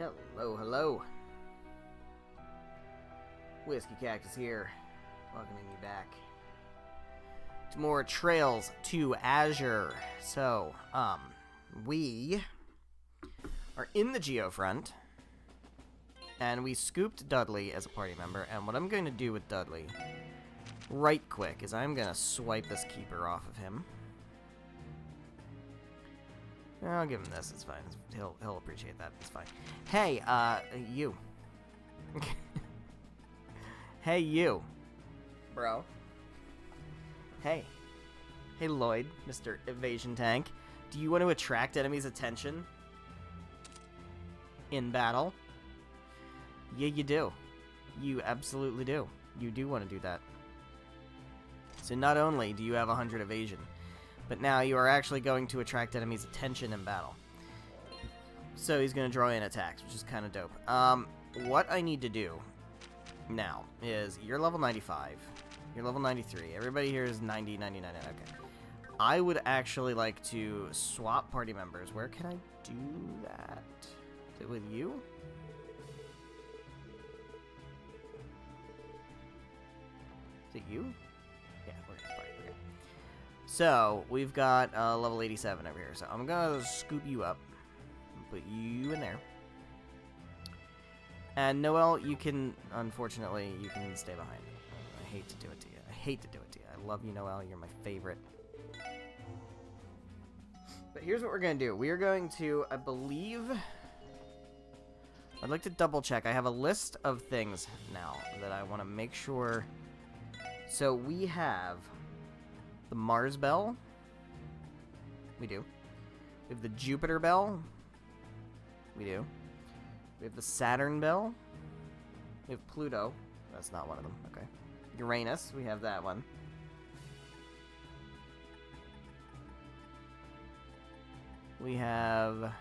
Hello, hello. Whiskey Cactus here, welcoming you back to more Trails to Azure. So, we are in the Geofront, and we scooped Dudley as a party member, and what I'm going to do with Dudley, right quick, is I'm going to swipe this keeper off of him. I'll give him this, it's fine. He'll appreciate that, it's fine. Hey, you. Hey, you. Bro. Hey. Hey, Lloyd, Mr. Evasion Tank. Do you want to attract enemies' attention in battle? Yeah, you do. You absolutely do. You do want to do that. So not only do you have 100 evasion, but now you are actually going to attract enemies' attention in battle. So he's going to draw in attacks, which is kind of dope. What I need to do now is you're level 95, you're level 93, everybody here is 90, 99, okay. I would actually like to swap party members. Where can I do that? Is it with you? Is it you? Yeah, we're gonna party. Okay. So we've got level 87 over here. So I'm gonna scoop you up and put you in there. And Noel, you can, unfortunately, you can stay behind. I hate to do it to you. I hate to do it to you. I love you, Noel. You're my favorite. But here's what we're going to do. We are going to, I believe, I'd like to double check. I have a list of things now that I want to make sure. So we have the Mars Bell. We do. We have the Jupiter Bell. We do. We have the Saturn Bell. We have Pluto. That's not one of them. Okay. Uranus. We have that one. We have...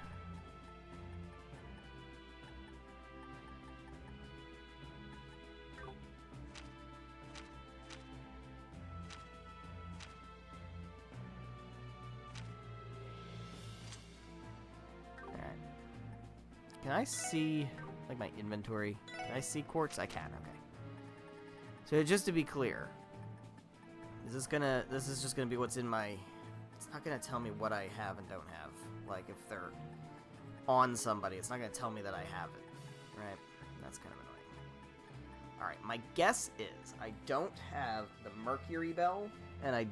Can I see, like, my inventory? Can I see quartz? I can, okay. So just to be clear, this is just gonna be what's in my, it's not gonna tell me what I have and don't have. Like, if they're on somebody, it's not gonna tell me that I have it, right? That's kind of annoying. Alright, my guess is I don't have the Mercury Bell, and I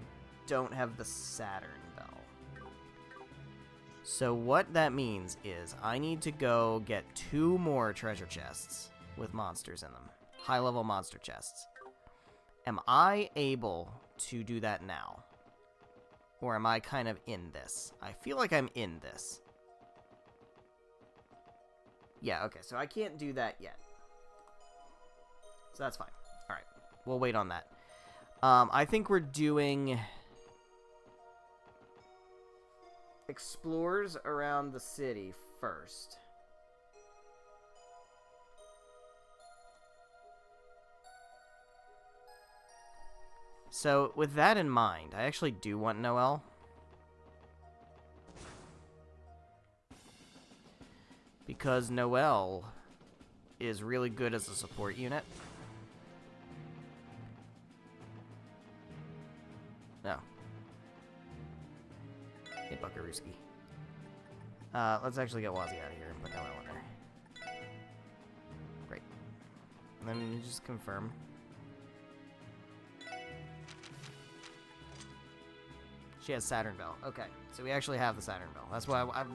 don't have the Saturn Bell. So what that means is I need to go get 2 more treasure chests with monsters in them. High-level monster chests. Am I able to do that now? Or am I kind of in this? I feel like I'm in this. Yeah, okay, so I can't do that yet. So that's fine. Alright, we'll wait on that. I think we're doing... explores around the city first. So, with that in mind, I actually do want Noel. Because Noel is really good as a support unit. No. Hey, Buckarooski. Let's actually get Wazzy out of here and put Noel in there. Great. And then you just confirm. She has Saturn Bell. Okay, so we actually have the Saturn Bell. That's why I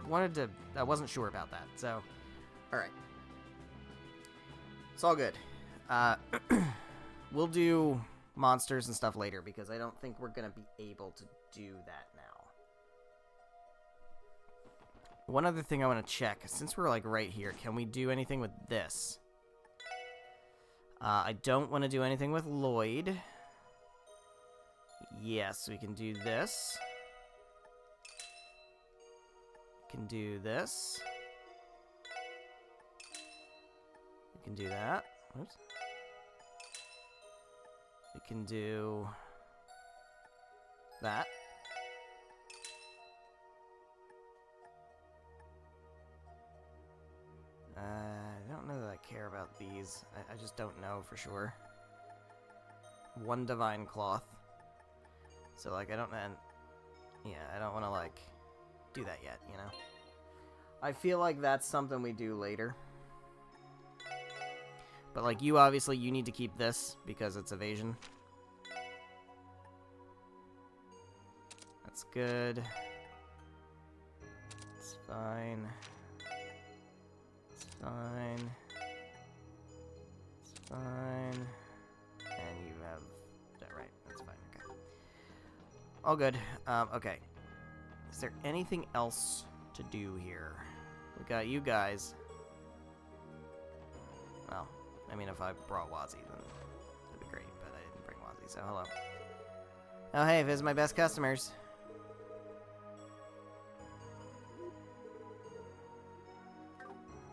wanted to... I wasn't sure about that, so... Alright. It's all good. We'll do monsters and stuff later, because I don't think we're going to be able to do that now. One other thing I want to check, since we're like right here, can we do anything with this? I don't want to do anything with Lloyd. Yes, we can do this. We can do this. We can do that. Oops. We can do that. about these. I just don't know for sure. 1 divine cloth. So, like, I don't... yeah, I don't want to, like, do that yet, you know? I feel like that's something we do later. But, like, you obviously, you need to keep this because it's evasion. That's good. It's fine. It's fine. It's fine. And you have that right. That's fine. Okay. All good. Okay. Is there anything else to do here? We got you guys. Well, I mean, if I brought Wazzy, then that'd be great, but I didn't bring Wazzy, so hello. Oh, hey, visit my best customers.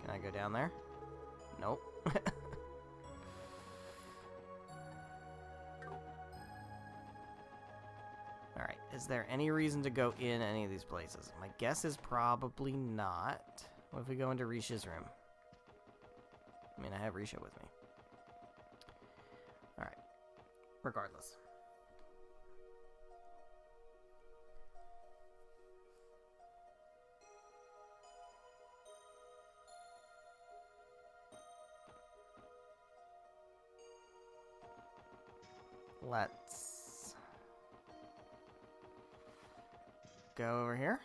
Can I go down there? Nope. Alright, is there any reason to go in any of these places? My guess is probably not. What if we go into Risha's room? I mean, I have Risha with me. Alright. Regardless. Let's go over here.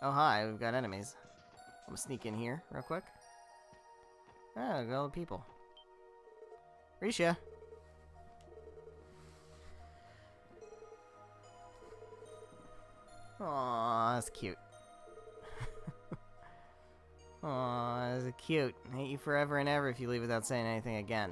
Oh, hi, we've got enemies. I'm gonna sneak in here real quick. Oh, got all the people. Risha. Aw, that's cute. Aw, that's cute. Hate you forever and ever if you leave without saying anything again.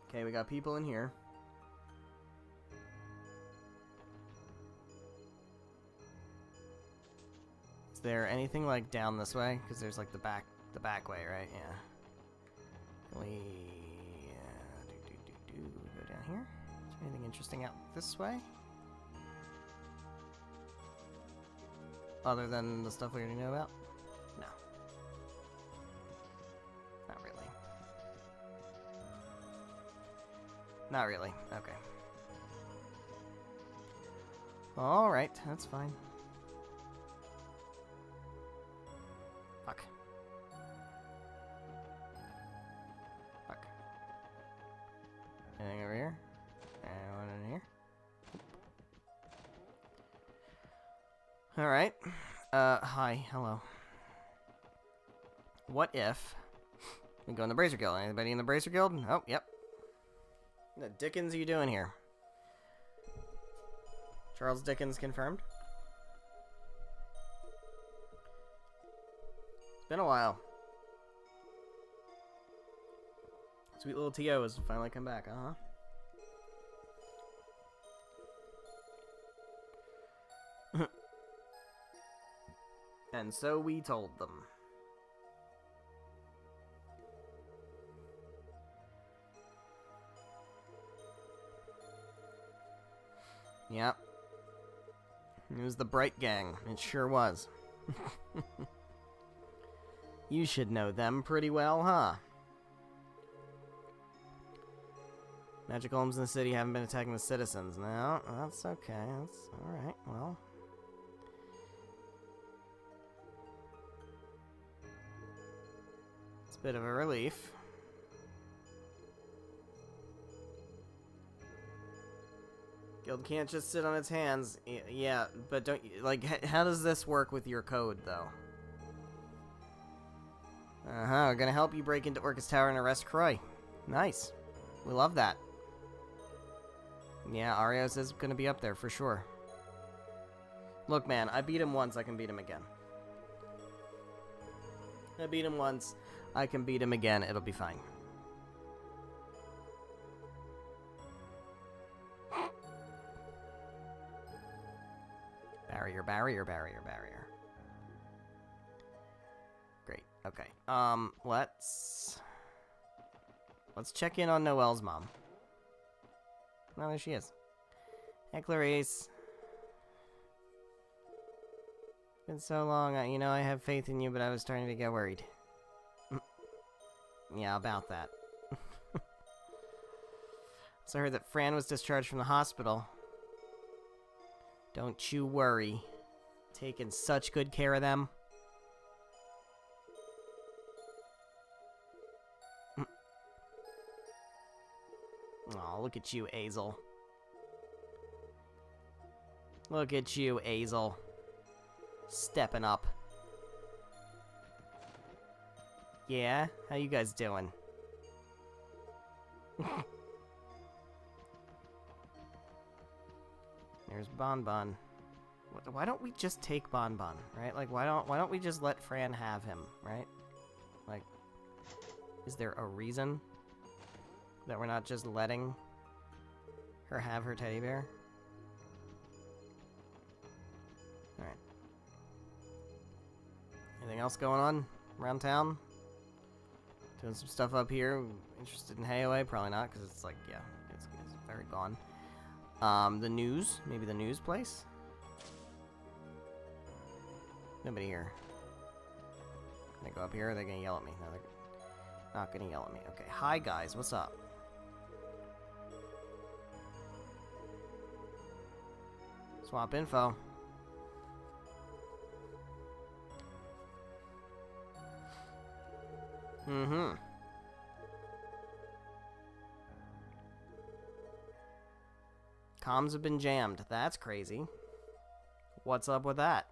Okay, we got people in here. Is there anything like down this way? Because there's like the back way, right? Yeah. We go down here. Is there anything interesting out this way? Other than the stuff we already know about? No. Not really. Not really. Okay. Alright, that's fine. Fuck. Fuck. Anything over here? Anyone in here? Alright. Hi. Hello. What if we go in the Bracer Guild? Anybody in the Bracer Guild? Oh, yep. What the Dickens are you doing here? Charles Dickens confirmed? It's been a while. Sweet little T.O. has finally come back, And so we told them. Yep. It was the Bright Gang. It sure was. You should know them pretty well, huh? Magic homes in the city haven't been attacking the citizens. No, that's okay. That's alright. Well. It's a bit of a relief. Guild can't just sit on its hands. Yeah, but don't... Like, how does this work with your code, though? Uh-huh, we're gonna help you break into Orcus Tower and arrest Croy. Nice. We love that. Yeah, Arios is gonna be up there, for sure. Look, man, I beat him once, I can beat him again. I beat him once, I can beat him again, it'll be fine. Barrier, barrier, barrier, barrier. Great, okay. Let's check in on Noelle's mom. No, there she is. Hey, Clarice. Been so long. You know, I have faith in you, but I was starting to get worried. Yeah, about that. So I heard that Fran was discharged from the hospital. Don't you worry. Taking such good care of them. Oh, look at you, Azel. Look at you, Azel. Stepping up. Yeah? How you guys doing? There's Bon Bon. Why don't we just take Bon Bon, right? Like, why don't we just let Fran have him, right? Like, is there a reason that we're not just letting her have her teddy bear? Alright. Anything else going on around town? Doing some stuff up here. Interested in Hayaway? Probably not, because it's like, yeah, it's very gone. The news? Maybe the news place? Nobody here. Can they go up here? Or are they gonna yell at me? No, they're not gonna yell at me. Okay, hi guys, what's up? Swap info. Mm-hmm. Comms have been jammed. That's crazy. What's up with that?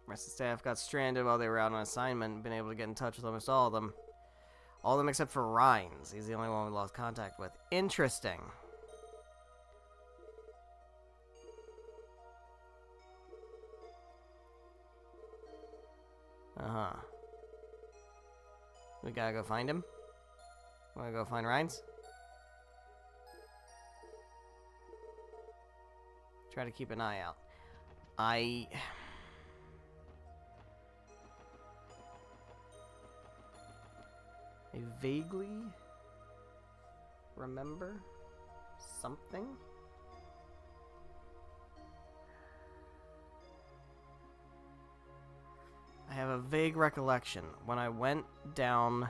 Rest of the staff got stranded while they were out on assignment and been able to get in touch with almost all of them. All of them except for Rhines. He's the only one we lost contact with. Interesting. Uh-huh. We gotta go find him? Wanna go find Rhines? Try to keep an eye out. I vaguely remember something. I have a vague recollection when I went down,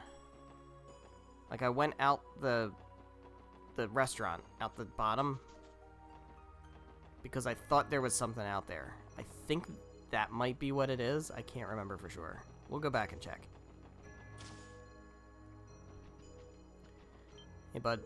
like I went out the restaurant out the bottom because I thought there was something out there. I think that might be what it is. I can't remember for sure. We'll go back and check. Hey, bud.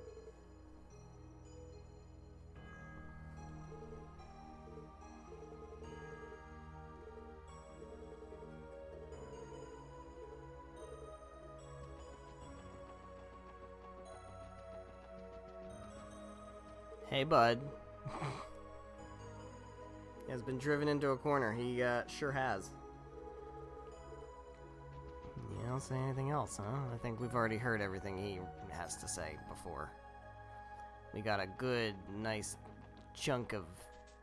Hey, bud. He has been driven into a corner. He sure has. You don't say anything else, huh? I think we've already heard everything he has to say before. We got a good, nice chunk of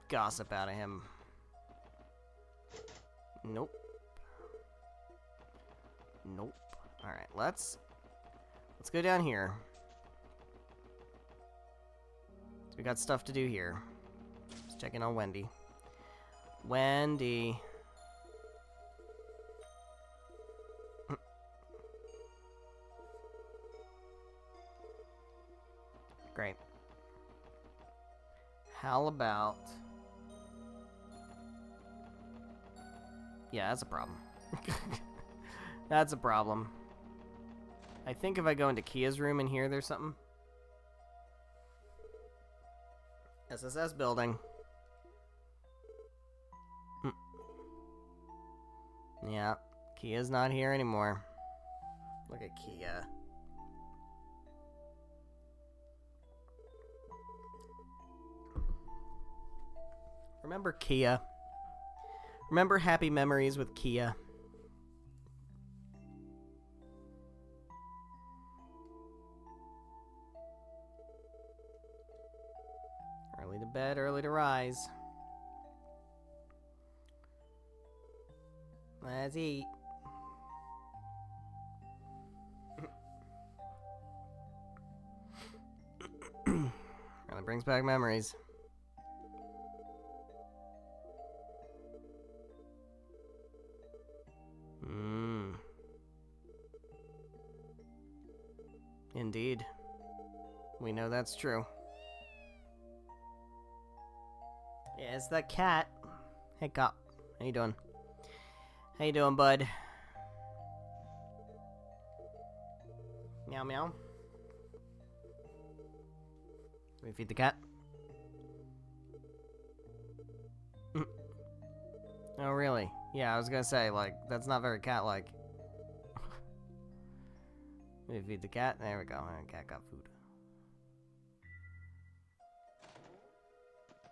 gossip out of him. Nope. Nope. Alright, let's go down here. So we got stuff to do here. Let's check in on Wendy. Wendy. Great. How about... Yeah, that's a problem. That's a problem. I think if I go into Kia's room in here, there's something. SSS building. Yeah, Kia's not here anymore. Look at Kia. Remember Kia? Remember happy memories with Kia? Early to bed, early to rise. Let's eat. Kinda brings back memories. Indeed. We know that's true. Yeah, it's that cat. Hey, cop. How you doing? How you doing, bud? Meow meow. Can we feed the cat? Oh, really? Yeah, I was gonna say, like, that's not very cat-like. We feed the cat. There we go. Cat got food.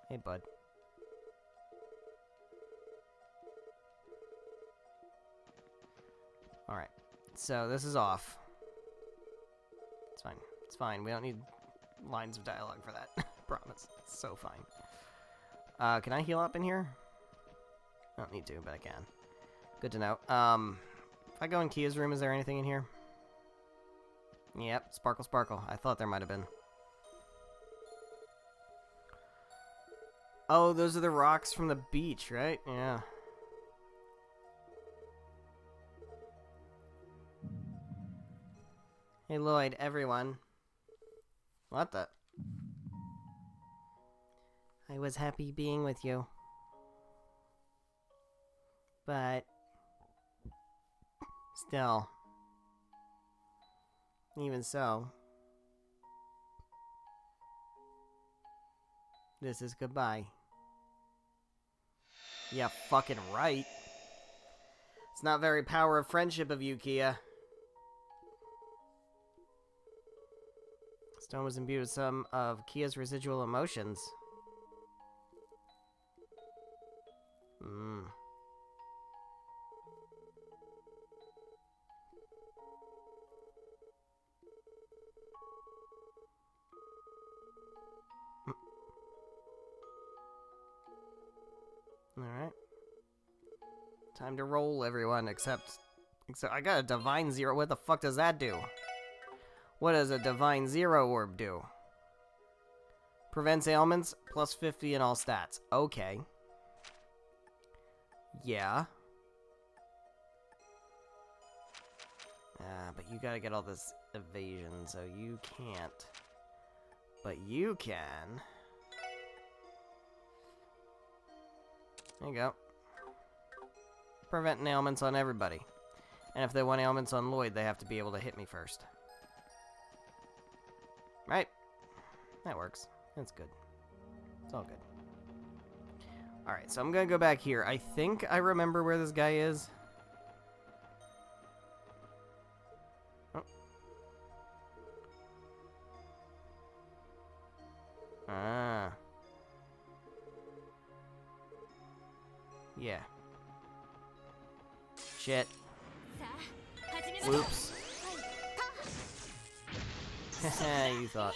Hey, bud. Alright. So, this is off. It's fine. It's fine. We don't need lines of dialogue for that. Promise. It's so fine. Can I heal up in here? I don't need to, but I can. Good to know. If I go in Kia's room, is there anything in here? Yep, sparkle, sparkle. I thought there might have been. Oh, those are the rocks from the beach, right? Yeah. Hey, Lloyd, everyone. What the? I was happy being with you. But... still... even so... this is goodbye. Yeah, fucking right. It's not very power of friendship of you, Kia. Stone was imbued with some of Kia's residual emotions. Alright. Time to roll, everyone, except I got a Divine Zero. What the fuck does that do? What does a Divine Zero orb do? Prevents ailments, plus 50 in all stats. Okay. Yeah. But you gotta get all this evasion, so you can't. But you can. There you go. Prevent ailments on everybody. And if they want ailments on Lloyd, they have to be able to hit me first. Right? That works. That's good. It's all good. Alright, so I'm gonna go back here. I think I remember where this guy is. Oh. Ah. Yeah. Shit. Whoops. You thought.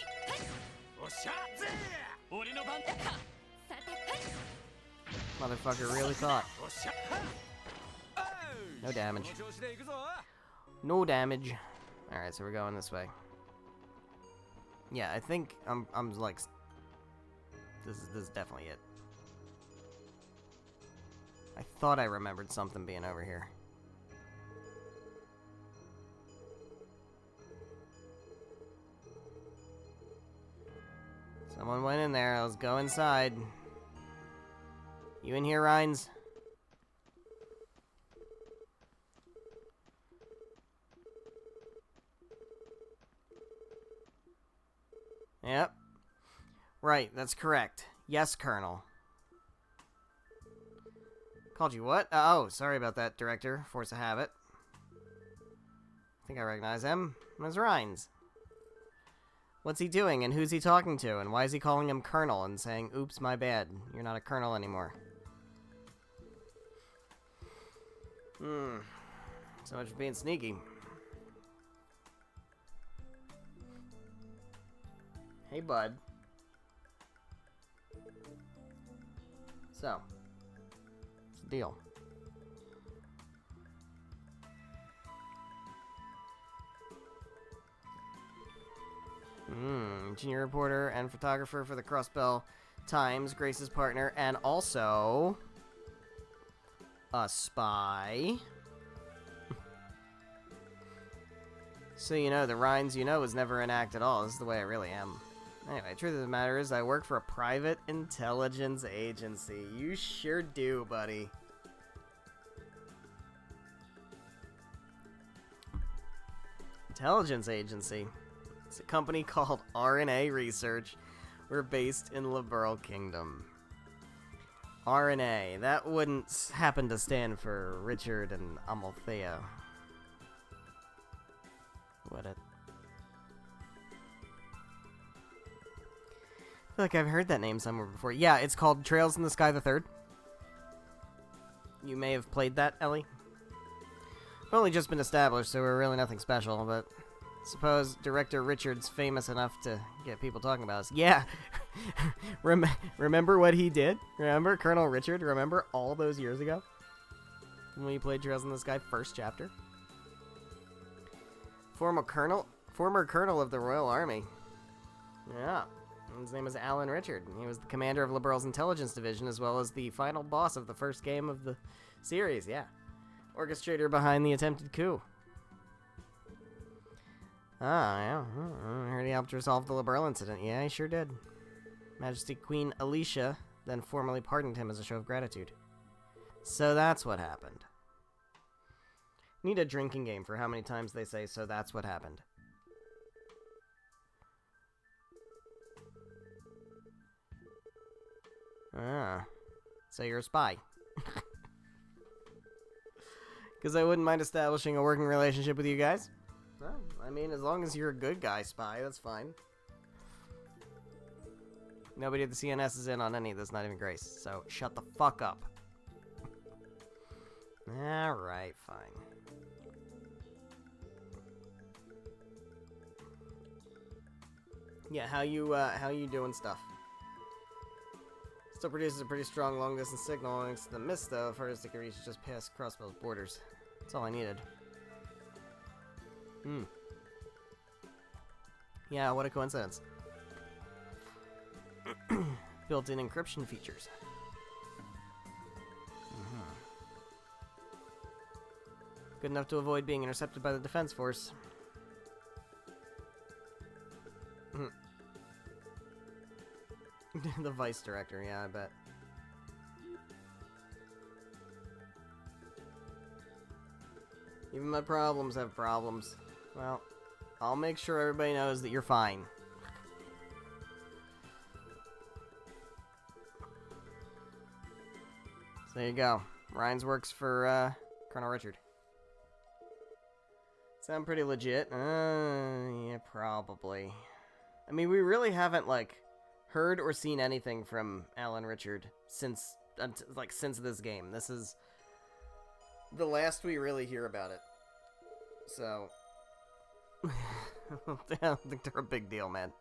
Motherfucker really thought. No damage. No damage. Alright, so we're going this way. Yeah, I think I'm like... This is definitely it. I thought I remembered something being over here. Someone went in there. Let's go inside. You in here, Rhines? Yep. Right, that's correct. Yes, Colonel. Called you what? Oh, sorry about that, Director. Force of habit. I think I recognize him. That's Rhines. What's he doing, and who's he talking to, and why is he calling him Colonel and saying, oops, my bad, you're not a Colonel anymore? So much for being sneaky. Hey, bud. So, what's the deal? Junior reporter and photographer for the Crossbell Times, Grace's partner, and also a spy. So you know, the Rhines you know was never an act at all. This is the way I really am. Anyway, truth of the matter is I work for a private intelligence agency. You sure do, buddy. Intelligence agency. It's a company called RNA Research. We're based in Liberal Kingdom. RNA. That wouldn't happen to stand for Richard and Amalthea. Would it? I feel like I've heard that name somewhere before. Yeah, it's called Trails in the Sky the Third. You may have played that, Ellie. We've only just been established, so we're really nothing special, but suppose Director Richard's famous enough to get people talking about us. Yeah! Remember what he did? Remember Colonel Richard? Remember all those years ago? When we played Trails in the Sky first chapter? Former colonel of the Royal Army. Yeah. His name was Alan Richard. He was the commander of Liberal's intelligence division, as well as the final boss of the first game of the series, yeah. Orchestrator behind the attempted coup. Ah, yeah. I heard he helped resolve the Liberal incident. Yeah, he sure did. Majesty Queen Alicia then formally pardoned him as a show of gratitude. So that's what happened. Need a drinking game for how many times they say, so that's what happened. Ah. So you're a spy. Because I wouldn't mind establishing a working relationship with you guys. Well, I mean, as long as you're a good guy spy, that's fine. Nobody at the CNS is in on any of this, not even Grace. So shut the fuck up. Alright, fine. Yeah, how you doing stuff? Still produces a pretty strong long-distance signal, thanks to the mist, though, farthest it can reach just past Crossbell's borders. That's all I needed. Yeah, what a coincidence. Built-in encryption features. Good enough to avoid being intercepted by the defense force. The vice director, yeah, I bet. Even my problems have problems. Well, I'll make sure everybody knows that you're fine. So there you go. Ryan's works for, Colonel Richard. Sound pretty legit? Yeah, probably. I mean, we really haven't, like, heard or seen anything from Alan Richard since this game. This is the last we really hear about it. So, I don't think they're a big deal, man.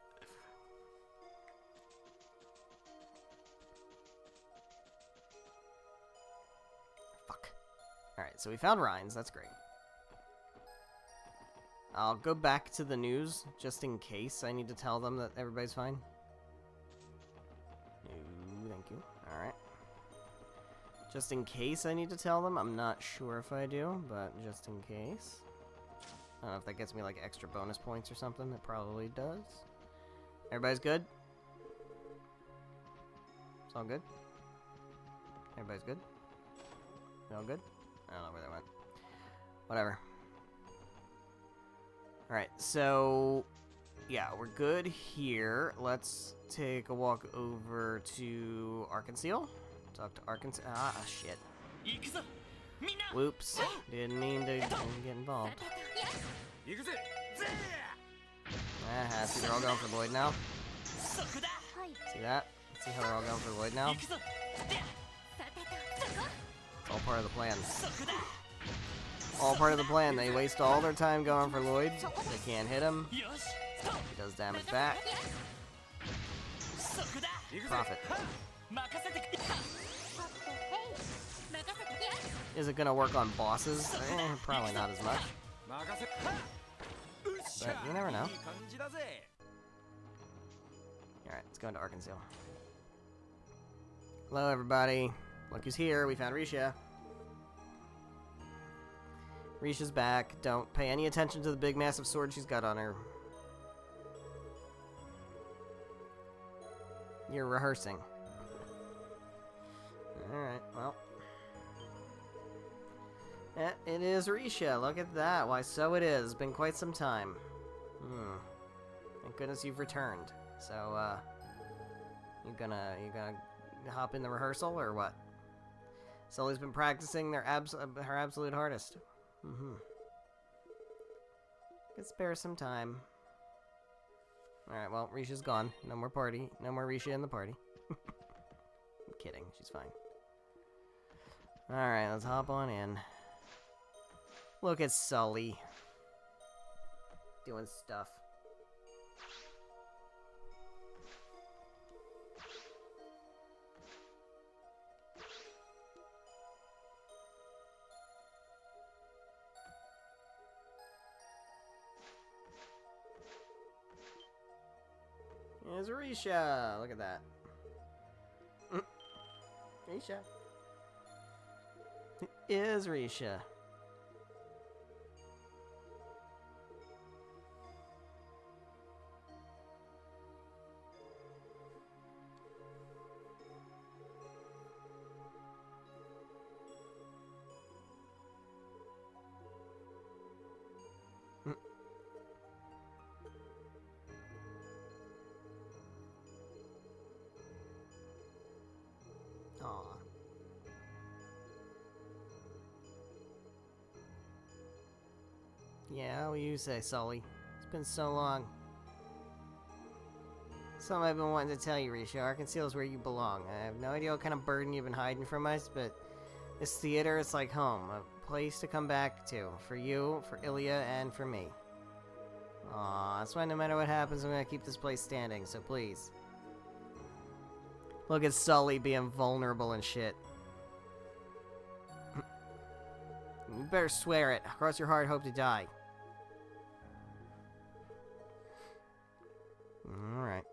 Fuck. Alright, so we found Rhines. That's great. I'll go back to the news, just in case I need to tell them that everybody's fine. No, thank you. Alright. Just in case I need to tell them. I'm not sure if I do, but just in case. I don't know if that gets me, like, extra bonus points or something. It probably does. Everybody's good? It's all good? Everybody's good? They all good? I don't know where they went. Whatever. Alright, so yeah, we're good here. Let's take a walk over to Arkansas. Talk to Arkansas. Ah, shit. Whoops. Didn't mean to get involved. See, they're all going for Lloyd now. See that? See how they're all going for Lloyd now? It's all part of the plan. All part of the plan. They waste all their time going for Lloyd. They can't hit him. He does damage back. Profit. Is it gonna work on bosses? Probably not as much. But you never know. Let's go into Arkansas. Hello, everybody. Look who's here. We found Risha. Risha's back. Don't pay any attention to the big, massive sword she's got on her. You're rehearsing. Alright, well. It is Risha. Look at that. Why, so it is. Been quite some time. Thank goodness you've returned. So, you gonna hop in the rehearsal, or what? Sully's been practicing her absolute hardest. Could spare some time. Alright, well, Risha's gone. No more party. No more Risha in the party. I'm kidding. She's fine. Alright, let's hop on in. Look at Sully. Doing stuff. There's Risha. Look at that. Risha. It is Risha. Aw. Yeah, what do you say, Sully? It's been so long. Something I've been wanting to tell you, Risha. Arkansas is where you belong. I have no idea what kind of burden you've been hiding from us, but this theater is like home. A place to come back to. For you, for Ilya, and for me. Aw, that's why no matter what happens, I'm gonna keep this place standing, so please. Look at Sully being vulnerable and shit. You better swear it. Cross your heart, hope to die. Alright.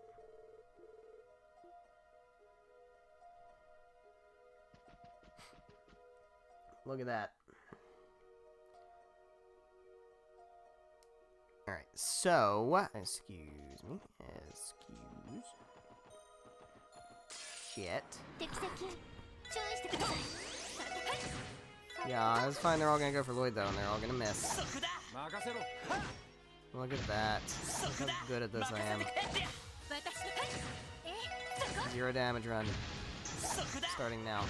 Look at that. Alright, so... Excuse me. Excuse... Shit. Yeah, it's fine. They're all gonna go for Lloyd, though, and they're all gonna miss. Look at that. Look how good at this I am. 0 damage run. Starting now.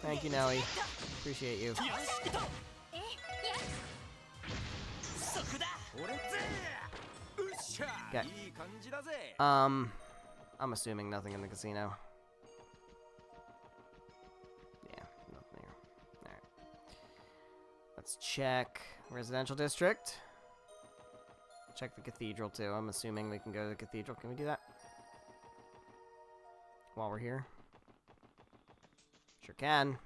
Thank you, Nelly. Appreciate you. Okay. I'm assuming nothing in the casino. Yeah, nothing here. Alright. Let's check residential district. Check the cathedral too. I'm assuming we can go to the cathedral. Can we do that? While we're here? Sure can.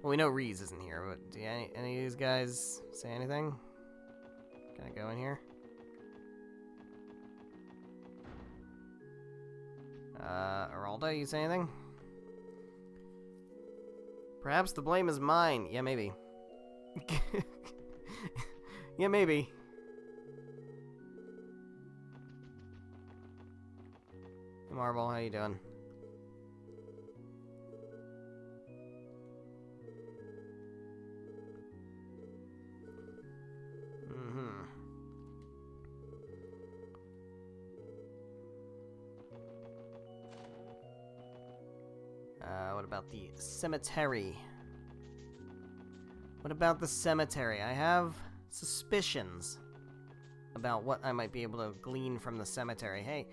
Well, we know Reese isn't here, but do any of these guys say anything? Can I go in here? Aralda, you say anything? Perhaps the blame is mine. Yeah, maybe. Yeah, maybe. Hey, Marble, how you doing? What about the cemetery? What about the cemetery? I have suspicions about what I might be able to glean from the cemetery. Hey,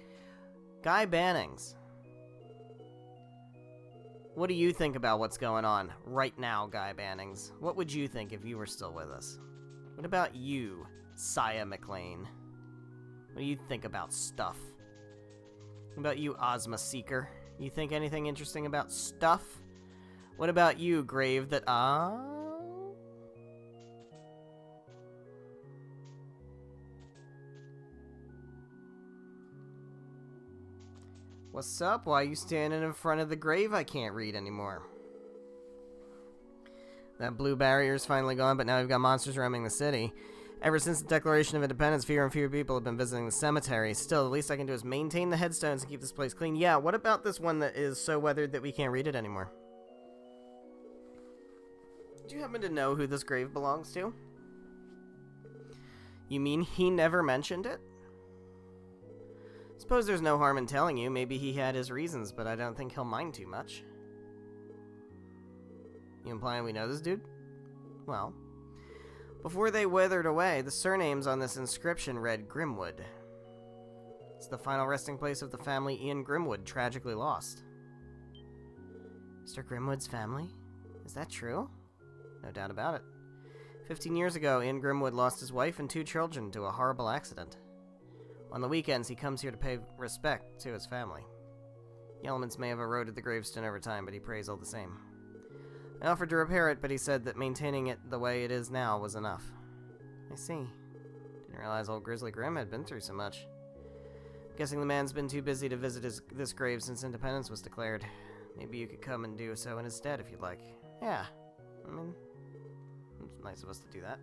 Guy Bannings. What do you think about what's going on right now, Guy Bannings? What would you think if you were still with us? What about you, Saya McLean? What do you think about stuff? What about you, Ozma Seeker? You think anything interesting about stuff? What about you, Grave that... What's up? Why are you standing in front of the grave I can't read anymore? That blue barrier's finally gone, but now we've got monsters roaming the city. Ever since the Declaration of Independence, fewer and fewer people have been visiting the cemetery. Still, the least I can do is maintain the headstones and keep this place clean. Yeah, what about this one that is so weathered that we can't read it anymore? Do you happen to know who this grave belongs to? You mean he never mentioned it? Suppose there's no harm in telling you. Maybe he had his reasons, but I don't think he'll mind too much. You implying we know this dude? Well, before they withered away, the surnames on this inscription read Grimwood. It's the final resting place of the family Ian Grimwood, tragically lost. Mr. Grimwood's family? Is that true? No doubt about it. 15 years ago, Ian Grimwood lost his wife and 2 children to a horrible accident. On the weekends, he comes here to pay respect to his family. The elements may have eroded the gravestone over time, but he prays all the same. I offered to repair it, but he said that maintaining it the way it is now was enough. I see. Didn't realize old Grizzly Grim had been through so much. Guessing the man's been too busy to visit this grave since independence was declared. Maybe you could come and do so in his stead if you'd like. Yeah. I mean, it's nice of us to do that.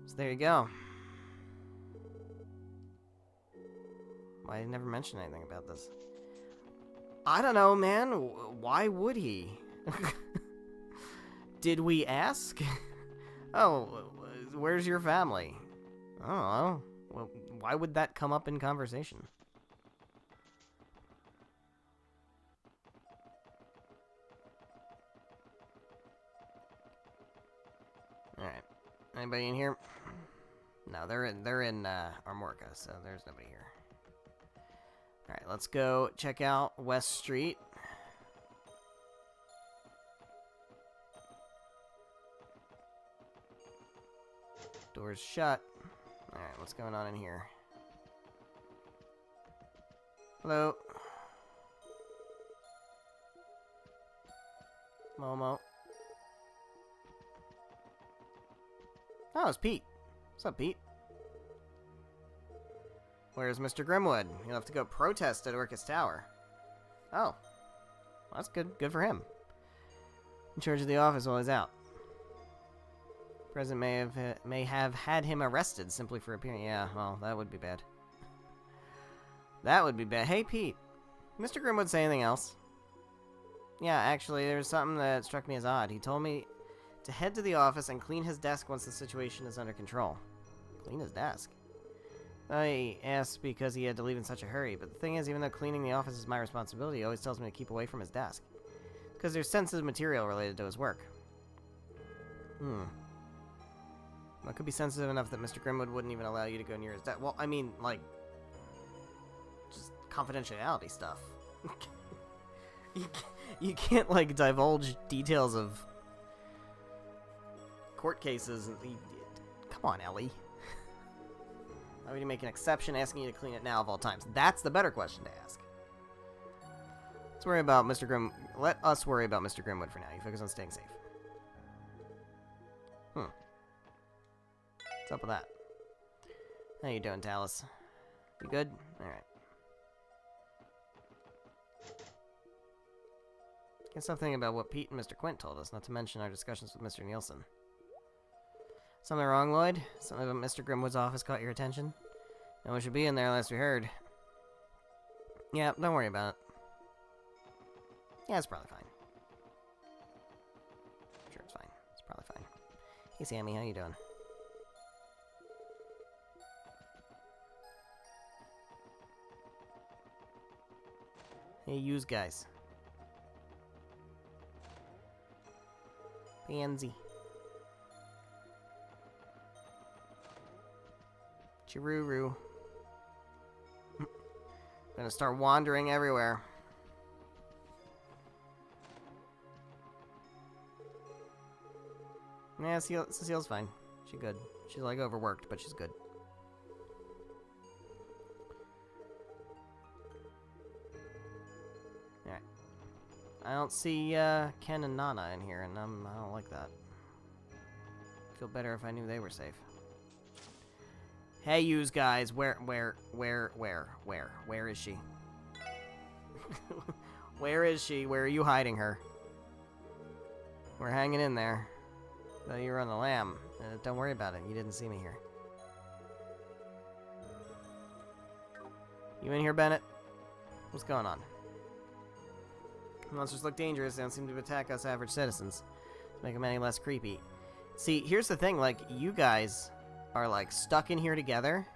So there you go. Why did he never mention anything about this? I don't know, man. Why would he? Did we ask? Oh, where's your family? I don't know. Well, why would that come up in conversation? Alright. Anybody in here? No, they're in Armorca, so there's nobody here. Alright, let's go check out West Street. Door's shut. Alright, what's going on in here? Hello? Momo. Oh, it's Pete. What's up, Pete? Where's Mr. Grimwood? He'll have to go protest at Orcus Tower. Oh. Well, that's good. Good for him. In charge of the office while he's out. President may have had him arrested simply for appearing. Yeah, well, that would be bad. That would be bad. Hey, Pete. Mr. Grimwood say anything else? Yeah, actually, there's something that struck me as odd. He told me to head to the office and clean his desk once the situation is under control. Clean his desk? I asked because he had to leave in such a hurry, but the thing is, even though cleaning the office is my responsibility, he always tells me to keep away from his desk. Because there's sensitive material related to his work. Well, it could be sensitive enough that Mr. Grimwood wouldn't even allow you to go near his desk. Well, I mean, like, just confidentiality stuff. You can't, like, divulge details of court cases. Come on, Ellie. Why would you make an exception asking you to clean it now of all times? That's the better question to ask. Let's worry about Mr. Grim. Let us worry about Mr. Grimwood for now. You focus on staying safe. What's up with that? How you doing, Talus? You good? Alright. Can't stop thinking about what Pete and Mr. Quint told us, not to mention our discussions with Mr. Nielsen. Something wrong, Lloyd? Something about Mr. Grimwood's office caught your attention? No one should be in there last we heard. Yeah, don't worry about it. Yeah, it's probably fine. Sure, it's fine. It's probably fine. Hey, Sammy, how you doing? Hey, yous guys. Pansy. Chiruru. Gonna start wandering everywhere. Yeah, Cecile's fine. She's good. She's like overworked, but she's good. Alright. I don't see Ken and Nana in here, and I don't like that. Feel better if I knew they were safe. Hey, yous guys, where is she? Where is she? Where are you hiding her? We're hanging in there. Though you're on the lam. Don't worry about it. You didn't see me here. You in here, Bennett? What's going on? Monsters look dangerous. They don't seem to attack us average citizens. To make them any less creepy. See, here's the thing. Like, you guys are, like, stuck in here together.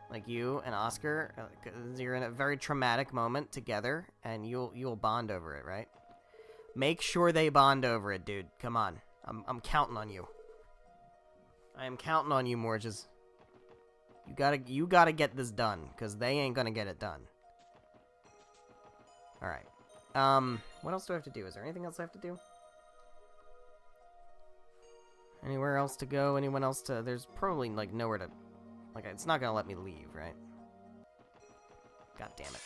Like, you and Oscar. You're in a very traumatic moment together. And you'll bond over it, right? Make sure they bond over it, dude. Come on. I'm counting on you. I am counting on you, Morges. You gotta get this done, because they ain't gonna get it done. Alright. What else do I have to do? Is there anything else I have to do? Anywhere else to go? Anyone else to... There's probably, like, nowhere to... Like, it's not gonna let me leave, right? God damn it.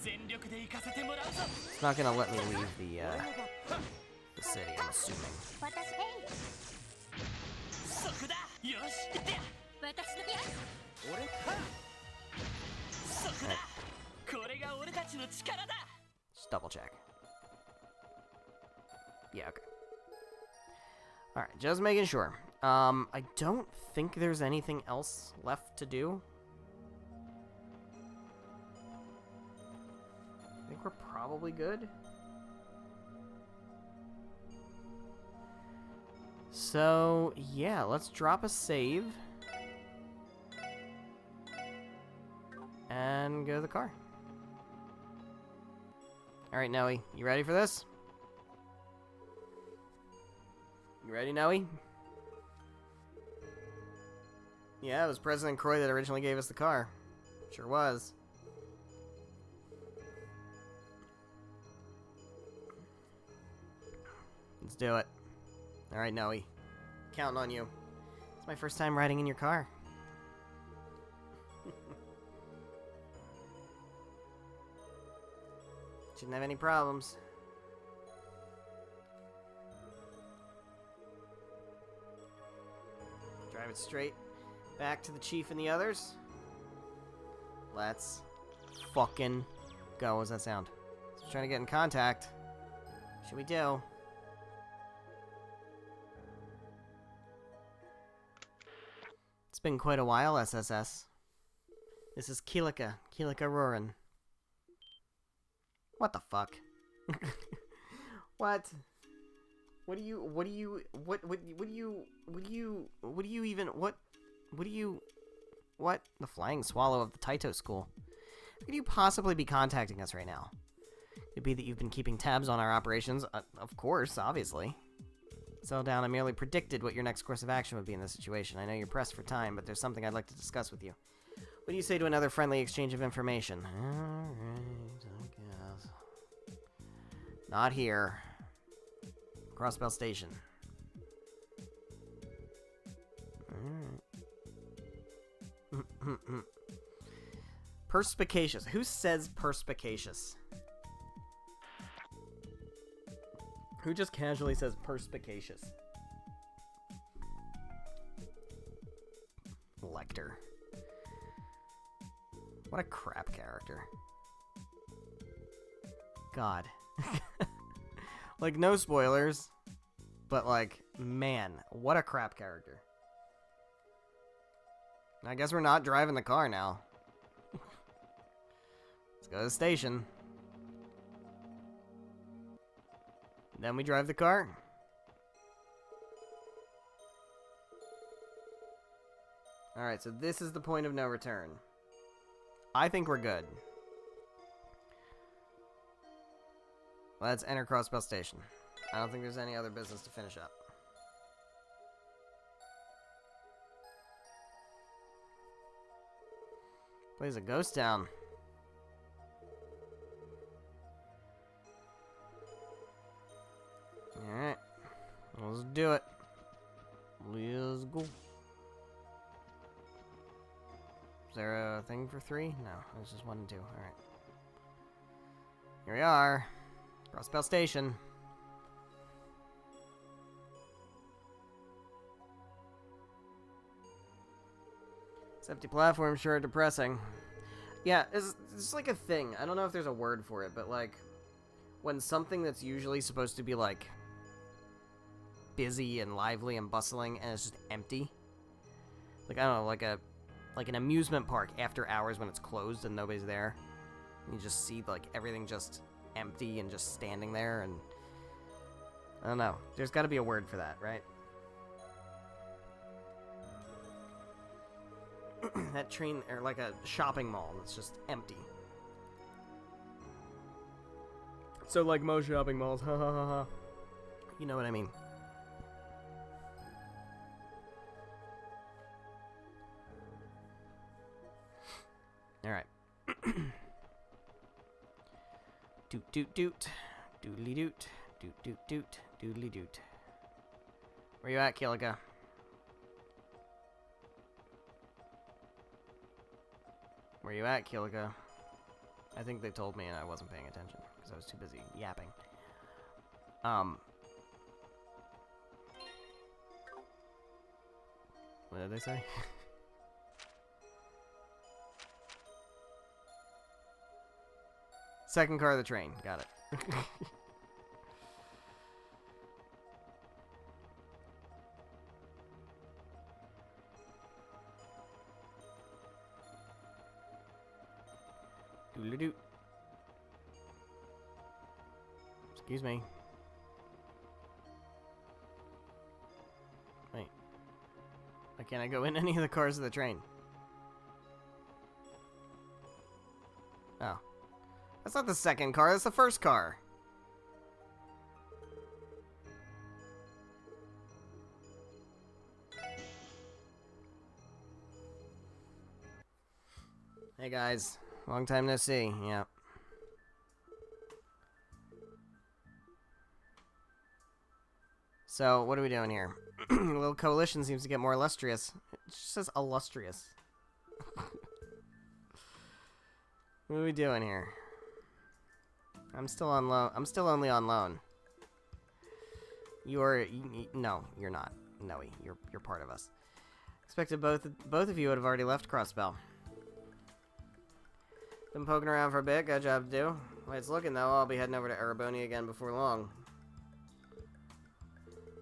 It's not gonna let me leave the city, I'm assuming. Just double check. Yeah, okay. Alright, just making sure. I don't think there's anything else left to do. I think we're probably good. So, yeah, let's drop a save. And go to the car. Alright, Noe, you ready for this? You ready, Noe? Yeah, it was President Croy that originally gave us the car. Sure was. Let's do it. Alright, Noe. Counting on you. It's my first time riding in your car. Shouldn't have any problems. Drive it straight back to the chief and the others. Let's fucking go. What does that sound? So trying to get in contact. Should we do? It's been quite a while, SSS. This is Kilika Rorin. What the fuck? What? What do you the Flying Swallow of the Taito School? How could you possibly be contacting us right now? Could it be that you've been keeping tabs on our operations? Of course, obviously. Settle down, I merely predicted what your next course of action would be in this situation. I know you're pressed for time, but there's something I'd like to discuss with you. What do you say to another friendly exchange of information? Alright, I guess. Not here. Crossbell Station. Alright. Perspicacious. Who says perspicacious? Who just casually says perspicacious? Lecter. What a crap character. God. Like, no spoilers. But, like, man, what a crap character. I guess we're not driving the car now. Let's go to the station. Then we drive the car. Alright, so this is the point of no return. I think we're good. Let's enter Crossbell Station. I don't think there's any other business to finish up. Plays a ghost town. Alright. Let's do it. Let's go. Is there a thing for 3? No, it's just 1 and 2. Alright. Here we are. Crossbell Station. empty platforms sure are depressing. Yeah, it's like a thing. I don't know if there's a word for it, but like when something that's usually supposed to be like busy and lively and bustling and it's just empty. Like I don't know, like an amusement park after hours when it's closed and nobody's there. You just see like everything just empty and just standing there, and I don't know. There's got to be a word for that, right? That train, or like a shopping mall that's just empty. So like most shopping malls, ha ha ha ha. You know what I mean. Alright. Doot doot doot. Doodly doot. Doot doot doot. Doodly doot. Where you at, Killiga? Where you at, Killiga? I think they told me and I wasn't paying attention because I was too busy yapping. What did they say? Second car of the train. Got it. Doodle-doo. Excuse me. Wait. Why can't I go in any of the cars of the train? Oh. That's not the second car, that's the first car. Hey guys, long time no see, yeah. So, what are we doing here? The little coalition seems to get more illustrious. It just says illustrious. What are we doing here? I'm still on loan. I'm still only on loan. No, you're not. No, you're part of us. Expected both of you would have already left Crossbell. Been poking around for a bit. Got a job to do. The way it's looking though, I'll be heading over to Ereboni again before long.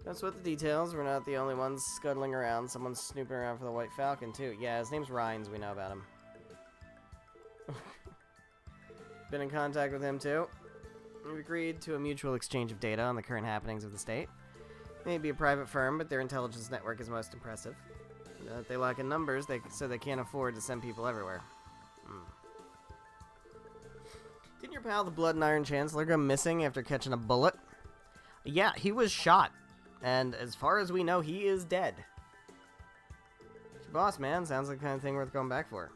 Don't sweat the details. We're not the only ones scuttling around. Someone's snooping around for the White Falcon too. Yeah, his name's Rhines. We know about him. Been in contact with him too. We've agreed to a mutual exchange of data on the current happenings of the state. They may be a private firm, but their intelligence network is most impressive. They lack in numbers, so they can't afford to send people everywhere. Didn't your pal, the Blood and Iron Chancellor, go missing after catching a bullet? Yeah, he was shot. And as far as we know, he is dead. It's your boss, man. Sounds like the kind of thing worth going back for.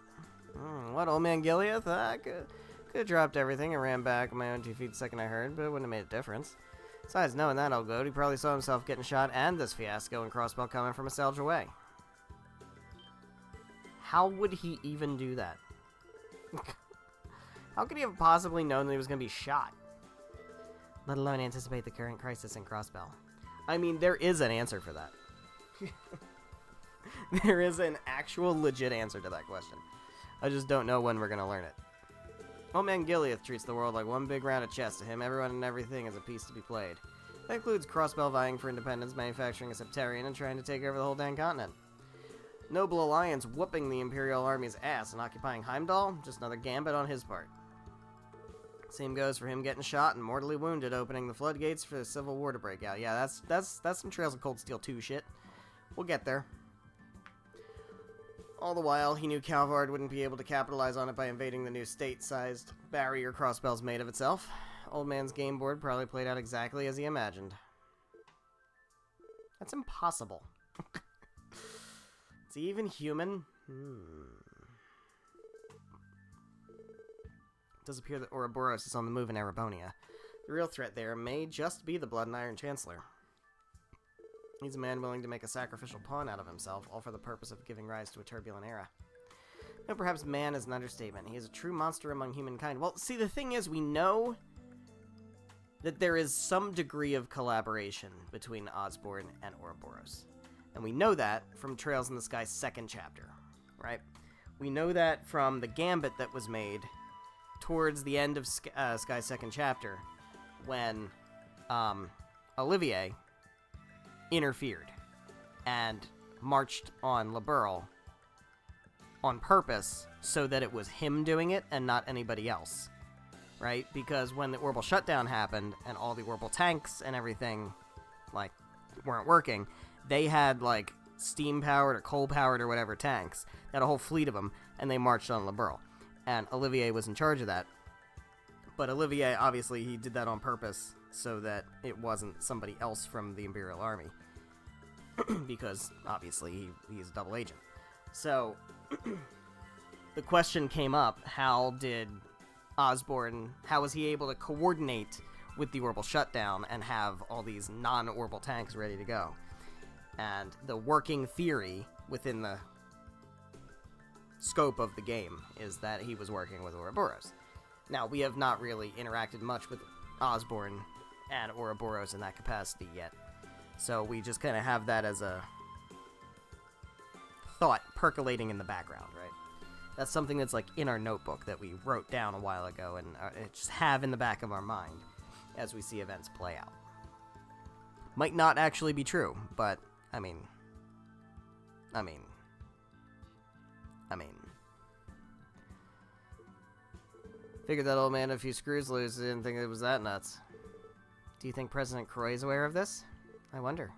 What, old man Gileath? I could have dropped everything and ran back on my own 2 feet the second I heard, but it wouldn't have made a difference. Besides, knowing that old goat, he probably saw himself getting shot and this fiasco and Crossbell coming from a Selge away. How would he even do that? How could he have possibly known that he was going to be shot? Let alone anticipate the current crisis in Crossbell. I mean, there is an answer for that. There is an actual legit answer to that question. I just don't know when we're going to learn it. Old man Gileath treats the world like one big round of chess. To him, everyone and everything is a piece to be played. That includes Crossbell vying for independence, manufacturing a Septarian, and trying to take over the whole dang continent. Noble Alliance whooping the Imperial Army's ass and occupying Heimdall? Just another gambit on his part. Same goes for him getting shot and mortally wounded, opening the floodgates for the Civil War to break out. Yeah, that's some Trails of Cold Steel 2 shit. We'll get there. All the while, he knew Calvard wouldn't be able to capitalize on it by invading the new state-sized barrier Crossbell's made of itself. Old man's game board probably played out exactly as he imagined. That's impossible. Is he even human? It does appear that Ouroboros is on the move in Erebonia. The real threat there may just be the Blood and Iron Chancellor. He's a man willing to make a sacrificial pawn out of himself, all for the purpose of giving rise to a turbulent era. No, perhaps man is an understatement. He is a true monster among humankind. Well, see, the thing is, we know that there is some degree of collaboration between Osborn and Ouroboros. And we know that from Trails in the Sky's second chapter, right? We know that from the gambit that was made towards the end of Sky's second chapter, when Olivier interfered and marched on Liberl on purpose so that it was him doing it and not anybody else, right? Because when the orbital shutdown happened and all the orbital tanks and everything, like, weren't working, they had, like, steam-powered or coal-powered or whatever tanks. They had a whole fleet of them, and they marched on Liberl. And Olivier was in charge of that. But Olivier, obviously, he did that on purpose so that it wasn't somebody else from the Imperial Army. Because, obviously, he's a double agent. So, the question came up, how did Osborn, how was he able to coordinate with the orbital shutdown and have all these non-orbital tanks ready to go? And the working theory within the scope of the game is that he was working with Ouroboros. Now, we have not really interacted much with Osborn and Ouroboros in that capacity yet. So we just kind of have that as a thought percolating in the background, right? That's something that's like in our notebook that we wrote down a while ago and just have in the back of our mind as we see events play out. Might not actually be true, but, I mean... Figured that old man had a few screws loose. I didn't think it was that nuts. Do you think President Croy is aware of this? I wonder.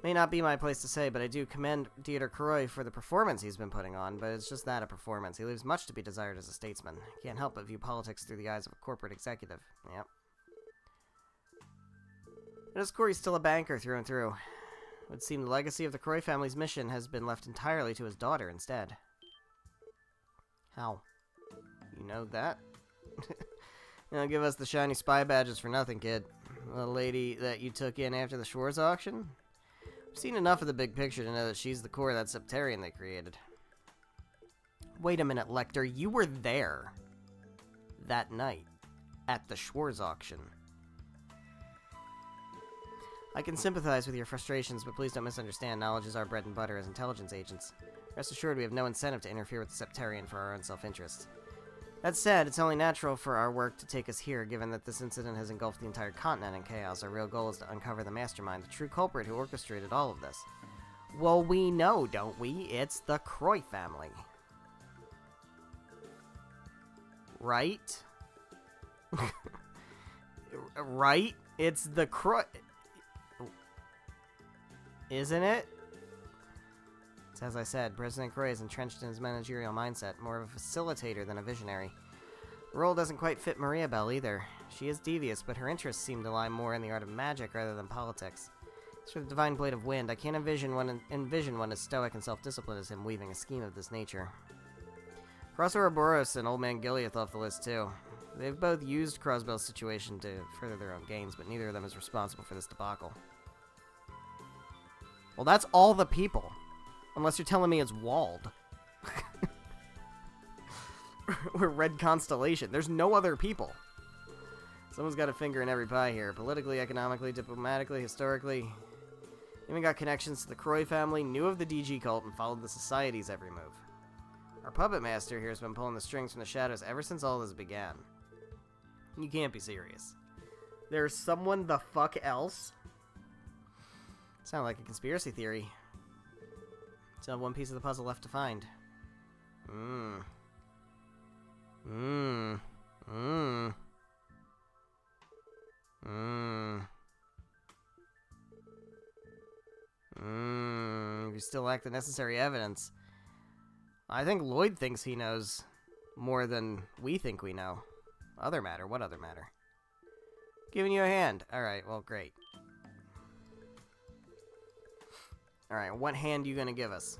May not be my place to say, but I do commend Dieter Croy for the performance he's been putting on, but it's just that, a performance. He leaves much to be desired as a statesman. Can't help but view politics through the eyes of a corporate executive. Yep. And is Corey still a banker through and through? It would seem the legacy of the Croy family's mission has been left entirely to his daughter instead. How? You know that? You don't give us the shiny spy badges for nothing, kid. The lady that you took in after the Schwartz auction? I've seen enough of the big picture to know that she's the core of that Septarian they created. Wait a minute, Lecter. You were there that night at the Schwartz auction. I can sympathize with your frustrations, but please don't misunderstand. Knowledge is our bread and butter as intelligence agents. Rest assured, we have no incentive to interfere with the Septarian for our own self-interest. That said, it's only natural for our work to take us here, given that this incident has engulfed the entire continent in chaos. Our real goal is to uncover the mastermind, the true culprit who orchestrated all of this. Well, we know, don't we? It's the Croy family. Right? Right? It's the Croy... Isn't it? As I said, President Croy is entrenched in his managerial mindset, more of a facilitator than a visionary. The role doesn't quite fit Maria Bell either. She is devious, but her interests seem to lie more in the art of magic rather than politics. As for the divine blade of wind, I can't envision one as stoic and self-disciplined as him weaving a scheme of this nature. Cross Ouroboros and Old Man Gileath off the list too. They've both used Crosbell's situation to further their own gains, but neither of them is responsible for this debacle. Well, that's all the people. Unless you're telling me it's Wald. Or Red Constellation. There's no other people. Someone's got a finger in every pie here. Politically, economically, diplomatically, historically. Even got connections to the Croy family, knew of the DG cult, and followed the Society's every move. Our puppet master here has been pulling the strings from the shadows ever since all this began. You can't be serious. There's someone the fuck else? Sound like a conspiracy theory. Still have one piece of the puzzle left to find. We still lack the necessary evidence. I think Lloyd thinks he knows more than we think we know. Other matter? What other matter? Giving you a hand. Alright, well, great. Alright, what hand are you gonna give us?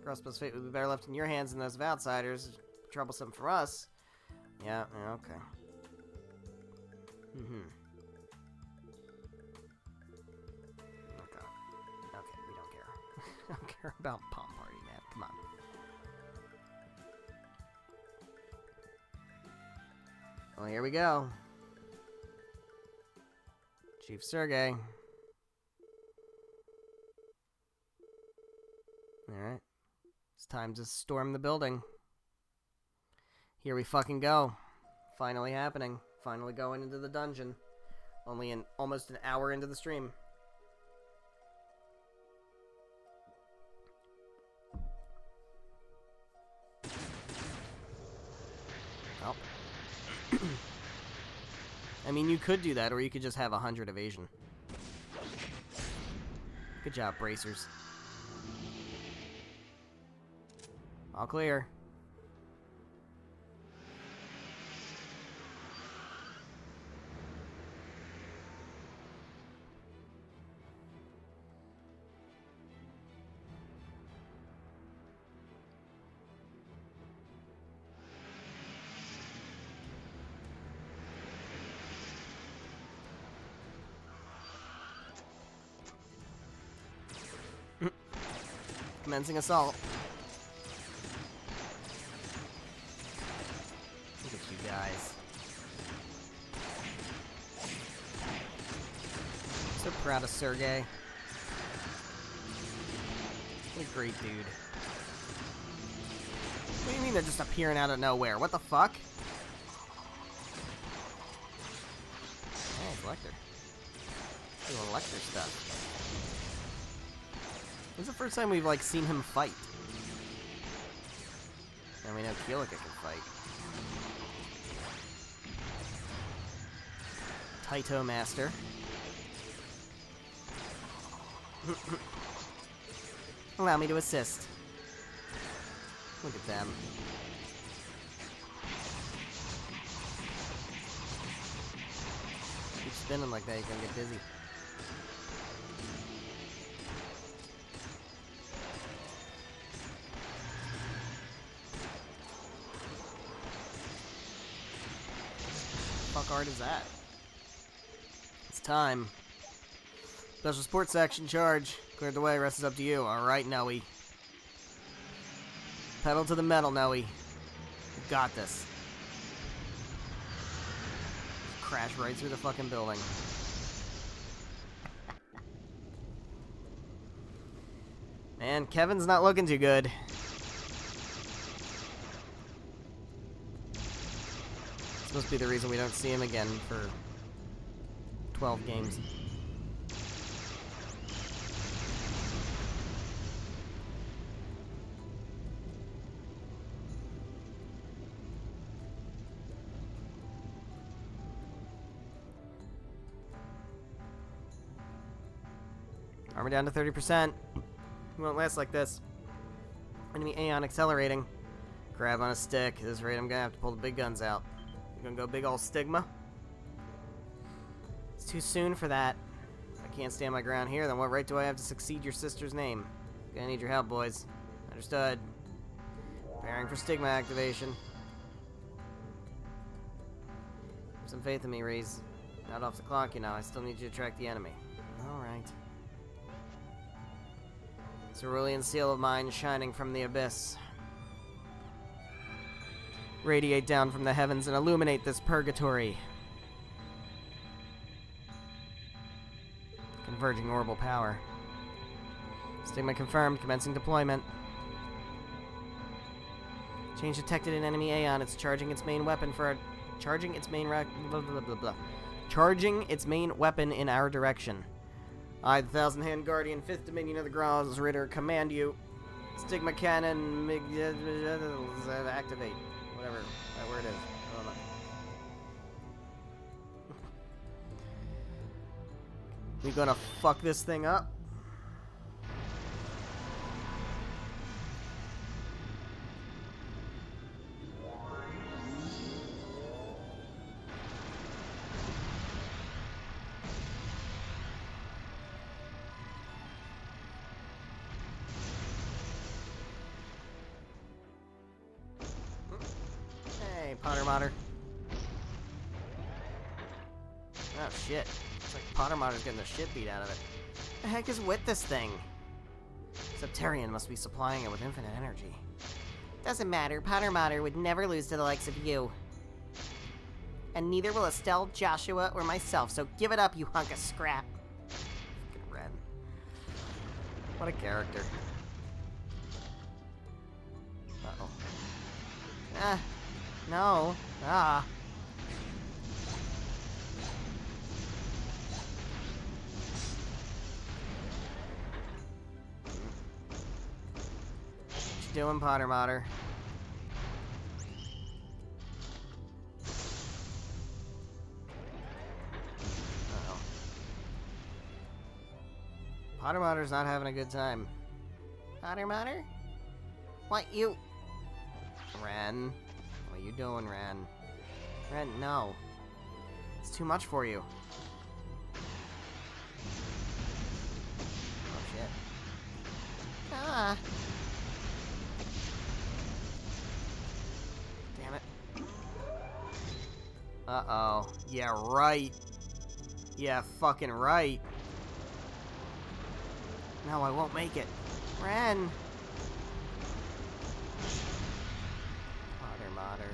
Crossbow's fate would be better left in your hands than those of outsiders. Troublesome for us. Yeah, okay. Okay, we don't care. I don't care about Palm Party, man. Come on. Well, here we go. Chief Sergey. Alright. It's time to storm the building. Here we fucking go. Finally happening. Finally going into the dungeon. Only almost an hour into the stream. Oh. I mean, you could do that, or you could just have 100 evasion. Good job, bracers. All clear. Commencing assault. Look at you guys. So proud of Sergey. What a great dude. What do you mean they're just appearing out of nowhere? What the fuck? Hey, it's Lecter. Doing Lecter stuff. This is the first time we've, like, seen him fight. And we know Keelika can fight. Taito Master. Allow me to assist. Look at them. Keep spinning like that, you're gonna get dizzy. Fuck art is that? It's time. Special sports section charge. Cleared the way, rest is up to you. Alright, Noe. Pedal to the metal, Noe. You got this. Crash right through the fucking building. Man, Kevin's not looking too good. Must be the reason we don't see him again for 12 games. Armor down to 30%. We won't last like this. Enemy Aeon accelerating. Grab on a stick. At this rate, I'm gonna have to pull the big guns out. Gonna go big ol' Stigma. It's too soon for that. If I can't stand my ground here, then what right do I have to succeed your sister's name? Gonna need your help, boys. Understood. Preparing for Stigma activation. Have some faith in me, Reese. Not off the clock, you know. I still need you to track the enemy. Alright. Cerulean seal of mine shining from the abyss. Radiate down from the heavens and illuminate this purgatory. Converging orbital power. Stigma confirmed. Commencing deployment. Change detected in enemy Aeon. It's charging its main weapon for a... Charging its main Charging its main weapon in our direction. I, the Thousand-Hand Guardian, 5th Dominion of the Grau's Ritter, command you. Stigma cannon... activate. Whatever that word is. I don't know. We gonna fuck this thing up? Potter Modder. Oh shit. It's like Potter Modder's getting the shit beat out of it. The heck is with this thing? Septarian must be supplying it with infinite energy. Doesn't matter. Potter Modder would never lose to the likes of you. And neither will Estelle, Joshua, or myself, so give it up, you hunk of scrap. Fucking Ren. What a character. No. Ah. What you doing, Potter Modder? Uh-oh. Potter Modder's not having a good time. Potter Modder? What you... Ren. What you doing, Ren? Ren, no. It's too much for you. Oh, shit. Ah. Damn it. Uh-oh. Yeah, right. Yeah, fucking right. No, I won't make it. Ren! Potter Modder.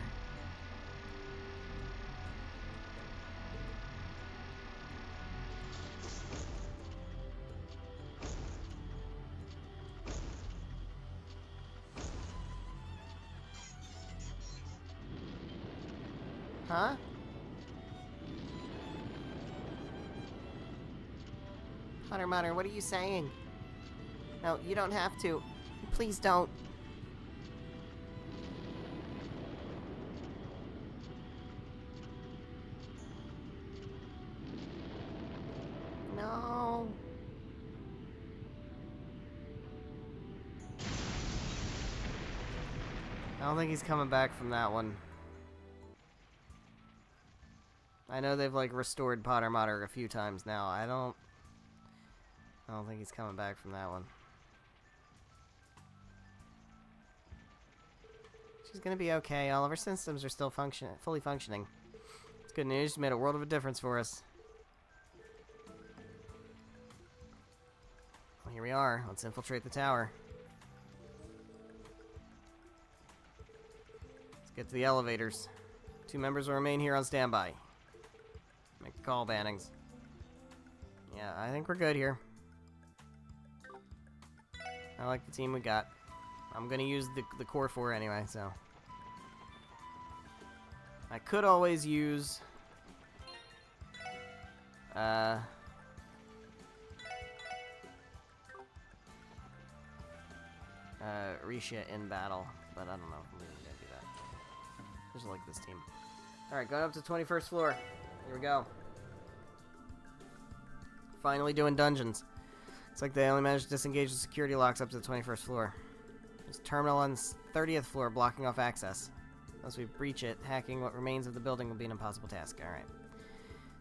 Huh? Potter Modder, what are you saying? No, you don't have to. Please don't. No. I don't think he's coming back from that one. I know they've, like, restored Potter Modder a few times now. I don't think he's coming back from that one. She's gonna be okay. All of her systems are still fully functioning. It's good news. She made a world of a difference for us. Well, here we are. Let's infiltrate the tower. Let's get to the elevators. 2 members will remain here on standby. Make the call, Bannings. Yeah, I think we're good here. I like the team we got. I'm gonna use the core 4 anyway, so. I could always use... Risha in battle, but I don't know if I'm gonna do that. Just like this team. Alright, going up to 21st floor. Here we go. Finally doing dungeons. Looks like they only managed to disengage the security locks up to the 21st floor. There's a terminal on the 30th floor blocking off access. Unless we breach it, hacking what remains of the building will be an impossible task. Alright.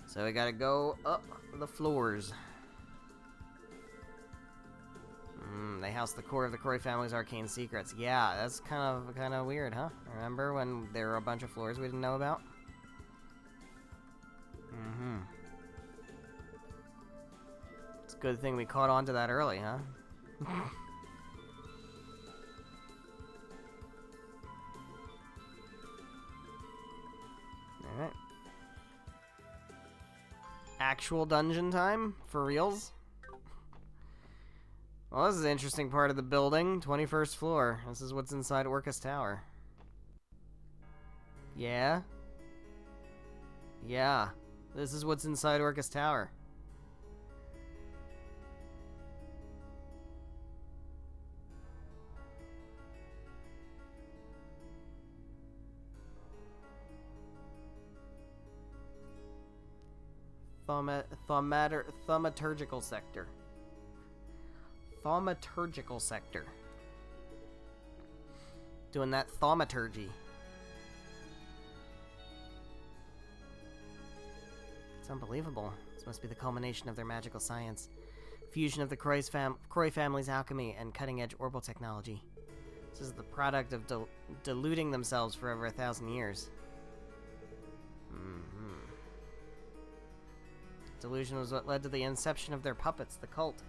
So we gotta go up the floors. They house the core of the Croy family's arcane secrets. Yeah, that's kind of weird, huh? Remember when there were a bunch of floors we didn't know about? It's a good thing we caught on to that early, huh? Alright. Actual dungeon time? For reals? Well, this is an interesting part of the building. 21st floor. This is what's inside Orcus Tower. Yeah? Yeah. This is what's inside Orcus Tower. Thaumaturgical sector. Thaumaturgical sector. Doing that thaumaturgy. It's unbelievable. This must be the culmination of their magical science. Fusion of the Croy family's alchemy and cutting-edge orbital technology. This is the product of diluting themselves for over 1,000 years. Delusion was what led to the inception of their puppets, the cult,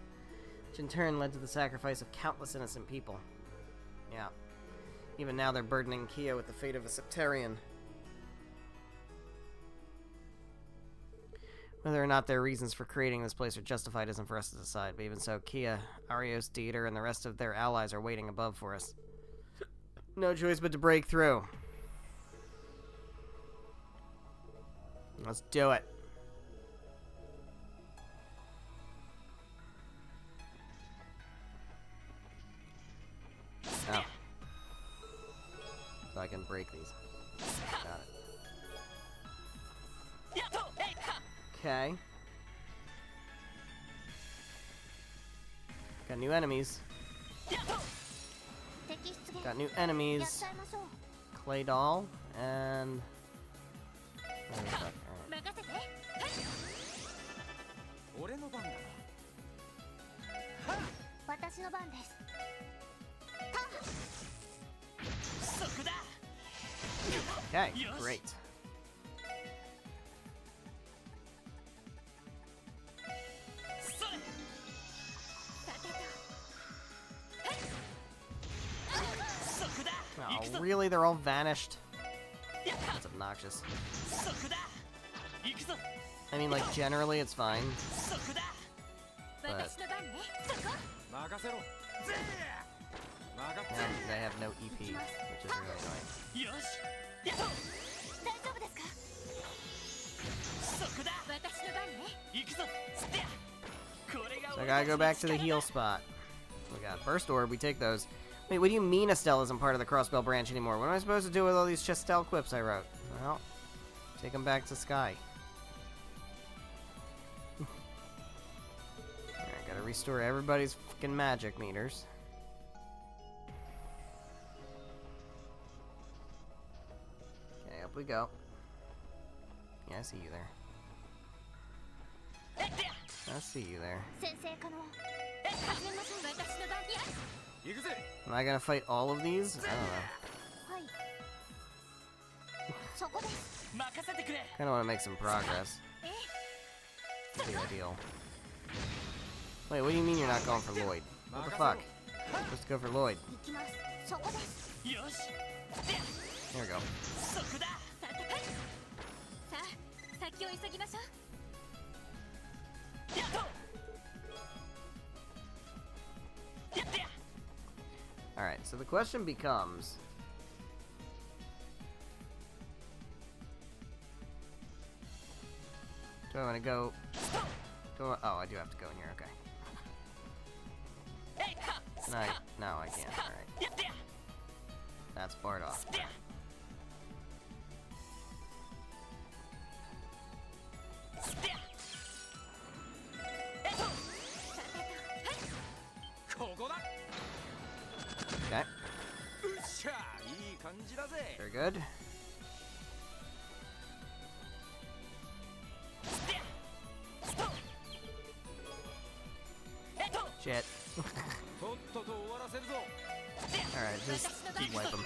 which in turn led to the sacrifice of countless innocent people. Yeah. Even now they're burdening Kia with the fate of a septarian. Whether or not their reasons for creating this place are justified isn't for us to decide, but even so, Kia, Arios, Dieter, and the rest of their allies are waiting above for us. No choice but to break through. Let's do it. Oh. So I can break these. Got it. Okay. Got new enemies. Got new enemies. Clay doll and. Alright. 俺の番だ。私の番です。そこだ。Okay, great. Oh, really? They're all vanished? That's obnoxious. I mean, like, generally it's fine. But now they have no EP, which is really annoying. So I gotta go back to the heal spot. We got Burst Orb, we take those. Wait, what do you mean Estelle isn't part of the Crossbell branch anymore? What am I supposed to do with all these Chestel quips I wrote? Well, take them back to Sky. Alright, gotta restore everybody's fucking magic meters. Okay, up we go. Yeah, I see you there. I see you there. Am I gonna fight all of these? I don't know. Kinda wanna make some progress. That'd be ideal. Wait, what do you mean you're not going for Lloyd? What the fuck? You're supposed to go for Lloyd. There we go. Alright, so the question becomes... Do I want to go... Oh, I do have to go in here, okay. No, I can't, alright. That's barred off. Okay. Very good. Shit. Alright, just wipe them.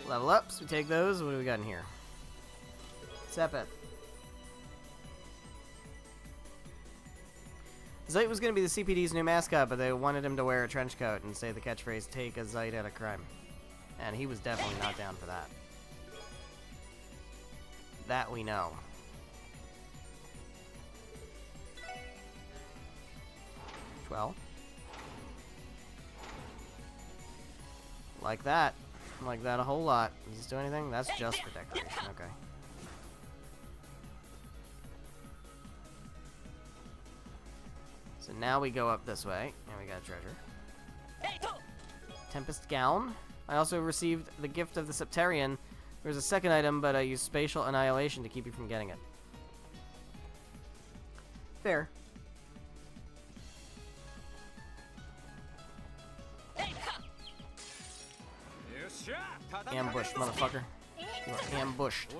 Level ups, we take those. What do we got in here? Sepeth. Zeit was going to be the CPD's new mascot, but they wanted him to wear a trench coat and say the catchphrase, "Take a Zeit out of crime." And he was definitely not down for that. That we know. Well. Like that. Like that a whole lot. Does this do anything? That's just for decoration. Okay. So now we go up this way, and we got a treasure. Tempest Gown. I also received the gift of the Septarian. There's a second item, but I used Spatial Annihilation to keep you from getting it. Fair. Ambush, motherfucker. You are ambushed.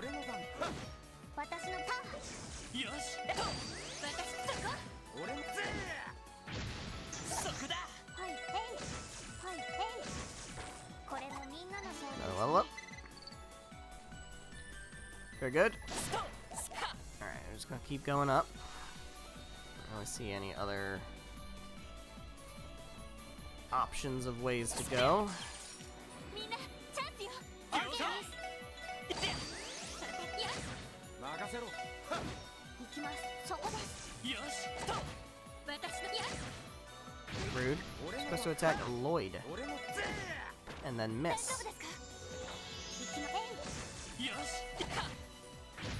Another level up. Very good. Alright, I'm just gonna keep going up. I don't really see any other options of ways to go. Rude. Supposed to attack Lloyd. And then miss.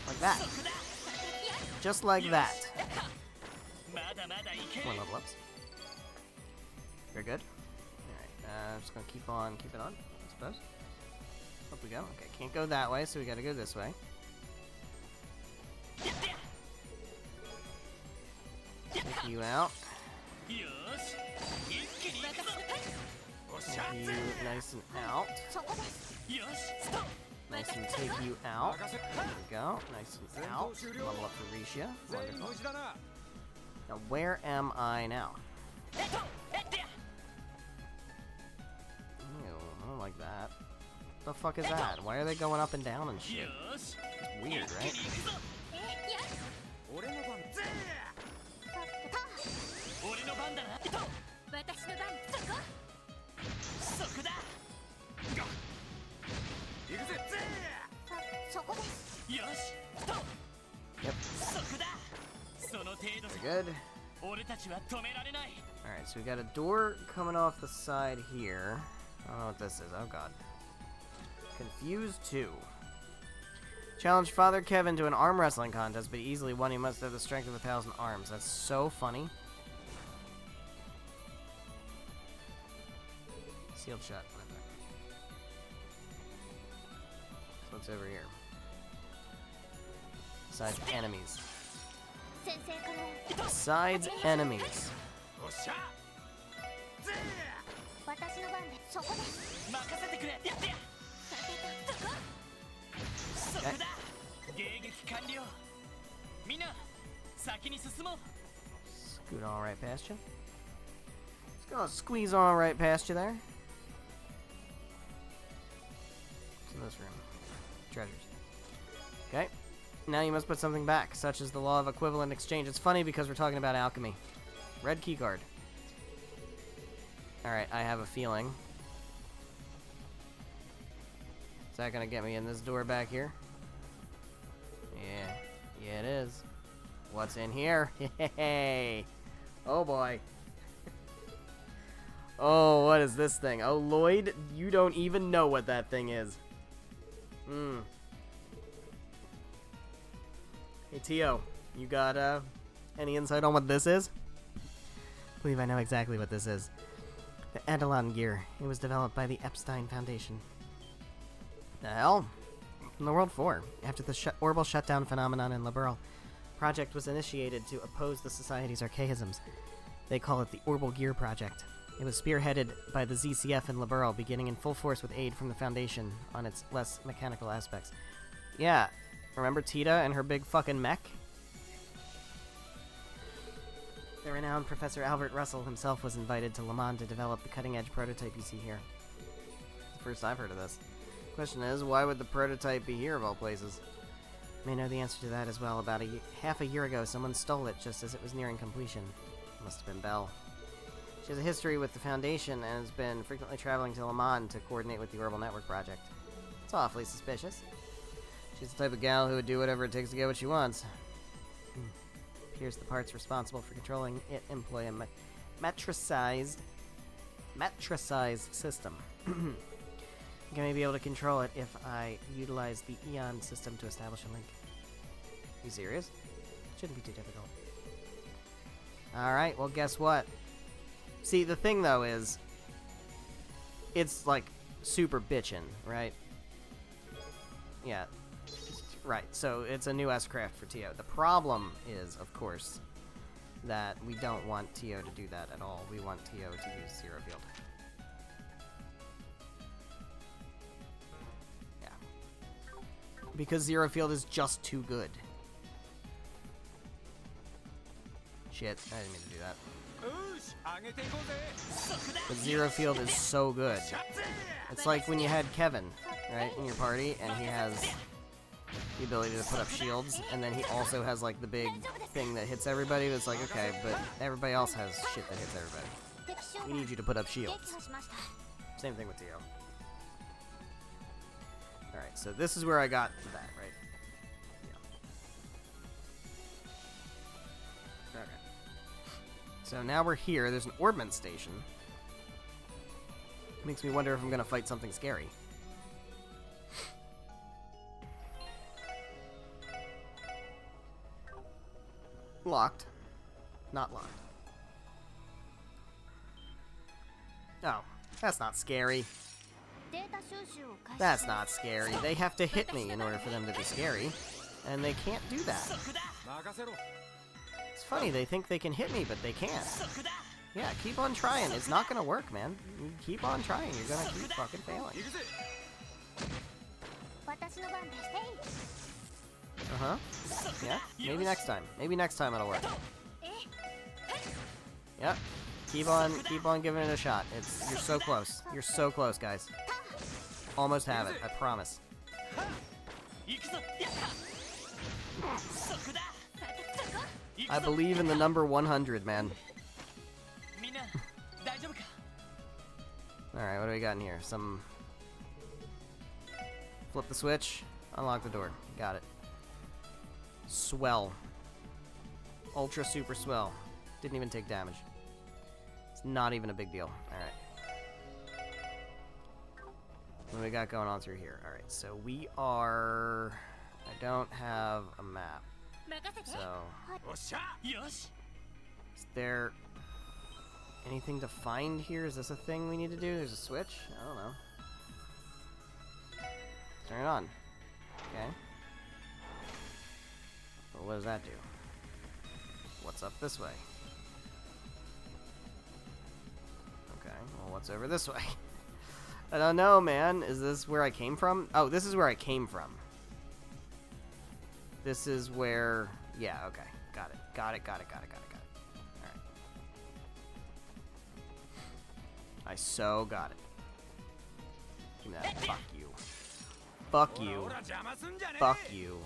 Like that. Just like that. One level ups. Very good. Alright, I'm just gonna keep it on, I suppose. Up we go. Okay, can't go that way, so we gotta go this way. Take you out. Take you nice and out. Nice and take you out. There we go. Nice and out. Level up for Risha. Wonderful. Now, where am I now? Ew, I don't like that. The fuck is that? Why are they going up and down and shit? It's weird, right? Yep. Very good. Alright, so we got a door coming off the side here. I don't know what this is. Oh god. Confused 2. Challenge Father Kevin to an arm wrestling contest, but easily won. He must have the strength of 1,000 arms. That's so funny. Sealed shut. So what's over here? Besides enemies. Besides enemies. Scoot all right past you. Just gonna squeeze all right past you there. What's in this room? Treasures. Okay. Now you must put something back, such as the law of equivalent exchange. It's funny because we're talking about alchemy. Red keycard. Alright, I have a feeling. Is that gonna get me in this door back here? Yeah. Yeah, it is. What's in here? Hey! Oh boy. Oh, what is this thing? Oh, Lloyd, you don't even know what that thing is. Hmm. Hey, Tio, you got, any insight on what this is? I believe I know exactly what this is. The Eidolon gear. It was developed by the Epstein Foundation. The hell? In the World 4, after the orbital shutdown phenomenon in Liberl, project was initiated to oppose the Society's archaisms. They call it the Orbital Gear Project. It was spearheaded by the ZCF in Liberl, beginning in full force with aid from the Foundation on its less mechanical aspects. Yeah, remember Tita and her big fucking mech? The renowned Professor Albert Russell himself was invited to Le Mans to develop the cutting-edge prototype you see here. It's the first I've heard of this. Question is, why would the prototype be here of all places? You may know the answer to that as well. About half a year ago, someone stole it just as it was nearing completion. Must have been Belle. She has a history with the Foundation and has been frequently traveling to Le Mans to coordinate with the Orbital Network project. It's awfully suspicious. She's the type of gal who would do whatever it takes to get what she wants. Appears the parts responsible for controlling it employ a matricized system. I may be able to control it if I utilize the Eon system to establish a link. You serious? Shouldn't be too difficult. Alright, well guess what? See, the thing though is, it's like super bitchin', right? Yeah. Right, so it's a new S-Craft for Tio. The problem is, of course, that we don't want Tio to do that at all. We want Tio to use Zero Field. Yeah. Because Zero Field is just too good. Shit, I didn't mean to do that. But Zero Field is so good. It's like when you had Kevin, right, in your party, and he has the ability to put up shields, and then he also has like the big thing that hits everybody. It's like, okay, but everybody else has shit that hits everybody. We need you to put up shields. Same thing with Tio. Alright, so this is where I got to that, right? Yeah. Okay. So now we're here. There's an orbment station. Makes me wonder if I'm gonna fight something scary. Locked. Not locked. Oh, that's not scary. That's not scary. They have to hit me in order for them to be scary. And they can't do that. It's funny, they think they can hit me, but they can't. Yeah, keep on trying. It's not gonna work, man. You keep on trying. You're gonna keep fucking failing. Uh-huh. Yeah, maybe next time. Maybe next time it'll work. Yep. Keep on giving it a shot. You're so close. You're so close, guys. Almost have it, I promise. I believe in the number 100, man. Alright, what do we got in here? Some... Flip the switch. Unlock the door. Got it. Swell. Ultra super swell. Didn't even take damage. It's not even a big deal. Alright. What do we got going on through here? Alright, so we are... I don't have a map. So... Is there... anything to find here? Is this a thing we need to do? There's a switch? I don't know. Turn it on. Okay. Well, what does that do? What's up this way? Okay, well, what's over this way? I don't know, man. Is this where I came from? Oh, this is where I came from. This is where... yeah, okay. Got it. Got it. Alright. I so got it. Give me that. Fuck you. Fuck you. Fuck you.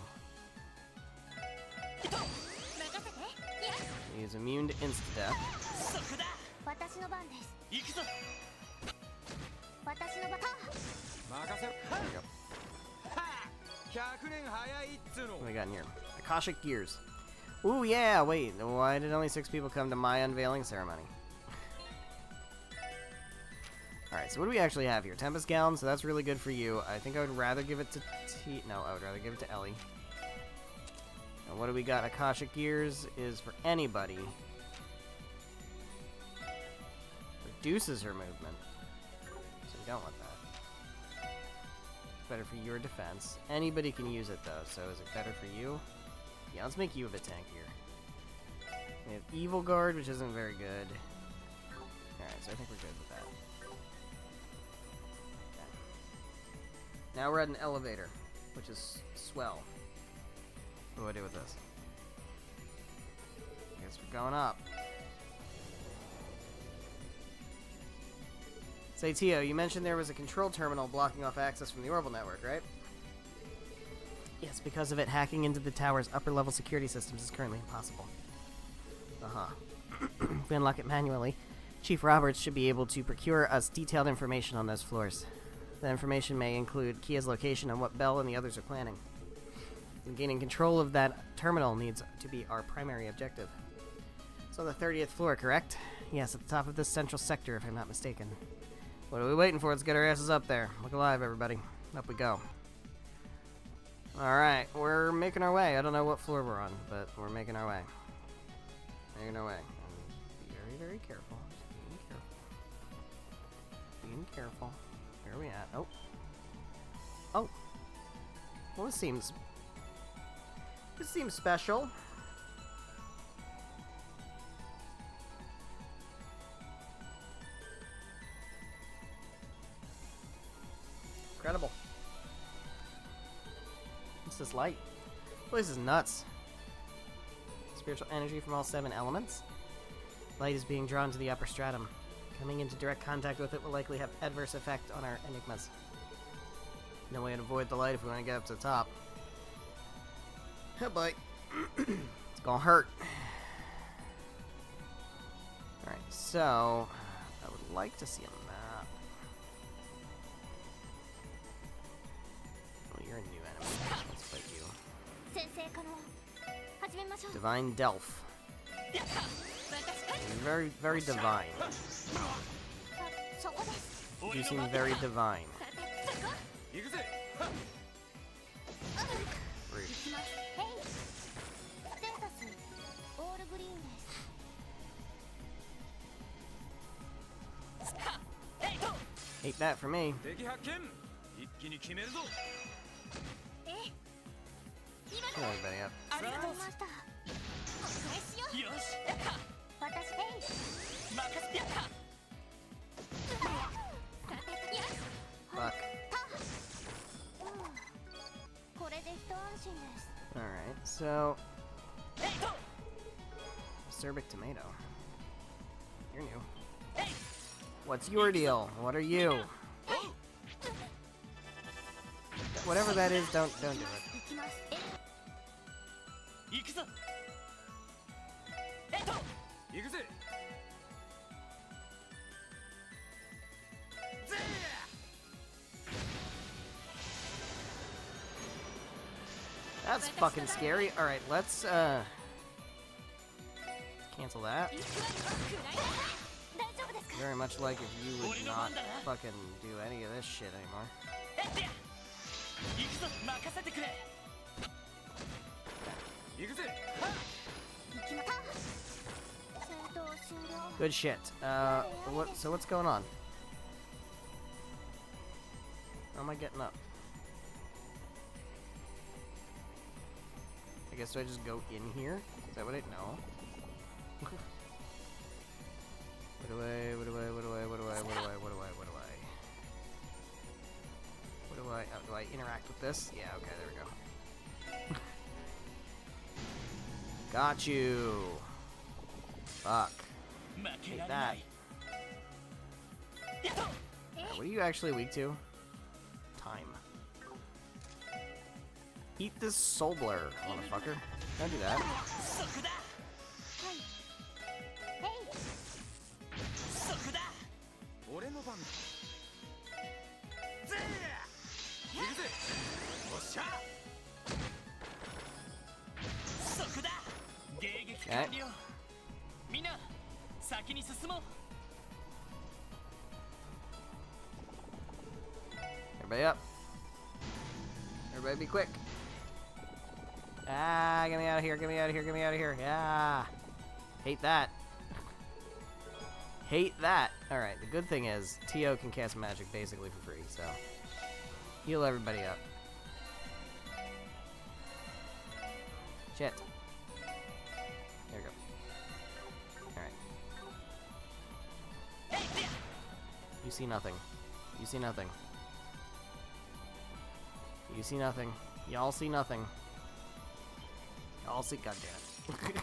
He's immune to insta-death. There we go. What do we got in here? Akashic Gears. Ooh, yeah, wait. Why did only 6 people come to my unveiling ceremony? Alright, so what do we actually have here? Tempest Gown, so that's really good for you. I think I would rather give it to no, I would rather give it to Ellie. And what do we got? Akashic Gears is for anybody. Reduces her movement. So we don't want that. Better for your defense. Anybody can use it, though, so is it better for you? Yeah, let's make you a bit tankier. We have Evil Guard, which isn't very good. Alright, so I think we're good with that. Now we're at an elevator, which is swell. What do I do with this? I guess we're going up. Say, Tio, you mentioned there was a control terminal blocking off access from the orbital network, right? Yes, because of it, hacking into the tower's upper-level security systems is currently impossible. Uh-huh. If we unlock it manually, Chief Roberts should be able to procure us detailed information on those floors. The information may include Kia's location and what Bell and the others are planning. And gaining control of that terminal needs to be our primary objective. So the 30th floor, correct? Yes, at the top of this central sector, if I'm not mistaken. What are we waiting for? Let's get our asses up there. Look alive, everybody. Up we go. Alright, we're making our way. I don't know what floor we're on, but we're making our way. Making our way. And be very, very careful. Just being careful. Being careful. Where are we at? Oh. Oh. Well, this seems special. Incredible. What's this light? This place is nuts. Spiritual energy from all 7 elements. Light is being drawn to the upper stratum. Coming into direct contact with it will likely have adverse effect on our enigmas. No way to avoid the light if we want to get up to the top. Oh boy. It's gonna hurt. Alright, so I would like to see a map. Oh, you're a new enemy. Let's fight you. Divine Delph. very, very divine. そこです You seem very divine. 行くぜ Rude. 行きますヘイステータスオールグリーンですヘイト Hate that for me. 敵発見一気に決めるぞえ今 Get everybody up. ありがとうございましたお返しよよし私ヘイ任せてやった Fuck. これで一安心です Alright, so... Acerbic tomato. You're new. What's your deal? What are you? Whatever that is, don't do it. 行きます行くぞ行くぜ That's fucking scary. Alright, let's cancel that. 大丈夫ですか Very much like if you would not fucking do any of this shit anymore. 行くぞ任せてくれ行くぜ行きま戦闘終了 Good shit. So what's going on? How am I getting up? I guess do I just go in here? Is that what I know? What do I oh, do I interact with this? Yeah, okay, there we go. Got you. Fuck. Hate that. Alright, what are you actually weak to? Time. Eat this soul blur, motherfucker. Don't do that. 俺の番だぜ行くぜおっしゃそこだ迎撃完了みんな先に進もう Everybody up. Everybody be quick. Ah, get me out of here, get me out of here, get me out of here. Yeah. Hate that. Hate that. Alright, the good thing is, T.O. can cast magic basically for free, so... Heal everybody up. Shit. There we go. Alright. You see nothing. You see nothing. You see nothing. Y'all see nothing. Y'all see... God damn it.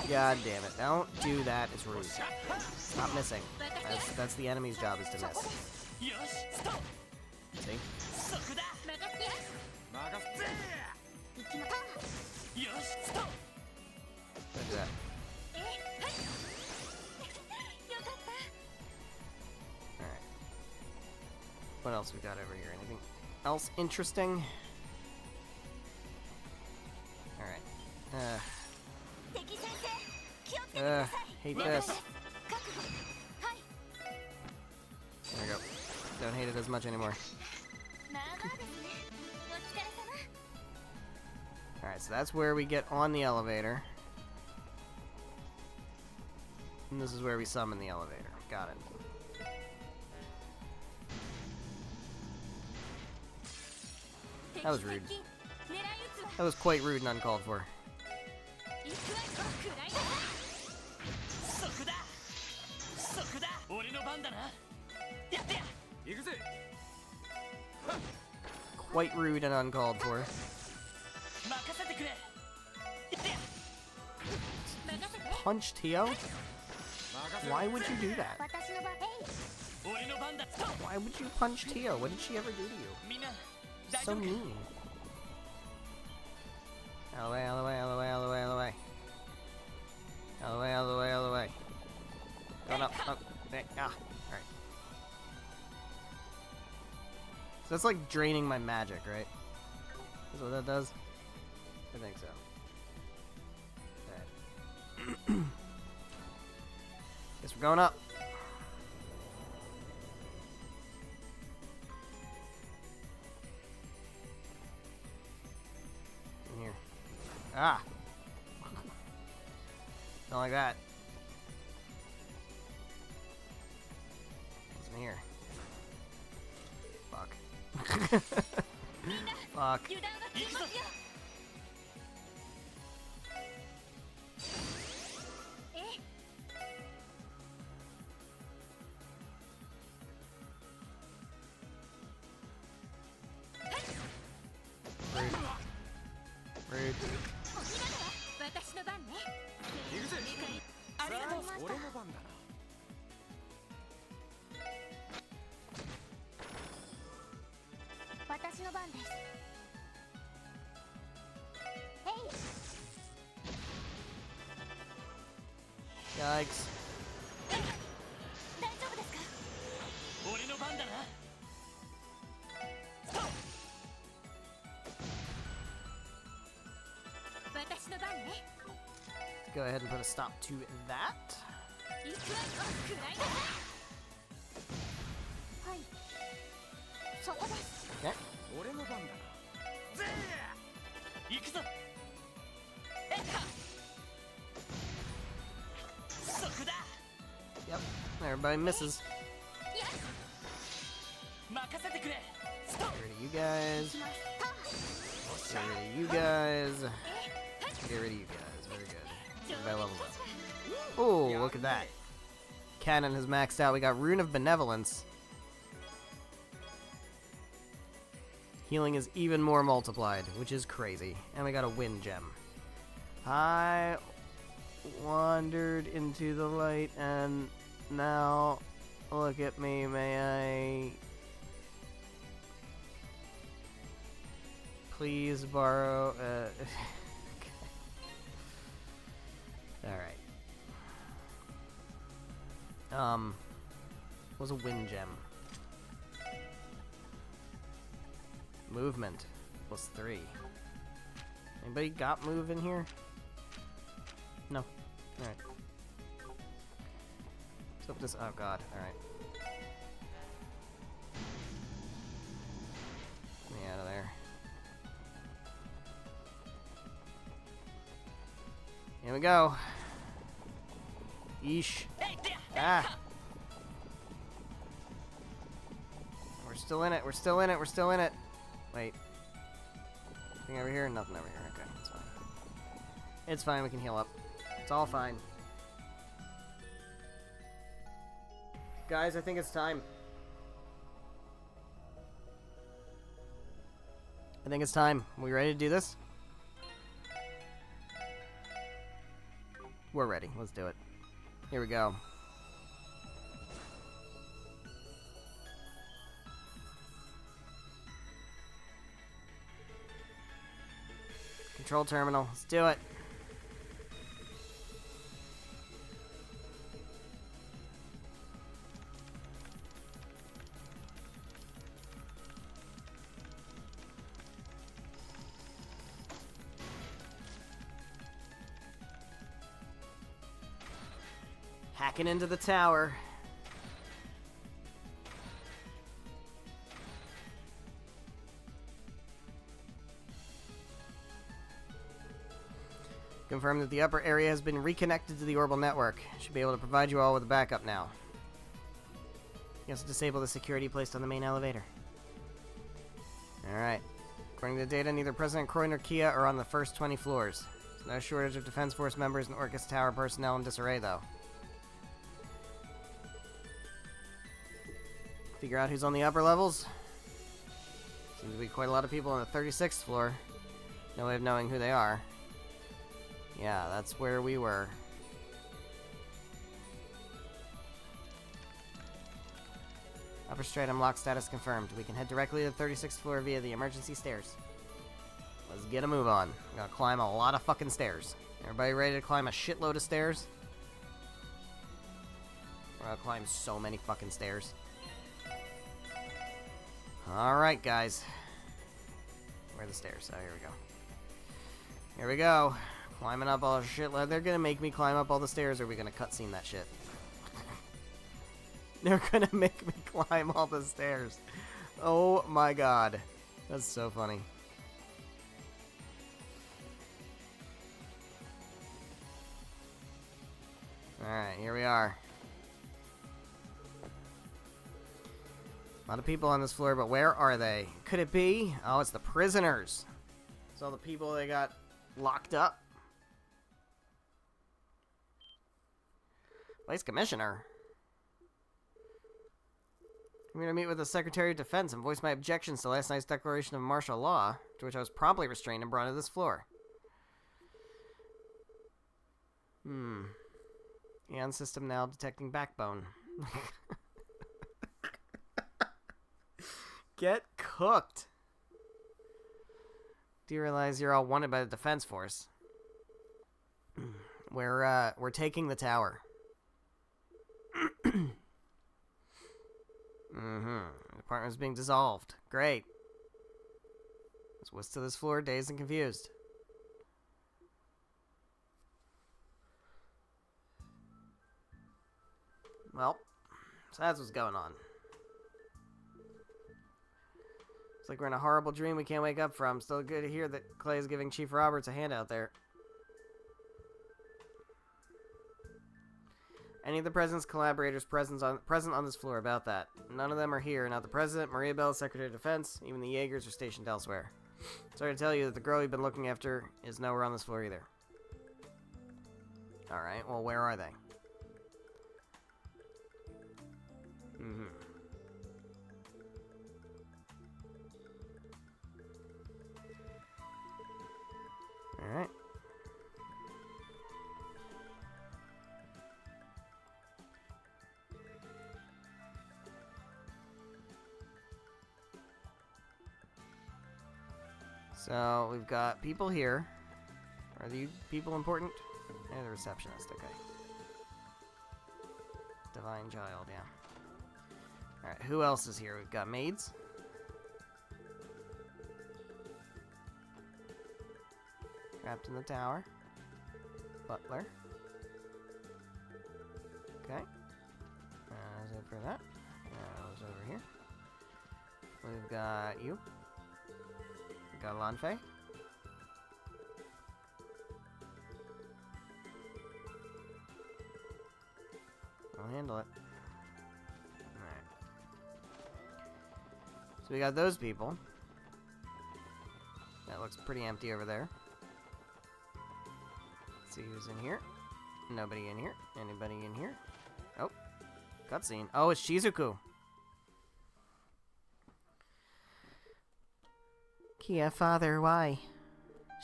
God damn it. Don't do that. It's rude. Stop missing. That's the enemy's job is to miss. See? Don't do that. Alright. What else we got over here? Anything else interesting? Alright. Hate this. There we go. Don't hate it as much anymore. Alright, so that's where we get on the elevator. And this is where we summon the elevator. Got it. That was rude. That was quite rude and uncalled for. Quite rude and uncalled for. Punch Tio? Why would you do that? Why would you punch Tio? What did she ever do to you? So mean. Out of the way, out of the way, out of the way, out of the way, out of the way. Out of the way, out of the way, out of the way. Going up, up, there, ah, alright. So that's like draining my magic, right? Is what that does? I think so. Alright. Guess we're going up. In here. Ah! Don't like that. What's in here? Fuck. Fuck. 油断は禁物よ。え？ Rude. 私の番ね。行くぜ。ありがとうございました。俺の番だな。私の番です。へい。 Yikes. 大丈夫ですか？俺の番だな。私の番ね。 Go ahead and put a stop to that. 行くわよ。くらいだ。はい。そこです。 Okay. 俺の番だな。ぜー。行くぞ。えっか。そこだ。 Yep. Everybody misses. 任せてくれ。ストップ。 Get rid of you guys. します。 Get rid of you guys. Get rid of you guys. Very good. Everybody leveled up. Oh, look at that. Cannon has maxed out. We got Rune of Benevolence. Healing is even more multiplied, which is crazy. And we got a wind gem. I wandered into the light and now look at me, may I please borrow Alright. What was a wind gem? Movement plus 3. Anybody got move in here? No. Alright. What's up with this? Oh god, alright. Get me out of there. Here we go. Yeesh. Ah! We're still in it, we're still in it, we're still in it. Wait. Anything over here? Nothing over here. Okay, it's fine. It's fine, we can heal up. It's all fine. Guys, I think it's time. I think it's time. We ready to do this? We're ready. Let's do it. Here we go. Control terminal. Let's do it. Hacking into the tower. Confirm that the upper area has been reconnected to the orbital network. Should be able to provide you all with a backup now. You also disable the security placed on the main elevator. Alright. According to the data, neither President Croy nor Kia are on the first 20 floors. There's no shortage of Defense Force members and Orcus Tower personnel in disarray, though. Figure out who's on the upper levels. Seems to be quite a lot of people on the 36th floor. No way of knowing who they are. Yeah, that's where we were. Upper stratum lock status confirmed. We can head directly to the 36th floor via the emergency stairs. Let's get a move on. We gotta climb a lot of fucking stairs. Everybody ready to climb a shitload of stairs? We're gonna climb so many fucking stairs. Alright, guys. Where are the stairs? Oh, here we go. Here we go. Climbing up all the shit. They're gonna make me climb up all the stairs, or are we gonna cutscene that shit? They're gonna make me climb all the stairs. Oh my god. That's so funny. Alright, here we are. A lot of people on this floor, but where are they? Could it be? Oh, it's the prisoners. It's all the people that got locked up. Vice Commissioner. I'm going to meet with the Secretary of Defense and voice my objections to last night's declaration of martial law, to which I was promptly restrained and brought to this floor. Eon system now detecting backbone. Get cooked. Do you realize you're all wanted by the Defense Force? We're taking the tower. The department's being dissolved. Great. Let's whisk to this floor, dazed and confused. Well, so that's what's going on. It's like we're in a horrible dream we can't wake up from. Still good to hear that Clay is giving Chief Roberts a handout there. Any of the President's collaborators present on this floor about that. None of them are here. Not the President, Maria Bell, Secretary of Defense, even the Jaegers are stationed elsewhere. Sorry to tell you that the girl you've been looking after is nowhere on this floor either. Alright, well, where are they? Alright. So, we've got people here. Are the people important? Yeah, the receptionist, okay. Divine Child, yeah. Alright, who else is here? We've got maids. Trapped in the tower. Butler. Okay. That's it for that. That was over here. We've got you. We've got Lanfei. I'll handle it. So we got those people. That looks pretty empty over there. Let's see who's in here. Nobody in here. Anybody in here? Oh. Cutscene. Oh, it's Shizuku. Kia, father, why?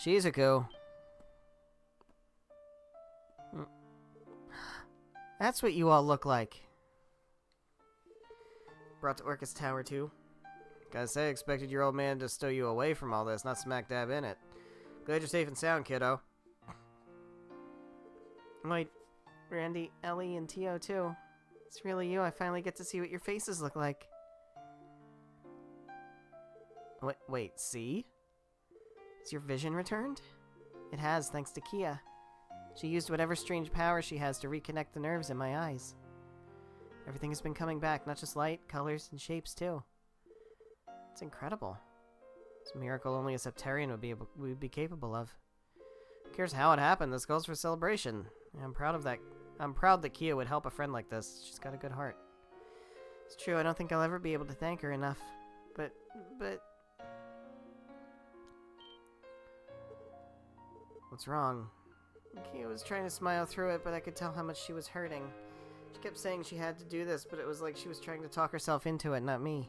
Shizuku. That's what you all look like. Brought to Orcus Tower, too. Gotta say, I expected your old man to stow you away from all this, not smack dab in it. Glad you're safe and sound, kiddo. Wait, Randy, Ellie, and Tio, too. It's really you. I finally get to see what your faces look like. Wait, see? Has your vision returned? It has, thanks to Kia. She used whatever strange power she has to reconnect the nerves in my eyes. Everything has been coming back, not just light, colors, and shapes, too. It's incredible. It's a miracle only a Septarian would be capable of. Who cares how it happened? This calls for celebration. I'm proud of that. I'm proud that Kia would help a friend like this. She's got a good heart. It's true, I don't think I'll ever be able to thank her enough. But... What's wrong? Kia was trying to smile through it, but I could tell how much she was hurting. She kept saying she had to do this, but it was like she was trying to talk herself into it, not me.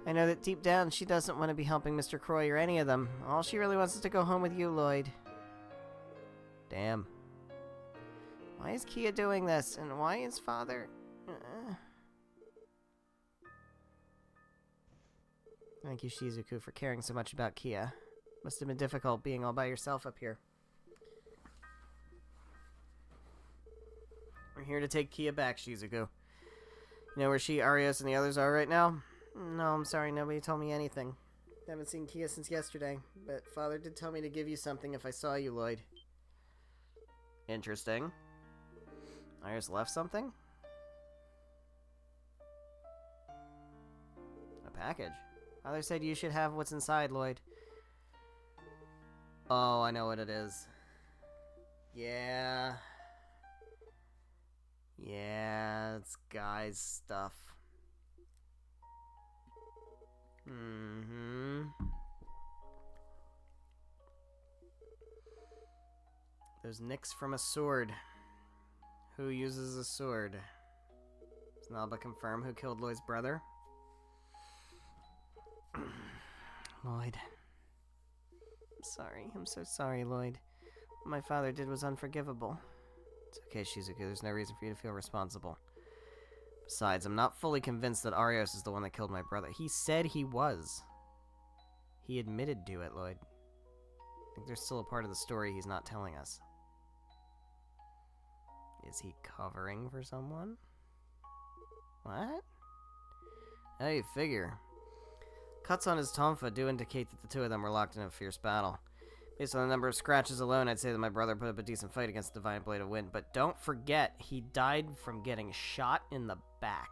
I know that deep down she doesn't want to be helping Mr. Croy or any of them. All she really wants is to go home with you, Lloyd. Damn. Why is Kia doing this? And why is Father... Thank you, Shizuku, for caring so much about Kia. Must have been difficult being all by yourself up here. We're here to take Kia back, Shizuku. You know where she, Arios, and the others are right now? No, I'm sorry, nobody told me anything. Haven't seen Kia since yesterday, but Father did tell me to give you something if I saw you, Lloyd. Interesting. Iris left something? package. Father said you should have what's inside, Lloyd. Oh, I know what it is. Yeah. Yeah, it's Guy's stuff. Mm-hmm. Those nicks from a sword. Who uses a sword? Does Nalba confirm who killed Lloyd's brother? Lloyd. I'm sorry. I'm so sorry, Lloyd. What my father did was unforgivable. It's okay, Shizuku. There's no reason for you to feel responsible. Besides, I'm not fully convinced that Arios is the one that killed my brother. He said he was. He admitted to it, Lloyd. I think there's still a part of the story he's not telling us. Is he covering for someone? What? How do you figure? Cuts on his tonfa do indicate that the two of them were locked in a fierce battle. Based on the number of scratches alone, I'd say that my brother put up a decent fight against the Divine Blade of Wind. But don't forget, he died from getting shot in the back.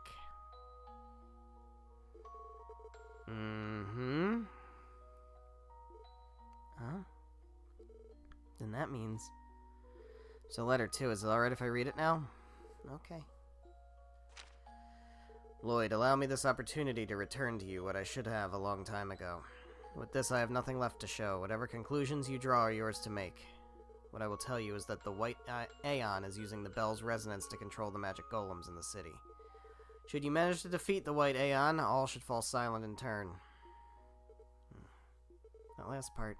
Mm-hmm. Huh? Then that means... So letter 2, is it alright if I read it now? Okay. Lloyd, allow me this opportunity to return to you what I should have a long time ago. With this, I have nothing left to show. Whatever conclusions you draw are yours to make. What I will tell you is that the White Aeon is using the bell's resonance to control the magic golems in the city. Should you manage to defeat the White Aeon, all should fall silent in turn. That last part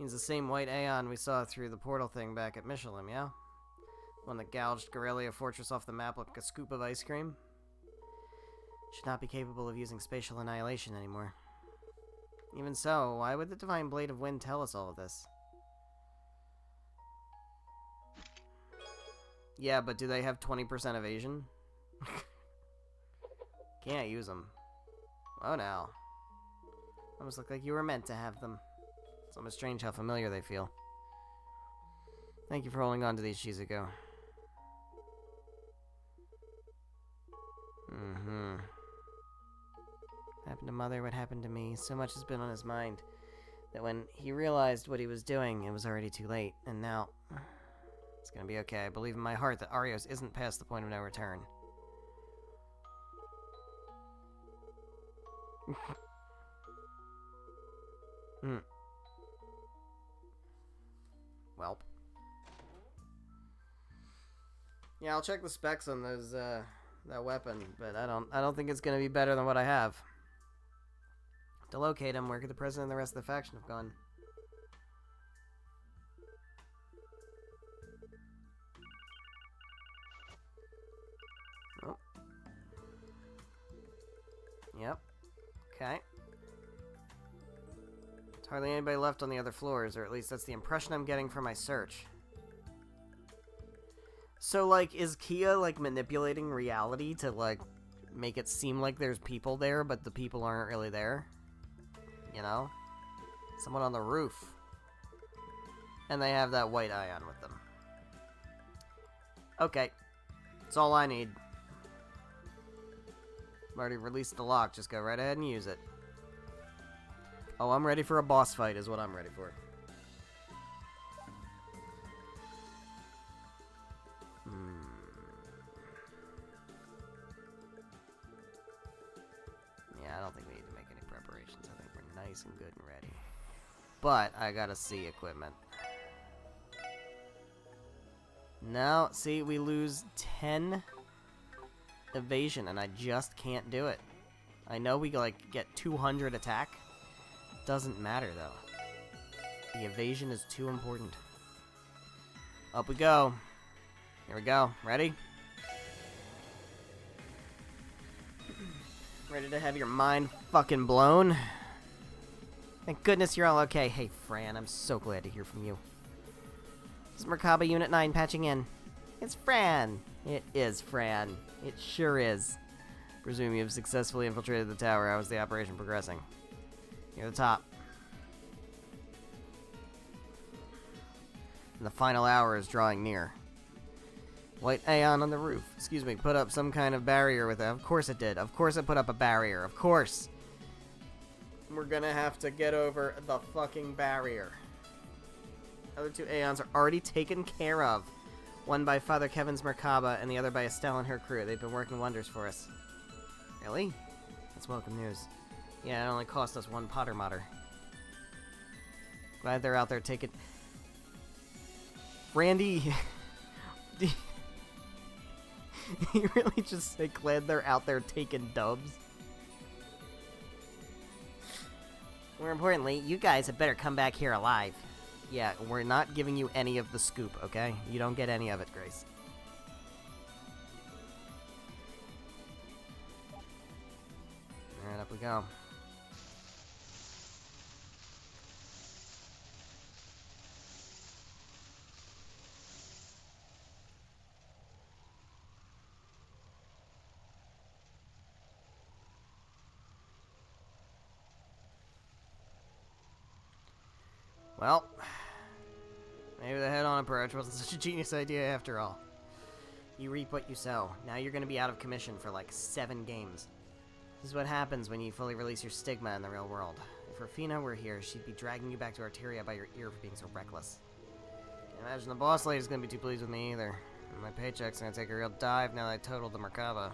means the same White Aeon we saw through the portal thing back at Michelin, yeah? One that gouged Gorelia Fortress off the map like a scoop of ice cream? Should not be capable of using spatial annihilation anymore. Even so, why would the Divine Blade of Wind tell us all of this? Yeah, but do they have 20% evasion? Can't use them. Oh, now. Almost look like you were meant to have them. It's almost strange how familiar they feel. Thank you for holding on to these, Shizuku. Mm-hmm. What happened to Mother, what happened to me. So much has been on his mind that when he realized what he was doing, it was already too late. And now, it's gonna be okay. I believe in my heart that Arios isn't past the point of no return. Welp. Yeah, I'll check the specs on those, that weapon, but I don't think it's gonna be better than what I have. To locate him, where could the president and the rest of the faction have gone? Oh. Yep. Okay. There's hardly anybody left on the other floors, or at least that's the impression I'm getting from my search. So, like, is Kia, like, manipulating reality to, like, make it seem like there's people there, but the people aren't really there? You know? Someone on the roof. And they have that White Ion with them. Okay. That's all I need. I've already released the lock. Just go right ahead and use it. Oh, I'm ready for a boss fight is what I'm ready for. Yeah, I don't think we need to make any preparations. I think we're nice and good and ready. But I gotta see equipment. Now, see, we lose 10 evasion, and I just can't do it. I know we, like, get 200 attack. Doesn't matter, though. The evasion is too important. Up we go. Here we go. Ready? Ready to have your mind fucking blown? Thank goodness you're all okay. Hey, Fran, I'm so glad to hear from you. This is Merkaba Unit 9 patching in. It's Fran. It is Fran. It sure is. Presume you have successfully infiltrated the tower. How is the operation progressing? Near the top. And the final hour is drawing near. White Aeon on the roof. Excuse me, put up some kind of barrier with it. Of course it did. Of course it put up a barrier. Of course. We're gonna have to get over the fucking barrier. Other two Aeons are already taken care of. One by Father Kevin's Merkaba and the other by Estelle and her crew. They've been working wonders for us. Really? That's welcome news. Yeah, it only cost us one Potter Motter. Glad they're out there taking... Randy... Do you really just say glad they're out there taking dubs? More importantly, you guys had better come back here alive. Yeah, we're not giving you any of the scoop, okay? You don't get any of it, Grace. Alright, up we go. Well, maybe the head-on approach wasn't such a genius idea after all. You reap what you sow. Now you're going to be out of commission for like 7 games. This is what happens when you fully release your stigma in the real world. If Rafina were here, she'd be dragging you back to Arteria by your ear for being so reckless. Can't imagine the boss lady's going to be too pleased with me either. And my paycheck's going to take a real dive now that I totaled the Merkaba.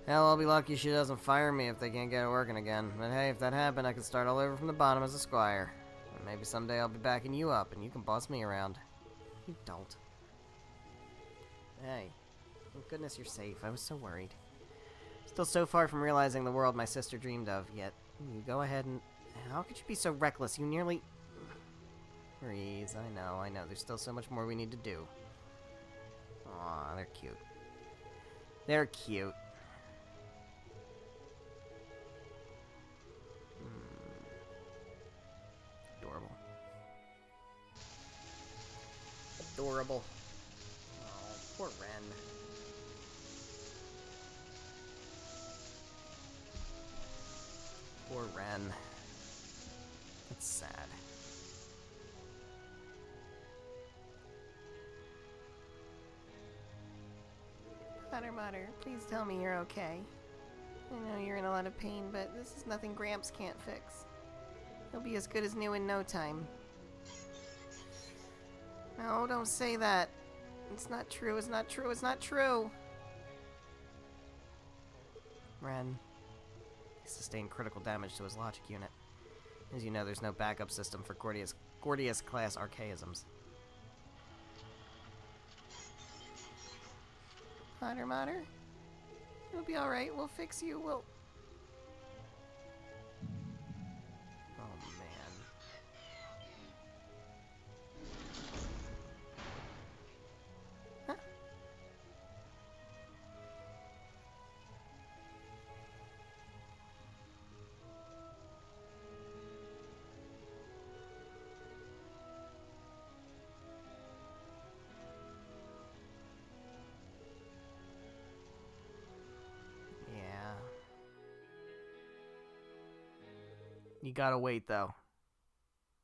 Hell, I'll be lucky she doesn't fire me if they can't get it working again. But hey, if that happened, I could start all over from the bottom as a squire. And maybe someday I'll be backing you up, and you can boss me around. You don't. Hey, thank goodness you're safe. I was so worried. Still so far from realizing the world my sister dreamed of, yet you go ahead and... How could you be so reckless? You nearly... Breeze, I know. There's still so much more we need to do. Aw, they're cute. They're cute. Adorable. Adorable. Oh, poor Ren. Poor Ren. That's sad. Mutter, please tell me you're okay. I know you're in a lot of pain, but this is nothing Gramps can't fix. He'll be as good as new in no time. No, don't say that. It's not true, it's not true, it's not true! Ren. He sustained critical damage to his logic unit. As you know, there's no backup system for Gordius-class archaisms. Mater? You'll be alright, we'll fix you, we'll... Oh, man. Huh? You gotta wait, though.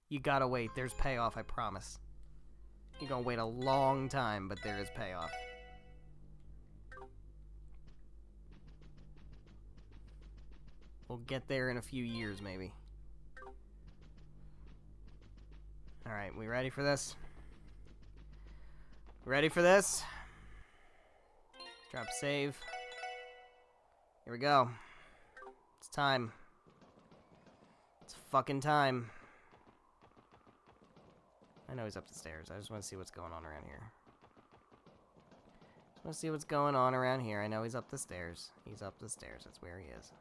You gotta wait. There's payoff, I promise. You're gonna wait a long time, but there is payoff. We'll get there in a few years, maybe. Alright, we ready for this? Ready for this? Drop save. Here we go. It's time. It's fucking time. I know he's up the stairs. I just want to see what's going on around here. Just want to see what's going on around here. I know he's up the stairs. He's up the stairs. That's where he is.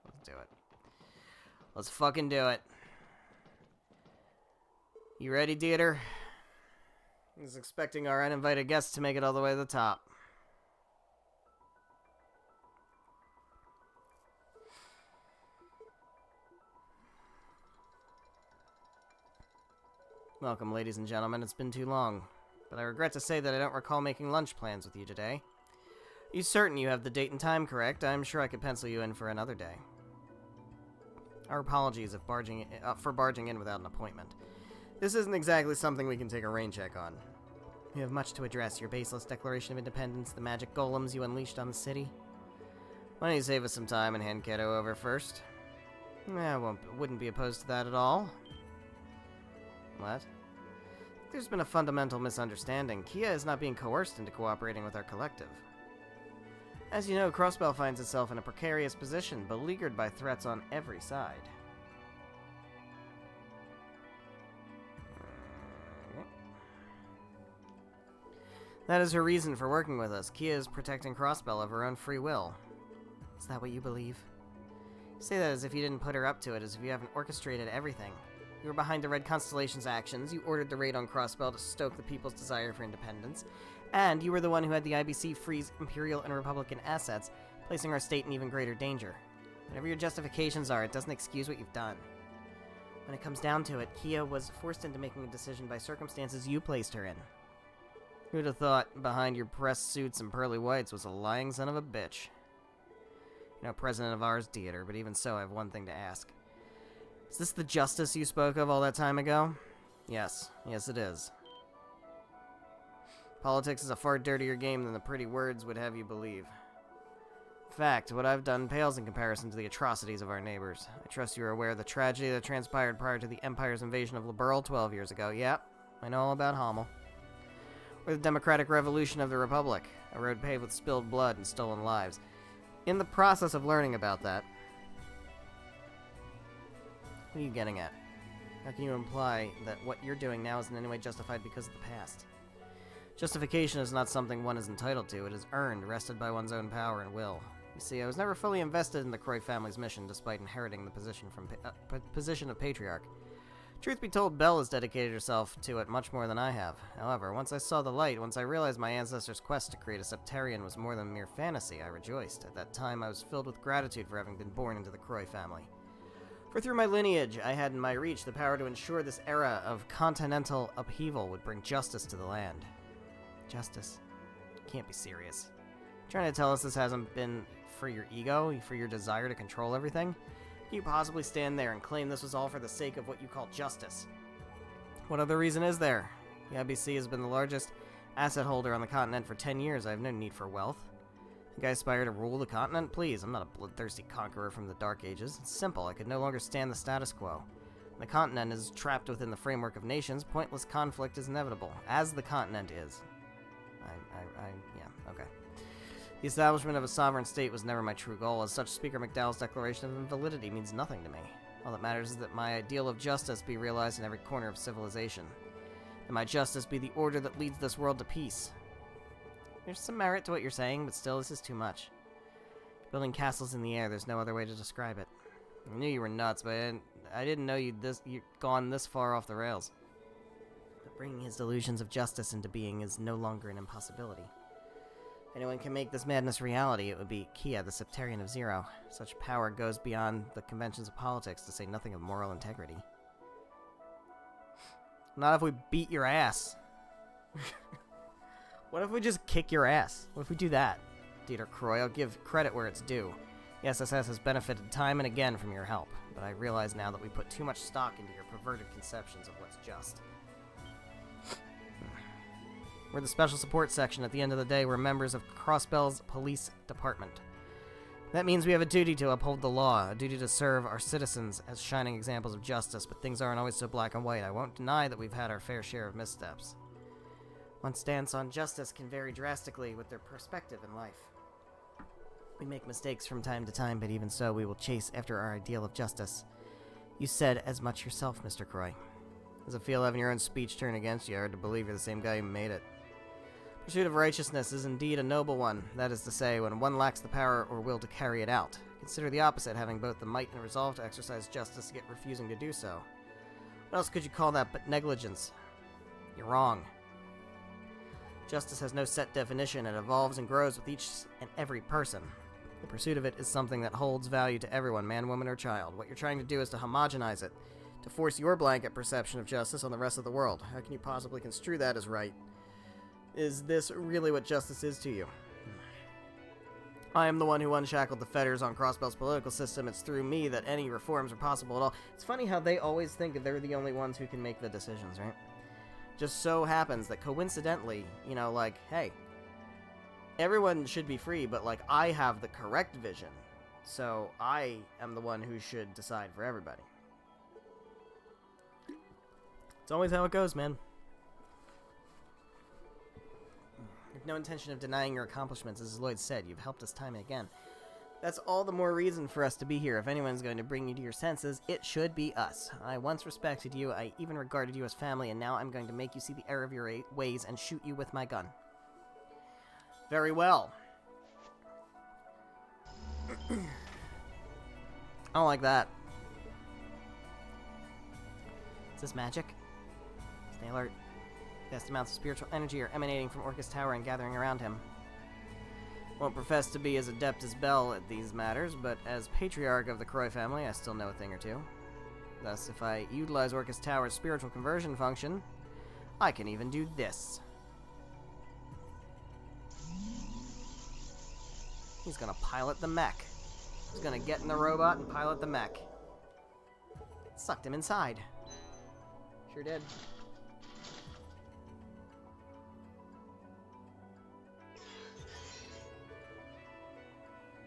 Let's do it. Let's fucking do it. You ready, Dieter? I was expecting our uninvited guests to make it all the way to the top. Welcome, ladies and gentlemen. It's been too long, but I regret to say that I don't recall making lunch plans with you today. Are you certain you have the date and time correct? I'm sure I could pencil you in for another day. Our apologies for barging in without an appointment. This isn't exactly something we can take a rain check on. We have much to address. Your baseless Declaration of Independence, the magic golems you unleashed on the city. Why don't you save us some time and hand Keto over first? I wouldn't be opposed to that at all. What? There's been a fundamental misunderstanding. Kia is not being coerced into cooperating with our collective. As you know, Crossbell finds itself in a precarious position, beleaguered by threats on every side. That is her reason for working with us. Kia is protecting Crossbell of her own free will. Is that what you believe? You say that as if you didn't put her up to it, as if you haven't orchestrated everything. You were behind the Red Constellation's actions, you ordered the raid on Crossbell to stoke the people's desire for independence, and you were the one who had the IBC freeze Imperial and Republican assets, placing our state in even greater danger. Whatever your justifications are, it doesn't excuse what you've done. When it comes down to it, Kia was forced into making a decision by circumstances you placed her in. Who'd have thought behind your pressed suits and pearly whites was a lying son of a bitch? You know, president of ours theater, but even so, I have one thing to ask. Is this the justice you spoke of all that time ago? Yes. Yes, it is. Politics is a far dirtier game than the pretty words would have you believe. In fact, what I've done pales in comparison to the atrocities of our neighbors. I trust you are aware of the tragedy that transpired prior to the Empire's invasion of Liberl 12 years ago. Yep, I know all about Hommel. Or the democratic revolution of the Republic, a road paved with spilled blood and stolen lives. In the process of learning about that, what are you getting at? How can you imply that what you're doing now is in any way justified because of the past? Justification is not something one is entitled to. It is earned, wrested by one's own power and will. You see, I was never fully invested in the Croy family's mission, despite inheriting the position of patriarch. Truth be told, Belle has dedicated herself to it much more than I have. However, once I saw the light, once I realized my ancestors' quest to create a Septarian was more than mere fantasy, I rejoiced. At that time, I was filled with gratitude for having been born into the Croy family. For through my lineage, I had in my reach the power to ensure this era of continental upheaval would bring justice to the land. Justice? You can't be serious. Trying to tell us this hasn't been for your ego, for your desire to control everything? Can you possibly stand there and claim this was all for the sake of what you call justice? What other reason is there? The IBC has been the largest asset holder on the continent for 10 years. I have no need for wealth. Think I aspire to rule the continent? Please, I'm not a bloodthirsty conqueror from the Dark Ages. It's simple. I could no longer stand the status quo. The continent is trapped within the framework of nations. Pointless conflict is inevitable, as the continent is. Yeah, okay. The establishment of a sovereign state was never my true goal. As such, Speaker McDowell's declaration of invalidity means nothing to me. All that matters is that my ideal of justice be realized in every corner of civilization. That my justice be the order that leads this world to peace. There's some merit to what you're saying, but still, this is too much. Building castles in the air, there's no other way to describe it. I knew you were nuts, but I didn't know you'd gone this far off the rails. But bringing his delusions of justice into being is no longer an impossibility. If anyone can make this madness reality, it would be Kia, the Septarian of Zero. Such power goes beyond the conventions of politics, to say nothing of moral integrity. Not if we beat your ass. What if we just kick your ass? What if we do that? Dieter Croy, I'll give credit where it's due. The SSS has benefited time and again from your help, but I realize now that we put too much stock into your perverted conceptions of what's just. We're the Special Support Section. At the end of the day, we're members of Crossbell's police department. That means we have a duty to uphold the law, a duty to serve our citizens as shining examples of justice, but things aren't always so black and white. I won't deny that we've had our fair share of missteps. One's stance on justice can vary drastically with their perspective in life. We make mistakes from time to time, but even so, we will chase after our ideal of justice. You said as much yourself, Mr. Croy. Does it feel having your own speech turn against you? Hard to believe you're the same guy who made it. Pursuit of righteousness is indeed a noble one, that is to say, when one lacks the power or will to carry it out. Consider the opposite, having both the might and resolve to exercise justice, yet refusing to do so. What else could you call that but negligence? You're wrong. Justice has no set definition. It evolves and grows with each and every person. The pursuit of it is something that holds value to everyone, man, woman, or child. What you're trying to do is to homogenize it, to force your blanket perception of justice on the rest of the world. How can you possibly construe that as right? Is this really what justice is to you? I am the one who unshackled the fetters on Crossbell's political system. It's through me that any reforms are possible at all. It's funny how they always think that they're the only ones who can make the decisions, right? just so happens that coincidentally, you know, like, hey, everyone should be free, but, like, I have the correct vision. So I am the one who should decide for everybody. It's always how it goes, man. With no intention of denying your accomplishments, as Lloyd said, you've helped us time and again. That's all the more reason for us to be here. If anyone's going to bring you to your senses, it should be us. I once respected you, I even regarded you as family, and now I'm going to make you see the error of your ways and shoot you with my gun. Very well. I don't like that. Is this magic? Stay alert. Vast amounts of spiritual energy are emanating from Orcus Tower and gathering around him. Won't profess to be as adept as Bell at these matters, but as patriarch of the Croy family, I still know a thing or two. Thus, if I utilize Orcus Tower's spiritual conversion function, I can even do this. He's gonna pilot the mech. He's gonna get in the robot and pilot the mech. Sucked him inside. Sure did.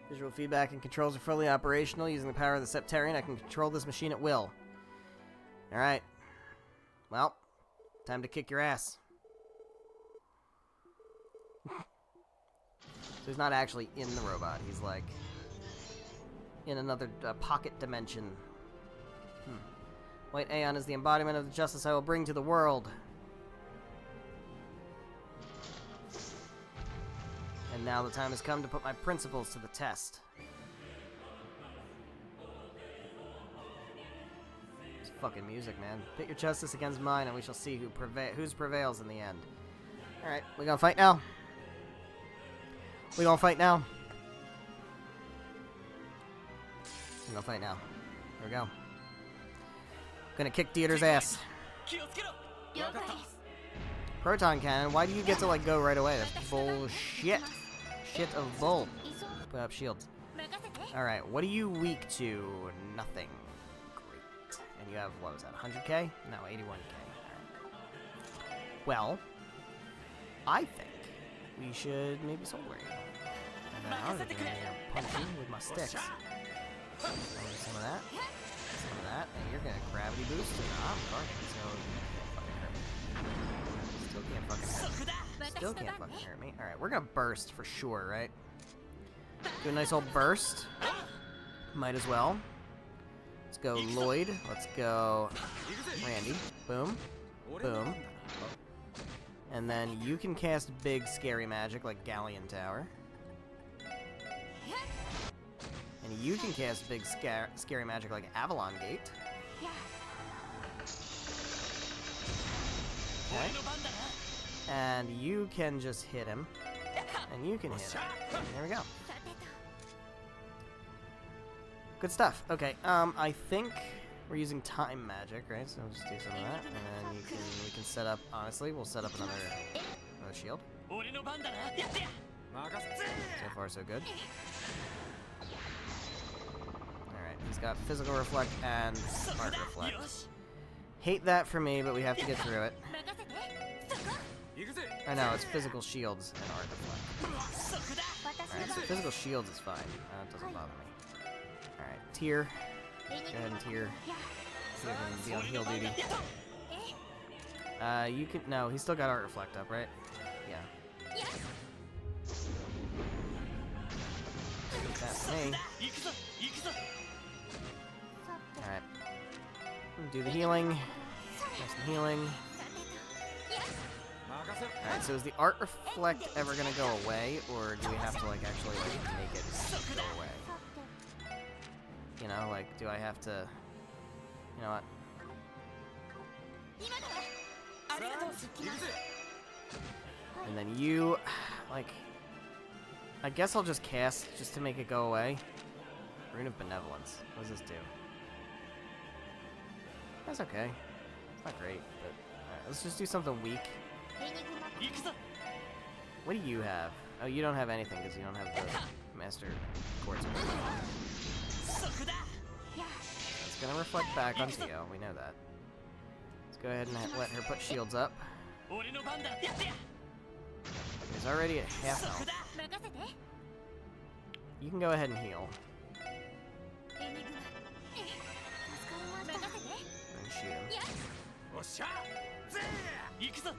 Visual feedback and controls are fully operational. Using the power of the Septarian, I can control this machine at will. Alright. Well, time to kick your ass. So he's not actually in the robot. He's like in another pocket dimension. White Aeon is the embodiment of the justice I will bring to the world. And now the time has come to put my principles to the test. It's fucking music, man. Pit your justice against mine, and we shall see whose prevails in the end. Alright, we gonna fight now? We gonna fight now? We gonna fight now. Here we go. Gonna kick Dieter's ass. Proton cannon? Why do you get to, like, go right away? That's bullshit. Shit of bull. Put up shields. Alright, what are you weak to? Nothing. Great. And you have, what was that, 100k? No, 81k. Right. Well, I think we should maybe soul ring. And then I'm gonna punch you with my sticks. Some of that. Some of that. And you're gonna gravity boost. And I'm targeting, so you can't fucking hurt me. Still can't fucking hurt me. Alright, we're gonna burst for sure, right? Do a nice old burst. Might as well. Let's go Lloyd. Let's go Randy. Boom. Boom. And then you can cast big scary magic like Galleon Tower. And you can cast big scary magic like Avalon Gate. Okay. And you can just hit him. And you can hit him. There we go. Good stuff. Okay, I think we're using time magic, right? So we'll just do some of that. And then we can set up, honestly, we'll set up another shield. So far, so good. Alright, he's got physical reflect and art reflect. Hate that for me, but we have to get through it. I know, it's physical shields and art reflect. Alright, so physical shields is fine. It doesn't bother me. Alright, tier. Go ahead and tier. See if I can be on heal duty. You can, no, he's still got art reflect up, right? Yeah. That's me. Alright. Do the healing. Nice and healing. Alright, so is the art reflect ever gonna go away, or do we have to, like, actually, like, make it go away? You know, like, do I have to... You know what? And then you... Like... I guess I'll just cast, just to make it go away. Rune of Benevolence. What does this do? That's okay. It's not great, but... Alright, let's just do something weak. What do you have? Oh, you don't have anything because you don't have the Master Quartz. It's gonna reflect back on Tio, we know that. Let's go ahead and let her put shields up. 俺の番だ。やってや。 He's already at half そこ health. だ。 任せて You can go ahead and heal エニグマ助かりました任せて and shoot him. やおっしゃぜ行くぞ。はっ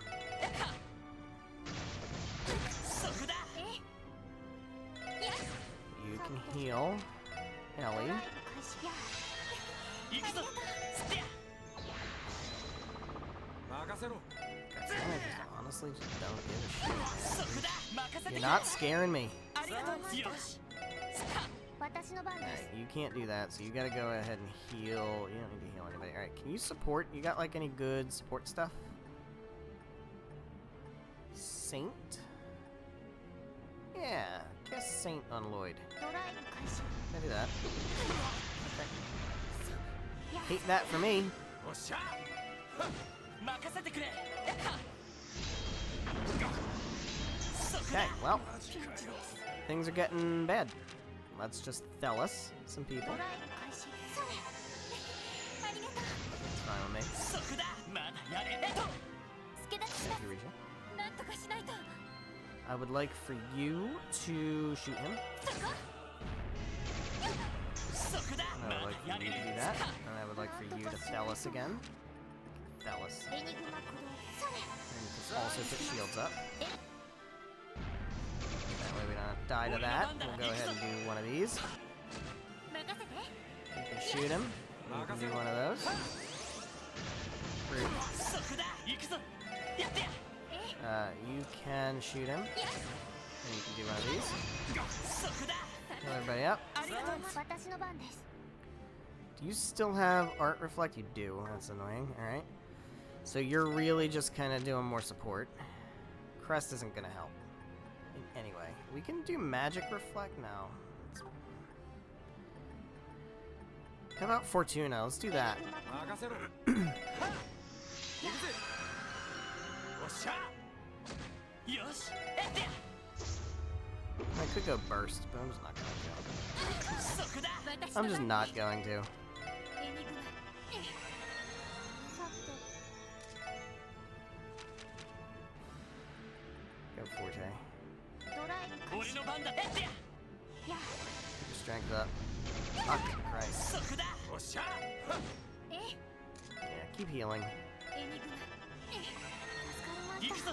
そこだ。や You can heal ド Ellie. ライブ開始や行くぞ。すってや。任せろ Honestly, just don't give a そ shit. こだ。任せ Man. て You're くれ。 not scaring me. ありがとう。よし。私の番です Alright, you can't do that, so you gotta go ahead and heal. You don't need to heal anybody. Alright, can you support? You got like any good support stuff? Saint? Yeah, guess Saint on Lloyd. ドライブ開始 Can I do that? Okay. や Hate that for me. おっしゃ任せてくれ。そこ Okay, だ。 well, マジかよ things are getting bad. Let's just Thelis some people. ドライブ開始それありがとう That's fine with me. そこだ。まだやれ。助立ちしま Thank you, Risha. すなんとかしないと I would like for you to shoot him. そこそこだ。 And I ま would だ like for や you れ to る。 do that. And I would like for you to Thelis again. Thelis. エニグマ鼓動それ And you can also put shields up. え That way we don't die to that. We'll go ahead and do one of these. 任せて You can shoot him. You can do one of those. Rude. そこだ。行くぞ。やってや。 You can shoot him. And you can do one of these. そこだ。 Kill everybody up. ありがとう。私の番です Do you still have Art Reflect? You do. That's annoying. Alright. So you're really just kind of doing more support. Crest isn't going to help. In any way. We can do Magic Reflect now. How about Fortuna? Let's do that. 任せろ行くぜおっしゃよし。やってや。 I could go Burst, but I'm just not going to. そこだ。私の I'm 番 just not going to. エニグマさて Go Forte. ドライブ開始俺の番だ。やってや。や Keep your strength up. Fuck Christ. そこだ。おっしゃえ Yeah, keep healing. エニグマ助かりまし行くぞ。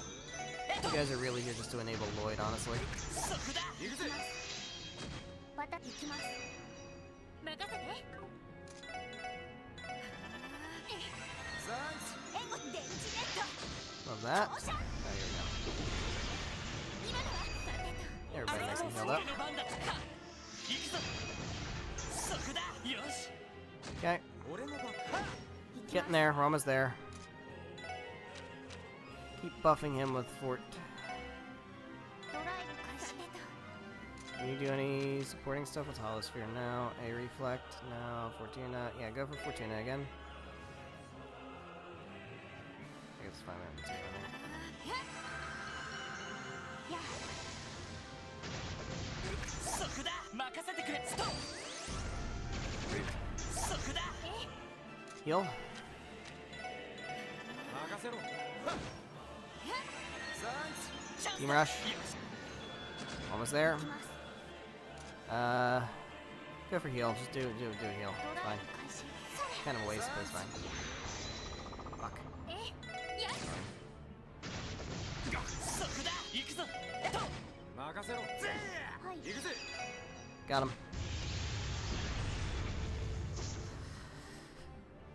You guys are really here just to enable Lloyd, honestly. そこだ。行くぜたまた行きます任せてサンクス援護電池ネット Love that. おしゃ Oh, here 今のはさて we go. Everybody nice and healed 俺 up. の番だ。行くぞ。そこだ。よし。 Okay, 俺の番と getting there. We're almost there. Keep buffing him with Fort. ドライブ開始さて Can you do any supporting stuff with Holosphere? No. A Reflect? No. Fortuna? Yeah, go for Fortuna again. I guess it's fine. We have two on there. やそこだ。任せてくれ。ストップ。そこだ。 Heal. 任せろサンクスチャンス Team だ。 Rush. よし。 Almost there. 行きます Go for heal. Just do a heal. It's ドライ fine. ブ開始それ Kind of a waste, but it's fine. Fuck. やそこだ。行くぞ。任せろぜはい行くぜ Got him.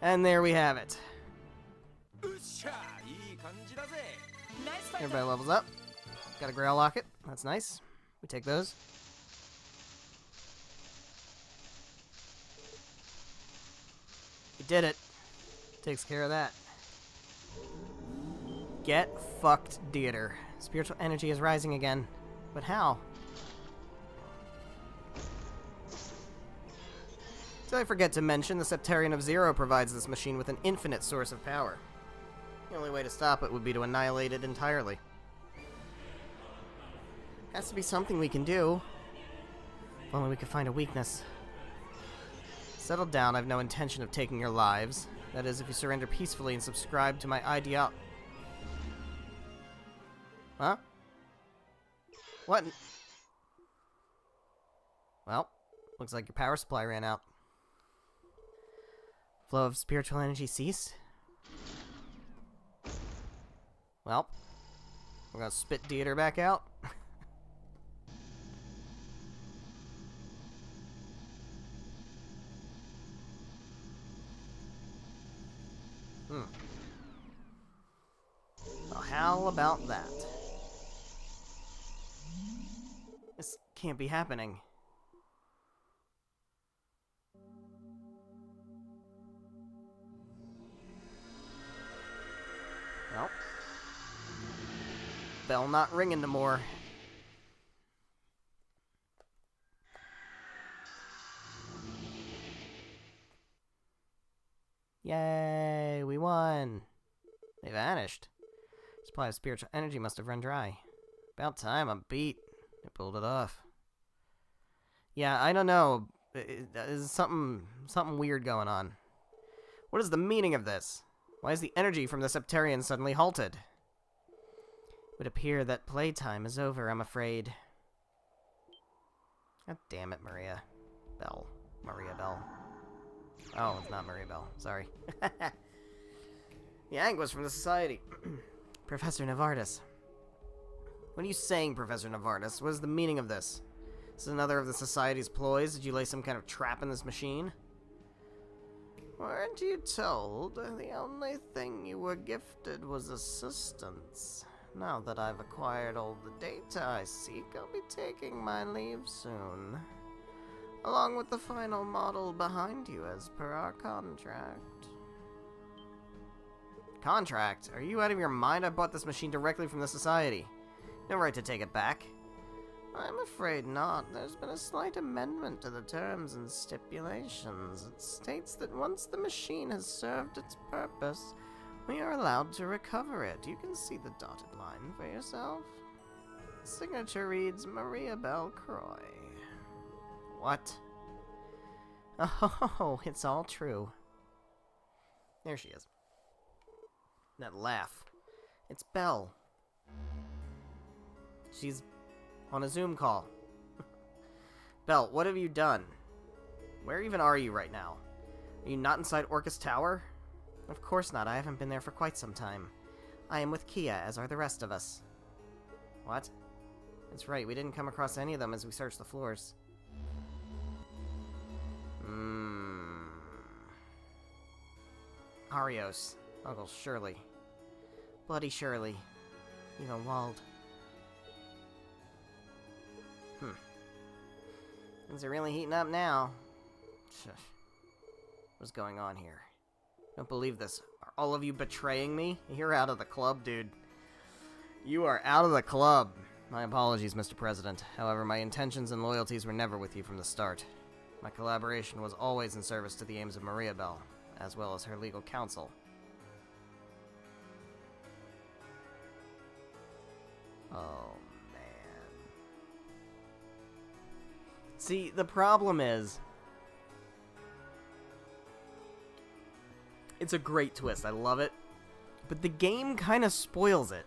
And there we have it. うっしゃいい感じだぜナイスファイト。 Everybody levels up. Got a Grail Locket. That's nice. We take those. We did it. Takes care of that. Get fucked, Dieter. Spiritual energy is rising again. But how? Did I forget to mention the Septarian of Zero provides this machine with an infinite source of power. The only way to stop it would be to annihilate it entirely. Has to be something we can do. If only we could find a weakness. Settle down, I've no intention of taking your lives. That is, if you surrender peacefully and subscribe to my Huh? What? Well, looks like your power supply ran out. Flow of spiritual energy ceased? Well, we're gonna spit Dieter back out. Well, how about that? This can't be happening. Well, bell not ringing no more. Yay, we won. They vanished. Supply of spiritual energy must have run dry. About time, I'm beat. They pulled it off. Yeah, I don't know. There's something weird going on. What is the meaning of this? Why is the energy from the Septarian suddenly halted? It would appear that playtime is over, I'm afraid. God damn it, Maria Bell. Maria Bell. Oh, it's not Maria Bell. Sorry. The Anguis from the Society. Professor Navardis. What are you saying, Professor Navardis? What is the meaning of this? Is this another of the Society's ploys? Did you lay some kind of trap in this machine? Weren't you told the only thing you were gifted was assistance? Now that I've acquired all the data I seek, I'll be taking my leave soon. Along with the final model behind you as per our contract. Contract? Are you out of your mind? I bought this machine directly from the Society. No right to take it back. I'm afraid not. There's been a slight amendment to the terms and stipulations. It states that once the machine has served its purpose, we are allowed to recover it. You can see the dotted line for yourself. The signature reads Maria Bell Croy. What? Oh, it's all true. There she is. That laugh. It's Belle. She's on a Zoom call. Belle, what have you done? Where even are you right now? Are you not inside Orcus Tower? Of course not. I haven't been there for quite some time. I am with Kia, as are the rest of us. What? That's right. We didn't come across any of them as we searched the floors. Arios. Uncle Shirley. Bloody Shirley. Even Wald. Things are really heating up now. What's going on here? Don't believe this. Are all of you betraying me? You're out of the club, dude. You are out of the club. My apologies, Mr. President. However, my intentions and loyalties were never with you from the start. My collaboration was always in service to the aims of Maria Bell, as well as her legal counsel. Oh, man. See, the problem is, it's a great twist. I love it. But the game kind of spoils it.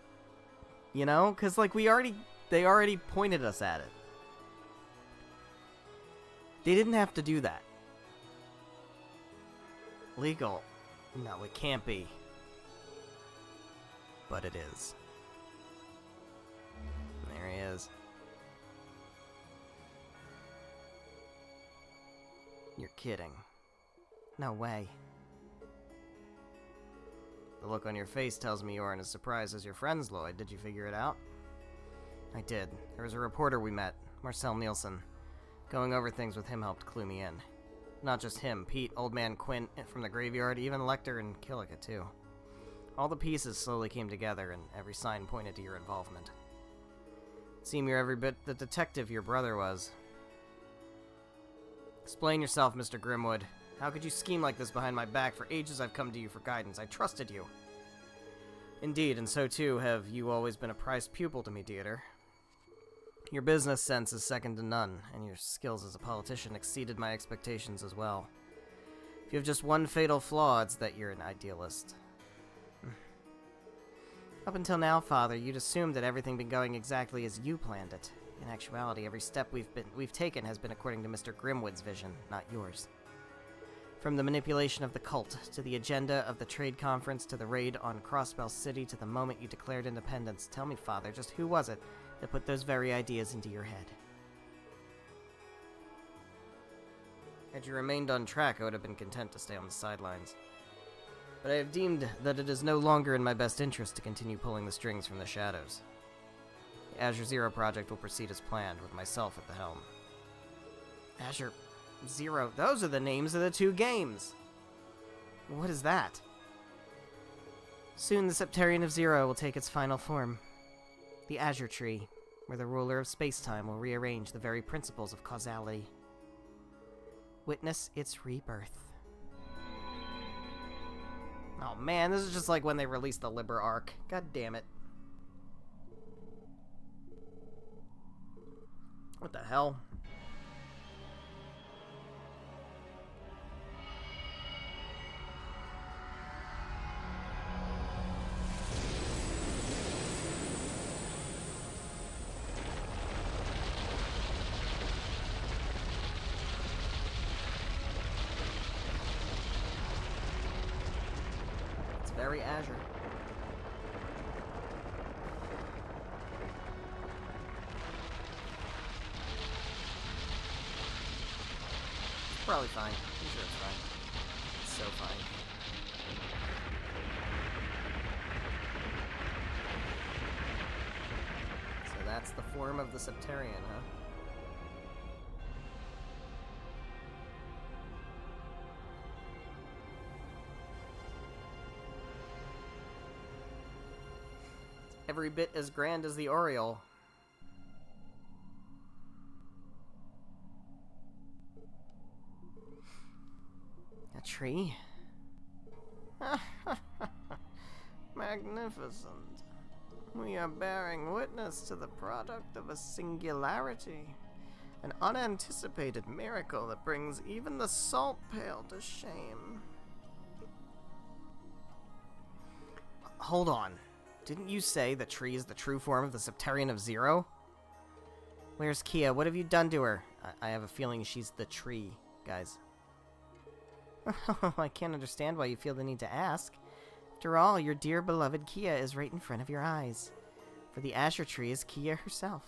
You know? Because, like, they already pointed us at it. They didn't have to do that. Legal? No, it can't be. But it is. There he is. You're kidding. No way. The look on your face tells me you aren't as surprised as your friends, Lloyd. Did you figure it out? I did. There was a reporter we met, Marcel Nielsen. Going over things with him helped clue me in. Not just him, Pete, Old Man Quint from the graveyard, even Lecter and Killica, too. All the pieces slowly came together, and every sign pointed to your involvement. It seemed you're every bit the detective your brother was. Explain yourself, Mr. Grimwood. How could you scheme like this behind my back? For ages I've come to you for guidance. I trusted you. Indeed, and so too have you always been a prized pupil to me, Dieter. Your business sense is second to none, and your skills as a politician exceeded my expectations as well. If you have just one fatal flaw, it's that you're an idealist. Up until now, Father, you'd assumed that everything been going exactly as you planned it. In actuality, every step we've taken has been according to Mr. Grimwood's vision, not yours. From the manipulation of the cult, to the agenda of the trade conference, to the raid on Crossbell City, to the moment you declared independence, tell me, Father, just who was it that put those very ideas into your head? Had you remained on track, I would have been content to stay on the sidelines. But I have deemed that it is no longer in my best interest to continue pulling the strings from the shadows. The Azure Zero project will proceed as planned, with myself at the helm. Azure Zero, those are the names of the 2 games! What is that? Soon the Septarian of Zero will take its final form. The Azure Tree, where the ruler of space-time will rearrange the very principles of causality. Witness its rebirth. Oh man, this is just like when they released the Liber Arc. God damn it. What the hell? Very Azure. It's probably fine. I'm sure it's fine. It's so fine. So that's the form of the Septarian, huh? Every bit as grand as the Oriole. A tree? Magnificent. We are bearing witness to the product of a singularity. An unanticipated miracle that brings even the salt pail to shame. Hold on. Didn't you say the tree is the true form of the Septarian of Zero? Where's Kia? What have you done to her? I have a feeling she's the tree, guys. I can't understand why you feel the need to ask. After all, your dear beloved Kia is right in front of your eyes. For the Azure Tree is Kia herself.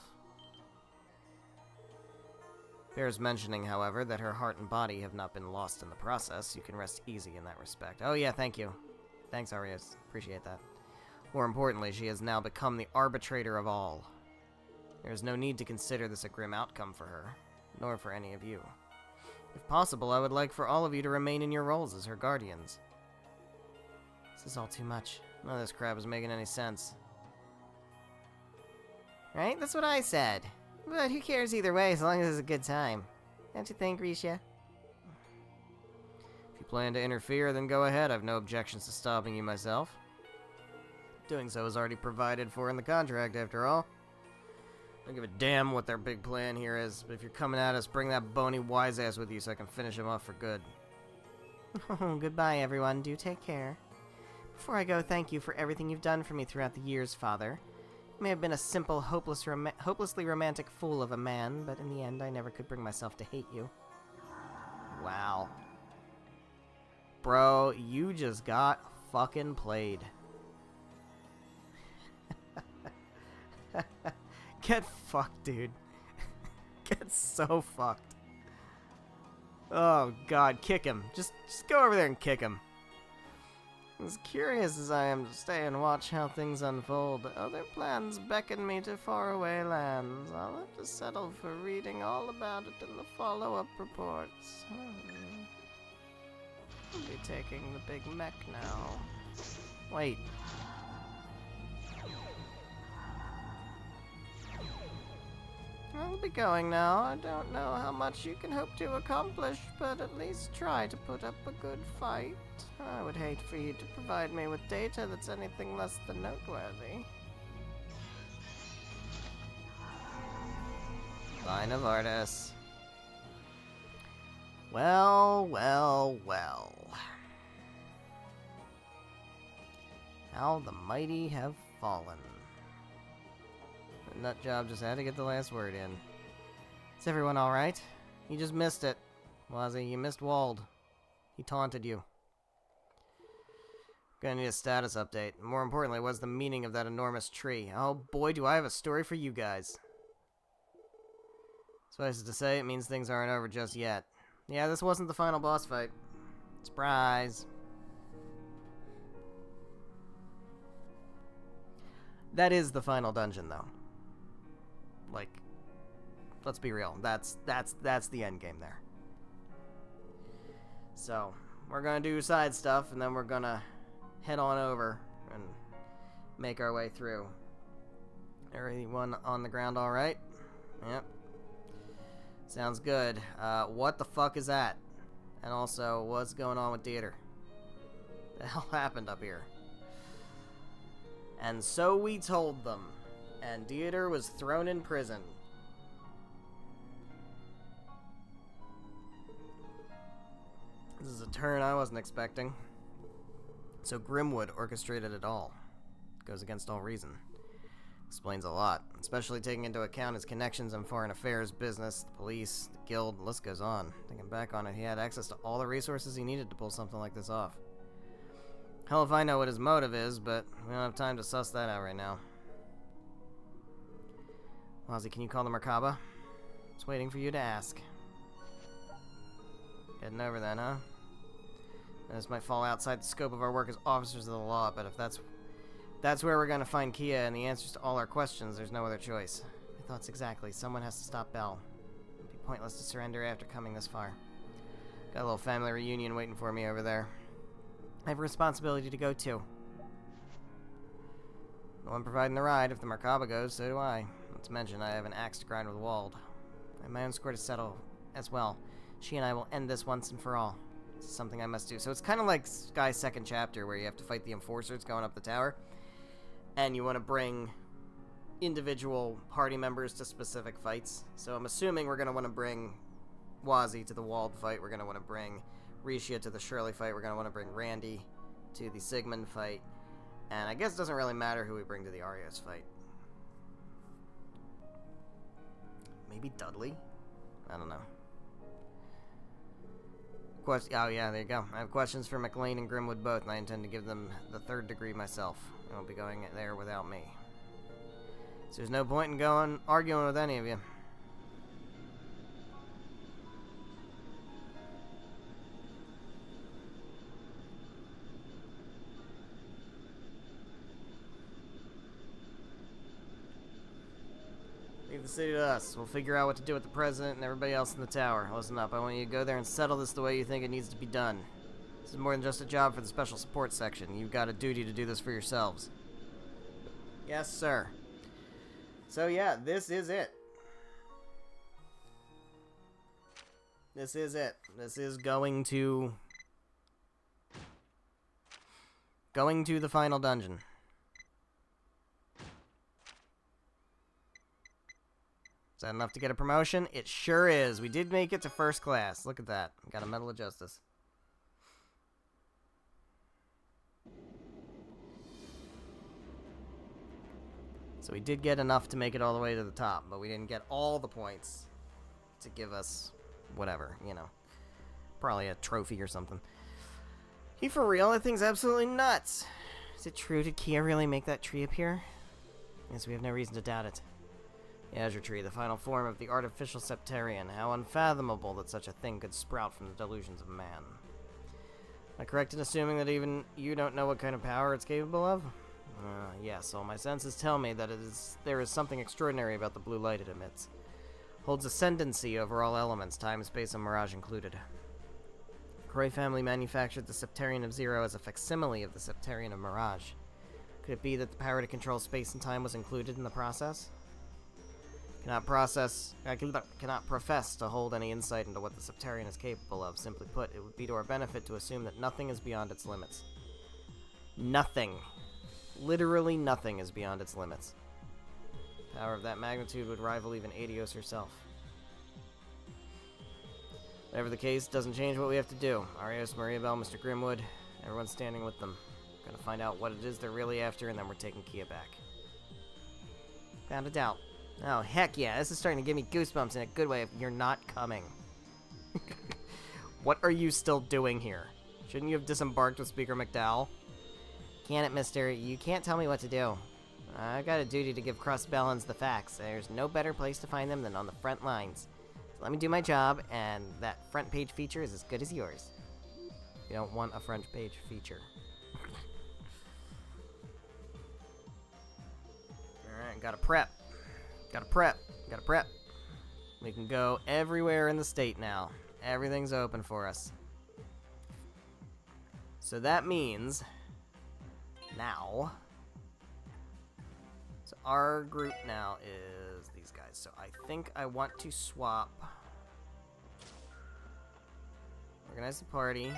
Bears mentioning, however, that her heart and body have not been lost in the process. You can rest easy in that respect. Oh yeah, thank you. Thanks, Arias. Appreciate that. More importantly, she has now become the arbitrator of all. There is no need to consider this a grim outcome for her, nor for any of you. If possible, I would like for all of you to remain in your roles as her guardians. This is all too much. None of this crap is making any sense. Right? That's what I said. But who cares either way as long as it's a good time. Don't you think, Risha? If you plan to interfere, then go ahead. I have no objections to stopping you myself. Doing so is already provided for in the contract, after all. Don't give a damn what their big plan here is, but if you're coming at us, bring that bony wise-ass with you so I can finish him off for good. Oh, goodbye, everyone. Do take care. Before I go, thank you for everything you've done for me throughout the years, Father. You may have been a simple, hopelessly romantic fool of a man, but in the end, I never could bring myself to hate you. Wow. Bro, you just got fucking played. Get fucked, dude. Get so fucked. Oh god, kick him. Just go over there and kick him. As curious as I am to stay and watch how things unfold, other plans beckon me to faraway lands. I'll have to settle for reading all about it in the follow-up reports. I'll be taking the big mech now. Wait. I'll be going now. I don't know how much you can hope to accomplish, but at least try to put up a good fight. I would hate for you to provide me with data that's anything less than noteworthy. Line of Artis. Well, well, well. How the mighty have fallen. The nut job just had to get the last word in. Is everyone alright? You just missed it. Wazzy, you missed Wald. He taunted you. Gonna need a status update. More importantly, what's the meaning of that enormous tree? Oh boy, do I have a story for you guys. Suffice it to say, it means things aren't over just yet. Yeah, this wasn't the final boss fight. Surprise. That is the final dungeon, though. Like, let's be real. That's the end game there. So, we're gonna do side stuff, and then we're gonna head on over and make our way through. Everyone on the ground all right? Yep. Sounds good. What the fuck is that? And also, what's going on with Dieter? The hell happened up here? And so we told them. And Dieter was thrown in prison. This is a turn I wasn't expecting. So Grimwood orchestrated it all. Goes against all reason. Explains a lot, especially taking into account his connections in foreign affairs, business, the police, the guild, the list goes on. Thinking back on it, he had access to all the resources he needed to pull something like this off. Hell if I know what his motive is, but we don't have time to suss that out right now. Wazzy, can you call the Merkaba? It's waiting for you to ask. Heading over then, huh? This might fall outside the scope of our work as officers of the law, but if that's where we're gonna find Kia and the answers to all our questions, there's no other choice. My thoughts exactly. Someone has to stop Bell. It'd be pointless to surrender after coming this far. Got a little family reunion waiting for me over there. I have a responsibility to go to. The one providing the ride. If the Merkaba goes, so do I. Not to mention, I have an axe to grind with Wald. I have my own score to settle as well. She and I will end this once and for all. This is something I must do. So it's kind of like Sky's second chapter, where you have to fight the enforcers going up the tower. And you want to bring individual party members to specific fights. So I'm assuming we're going to want to bring Wazzy to the Wald fight. We're going to want to bring Risha to the Shirley fight. We're going to want to bring Randy to the Sigmund fight. And I guess it doesn't really matter who we bring to the Arios fight. Maybe Dudley? I don't know. Oh yeah, there you go. I have questions for McLean and Grimwood both, and I intend to give them the third degree myself. They won't be going there without me. So there's no point in arguing with any of you. Leave the city to us. We'll figure out what to do with the president and everybody else in the tower. Listen up, I want you to go there and settle this the way you think it needs to be done. This is more than just a job for the special support section. You've got a duty to do this for yourselves. Yes, sir. So yeah, this is it. This is it. This is going to the final dungeon. Is that enough to get a promotion? It sure is. We did make it to first class. Look at that. Got a Medal of Justice. So we did get enough to make it all the way to the top, but we didn't get all the points to give us whatever, you know. Probably a trophy or something. He for real? That thing's absolutely nuts. Is it true? Did Kia really make that tree appear? Yes, we have no reason to doubt it. The Azure tree, the final form of the artificial septarian. How unfathomable that such a thing could sprout from the delusions of man. Am I correct in assuming that even you don't know what kind of power it's capable of? Yes, all my senses tell me that there is something extraordinary about the blue light it emits. Holds ascendancy over all elements, time, space, and mirage included. The Croy family manufactured the Septarian of Zero as a facsimile of the Septarian of Mirage. Could it be that the power to control space and time was included in the process? I cannot profess to hold any insight into what the Septarian is capable of. Simply put, it would be to our benefit to assume that nothing is beyond its limits. Nothing. Literally nothing is beyond its limits. Power of that magnitude would rival even Adios herself. Whatever the case, doesn't change what we have to do. Arios, Maria Bell, Mr. Grimwood, everyone's standing with them. Gonna find out what it is they're really after, and then we're taking Kia back. Found a doubt. Oh, heck yeah. This is starting to give me goosebumps in a good way if you're not coming. What are you still doing here? Shouldn't you have disembarked with Speaker McDowell? Can it, mister? You can't tell me what to do. I've got a duty to give Crossbellans the facts. There's no better place to find them than on the front lines. So let me do my job, and that front page feature is as good as yours. You don't want a front page feature. Alright, gotta prep. Gotta prep. Gotta prep. We can go everywhere in the state now. Everything's open for us. So that means now, so our group now is these guys. So I think I want to swap. Organize the party. Alright,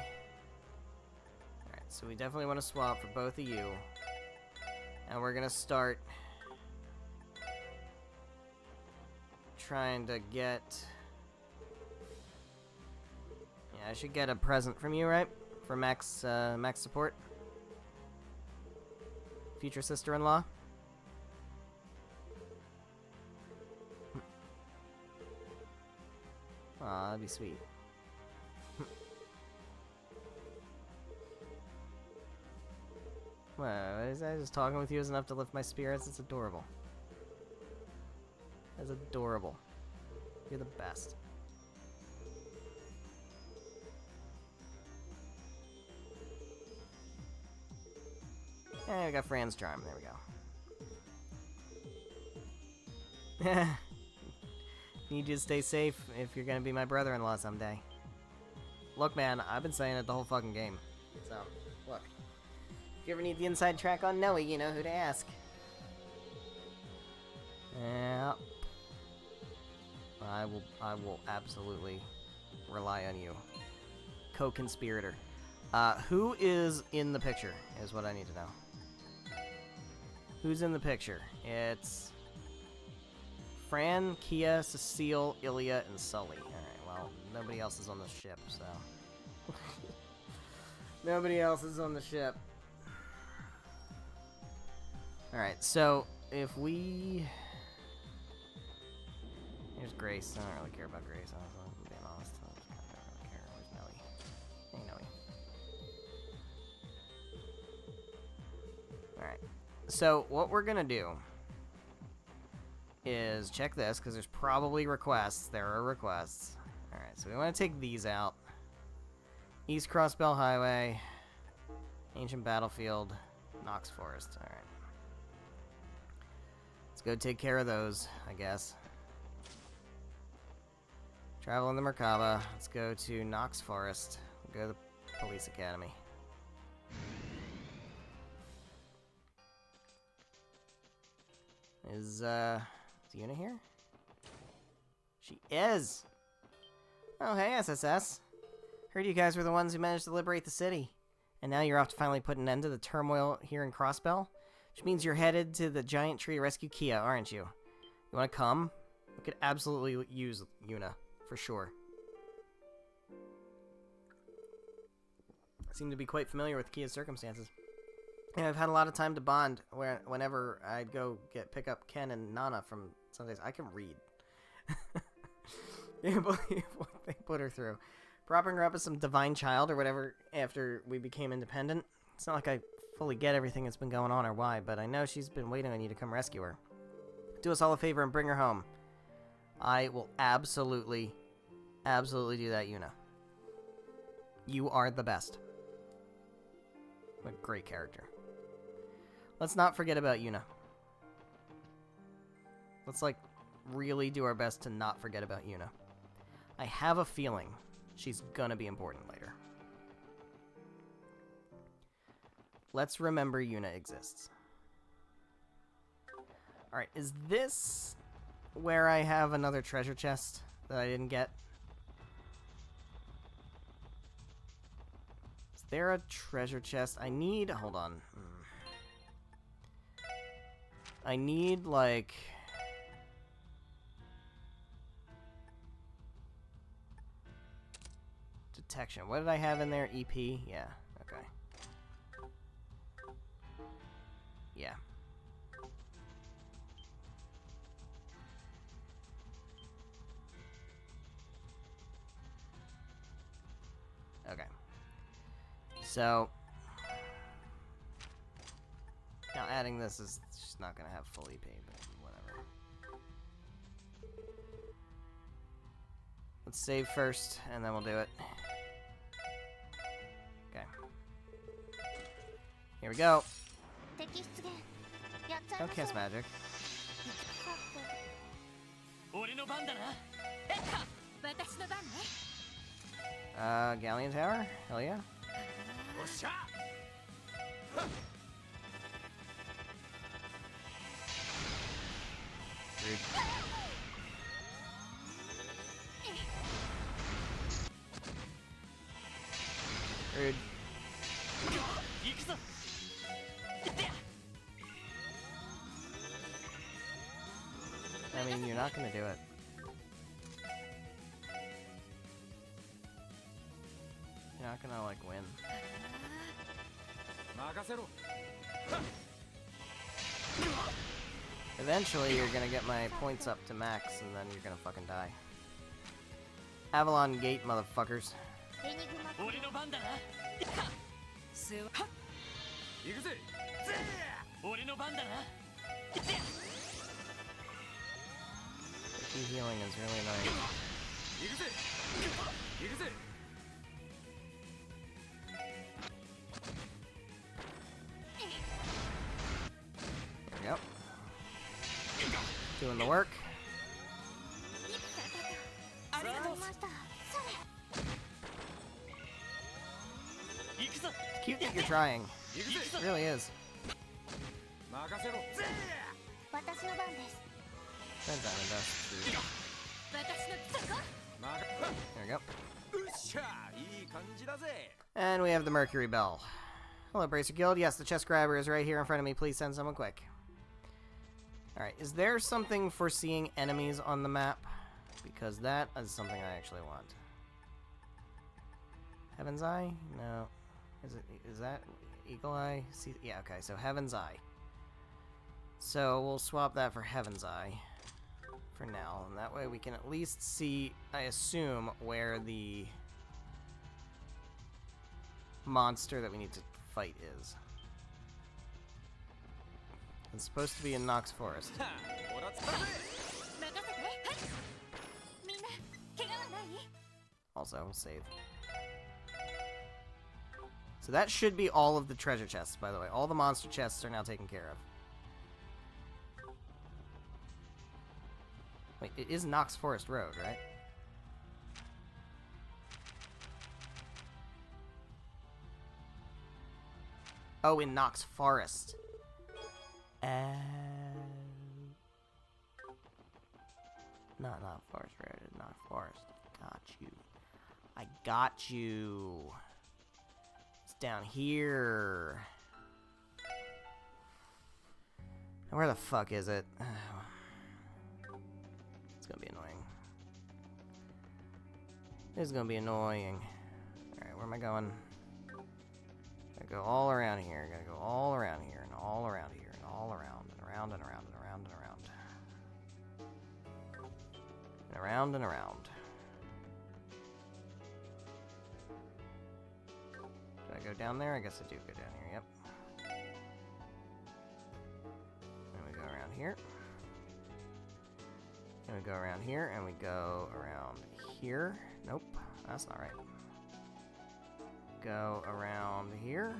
so we definitely want to swap for both of you. And we're gonna start trying to get... Yeah, I should get a present from you, right? For Max, Max support. Future sister-in-law. Aw, that'd be sweet. Well, is that just talking with you is enough to lift my spirits? It's adorable. That's adorable. You're the best. Yeah, we got Fran's charm. There we go. Need you to stay safe if you're gonna be my brother-in-law someday. Look, man, I've been saying it the whole fucking game. So, look. If you ever need the inside track on Noe, you know who to ask. Yeah. I will absolutely rely on you. Co-conspirator. Who is in the picture is what I need to know. Who's in the picture? It's Fran, Kia, Cecile, Ilya, and Sully. Alright, well, nobody else is on the ship, so... Nobody else is on the ship. Alright, so, if we... Here's Grace. I don't really care about Grace, honestly, I'm being honest. I don't really care. Where's Nelly? Hey, Nelly. Alright. So, what we're gonna do is check this, because there's probably requests. There are requests. Alright, so we want to take these out. East Crossbell Highway, Ancient Battlefield, Knox Forest. Alright. Let's go take care of those, I guess. Travel in the Merkaba. Let's go to Knox Forest. Go to the Police Academy. Is Yuna here? She is! Oh, hey, SSS. Heard you guys were the ones who managed to liberate the city. And now you're off to finally put an end to the turmoil here in Crossbell? Which means you're headed to the giant tree to rescue Kia, aren't you? You want to come? We could absolutely use Yuna, for sure. I seem to be quite familiar with Kia's circumstances. Yeah, I've had a lot of time to bond whenever I'd go pick up Ken and Nana from Sundays. I can read. Can't believe what they put her through. Propping her up as some divine child or whatever after we became independent. It's not like I fully get everything that's been going on or why, but I know she's been waiting on you to come rescue her. Do us all a favor and bring her home. I will absolutely do that, Yuna. You are the best. What a great character. Let's not forget about Yuna. Let's, like, really do our best to not forget about Yuna. I have a feeling she's gonna be important later. Let's remember Yuna exists. Alright, is this where I have another treasure chest that I didn't get? Is there a treasure chest? I need... Hold on. I need, like... detection. What did I have in there? EP? Yeah, okay. Yeah. Okay. So now adding this is just not gonna have full EP, but whatever. Let's save first, and then we'll do it. Okay. Here we go. 敵出現やっちゃい Don't ましょう cast magic. さて俺の番だな。私の番ね Galleon Tower? Hell yeah. おっしゃ Rude. Rude. 行くぞ。いってや。 I mean, you're not gonna do it. You're not gonna, like, win. 任せろ Eventually, you're gonna get my points up to max, and then you're gonna fucking die. Avalon Gate, motherfuckers. エニグマ俺の番だな。すわ。行くぜぜ俺の番だな。いってや。 Key healing is really annoying. 行くぜ行くぜ There we go. Doing the work. ありがとう。ましたそれ行くぞ。 It's cute that you're trying. 行くぜ It really is. 任せろぜ私の番です Send Diamond Dust. 私のそこ There we go. うっしゃいい感じだぜ And we have the Mercury Bell. Hello, Bracer Guild. Yes, the chest grabber is right here in front of me. Please send someone quick. Alright, is there something for seeing enemies on the map? Because that is something I actually want. Heaven's Eye? No. Is that Eagle Eye? See, yeah, okay, so Heaven's Eye. So we'll swap that for Heaven's Eye for now, and that way we can at least see, I assume, where the monster that we need to fight is. It's supposed to be in Nox Forest. はあもらったぜ任せてはいみんな怪我はない Also, save. So that should be all of the treasure chests, by the way. All the monster chests are now taken care of. Wait, it is Nox Forest Road, right? Oh, in Nox Forest. Not Forest Road, it's Nox Forest. Got you. I got you. It's down here. Now where the fuck is it? It's gonna be annoying. This is gonna be annoying. Alright, where am I going? Gotta go all around here. Gotta go all around here and all around here and all around and around and around and around and around. And around and around. Do I go down there? I guess I do go down here, yep. And we go around here. And we go around here, and we go around here. Nope, that's not right. Go around here.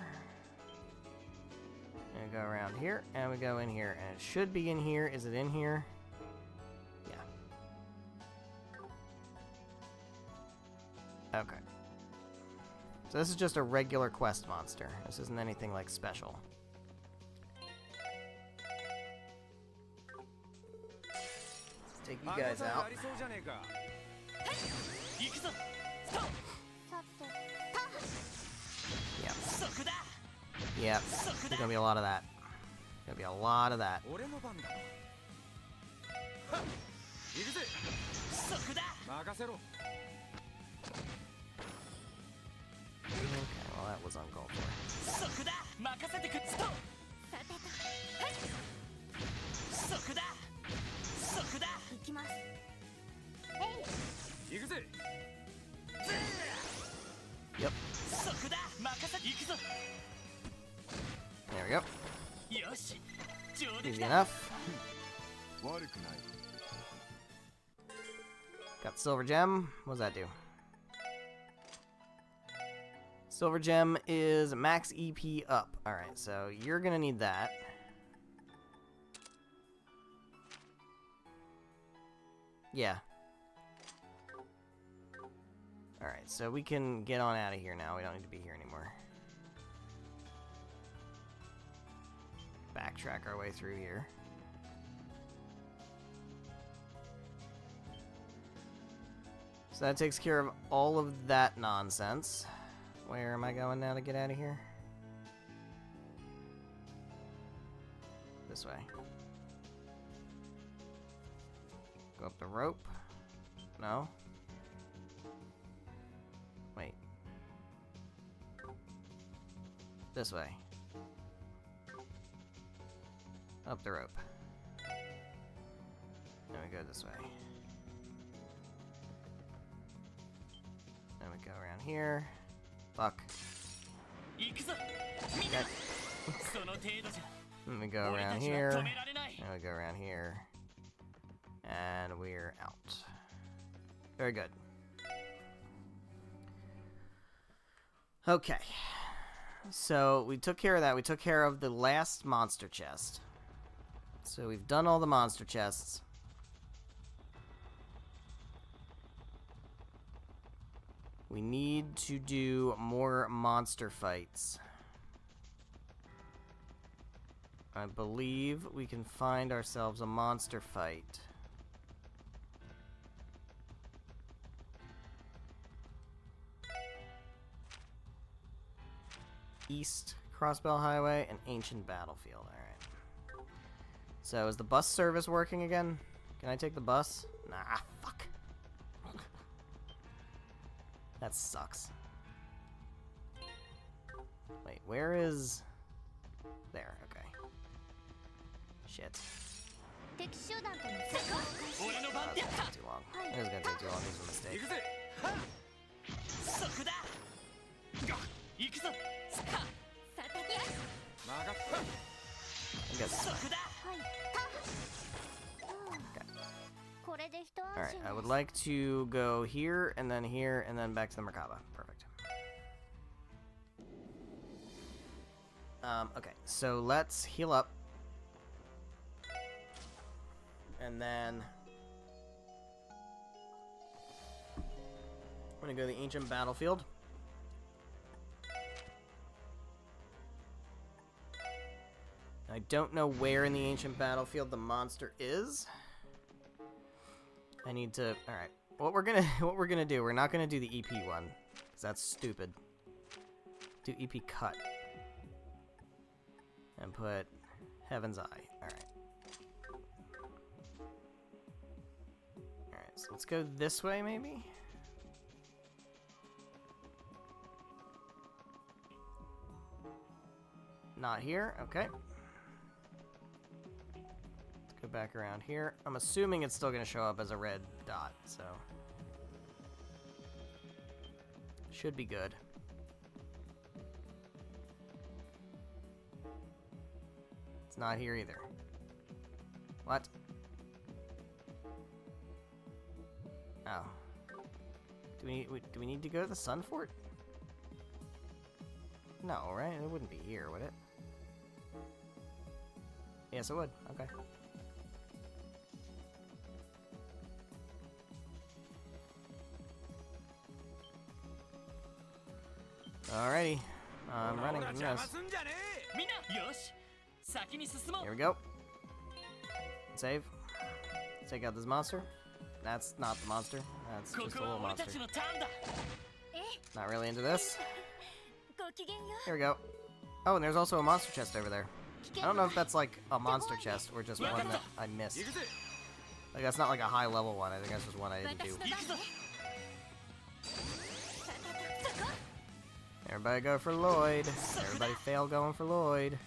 And we go around here, and we go in here. And it should be in here. Is it in here? Yeah. Okay. So this is just a regular quest monster. This isn't anything like special. Let's take you guys 歯応え out. ありそうじゃねえか行くぞ。ストップ。さて Yeah. そこだ。 Yeah. There's gonna be a lot of that. Gonna be a lot of that. 俺の番だはっ行くぜそこだ。任せろ Okay, well that was uncalled for. そこだ。任せてく。ストップ。さてと速だ任せ行くぞ There we go. よし上出来 Easy だ enough. 悪くない。 Got silver gem. What does that do? Silver gem is max EP up. Alright, so you're gonna need that. Yeah. Alright, so we can get on out of here now. We don't need to be here anymore. Backtrack our way through here. So that takes care of all of that nonsense. Where am I going now to get out of here? This way. Go up the rope. No. Wait. This way. Up the rope. Then we go this way. Then we go around here. Fuck. 行くぞみんなその程度じゃ Then we go 俺 around たちは here. 止められない And we go around here. And we're out. Very good. Okay. So we took care of that. We took care of the last monster chest. So we've done all the monster chests. We need to do more monster fights. I believe we can find ourselves a monster fight. East Crossbell Highway and Ancient Battlefield. Alright. So is the bus service working again? Can I take the bus? Nah, fuck. That sucks. Wait, where is... There, okay. Shit. 敵集団との接触を開始。俺の番 That's やっ gonna た take too long. This is gonna take too long. This is a mistake. 行くぜ。はっ。そこだ行くぞさあさてや曲がった。 I guess. そこだはいたこれで一安 Alright, 心 I で would す like to go here, and then back to the Merkaba. Perfect. Okay, so let's heal up. And then... I'm gonna go to the Ancient Battlefield. I don't know where in the Ancient Battlefield the monster is. I need to... Alright. What we're gonna do, we're not gonna do the EP one, because that's stupid. Do EP cut. And put Heaven's Eye. Alright. Alright, so let's go this way, maybe? Not here, okay. Let's go back around here. I'm assuming it's still gonna show up as a red dot, so... Should be good. It's not here either. What? Oh. Do we need to go to the Sun Fort? No, right? It wouldn't be here, would it? Yes, it would. Okay. Alrighty. I'm running from 邪魔 this. すんじゃねえ。みんなよし先に進もう Here we go. Save. Take out this monster. That's not the monster. That's こ just a こは little 俺た monster. ちのターンだ Not really into this. ごきげんよ Here we go. Oh, and there's also a monster chest over there. 危 I 険 don't know if that's like a monster chest or just one that I missed. 行くぜ。 Like that's not like a high level one. I think that's just one I didn't 私 do. の番ねさてそこ Everybody go for Lloyd. Everybody fail going for Lloyd.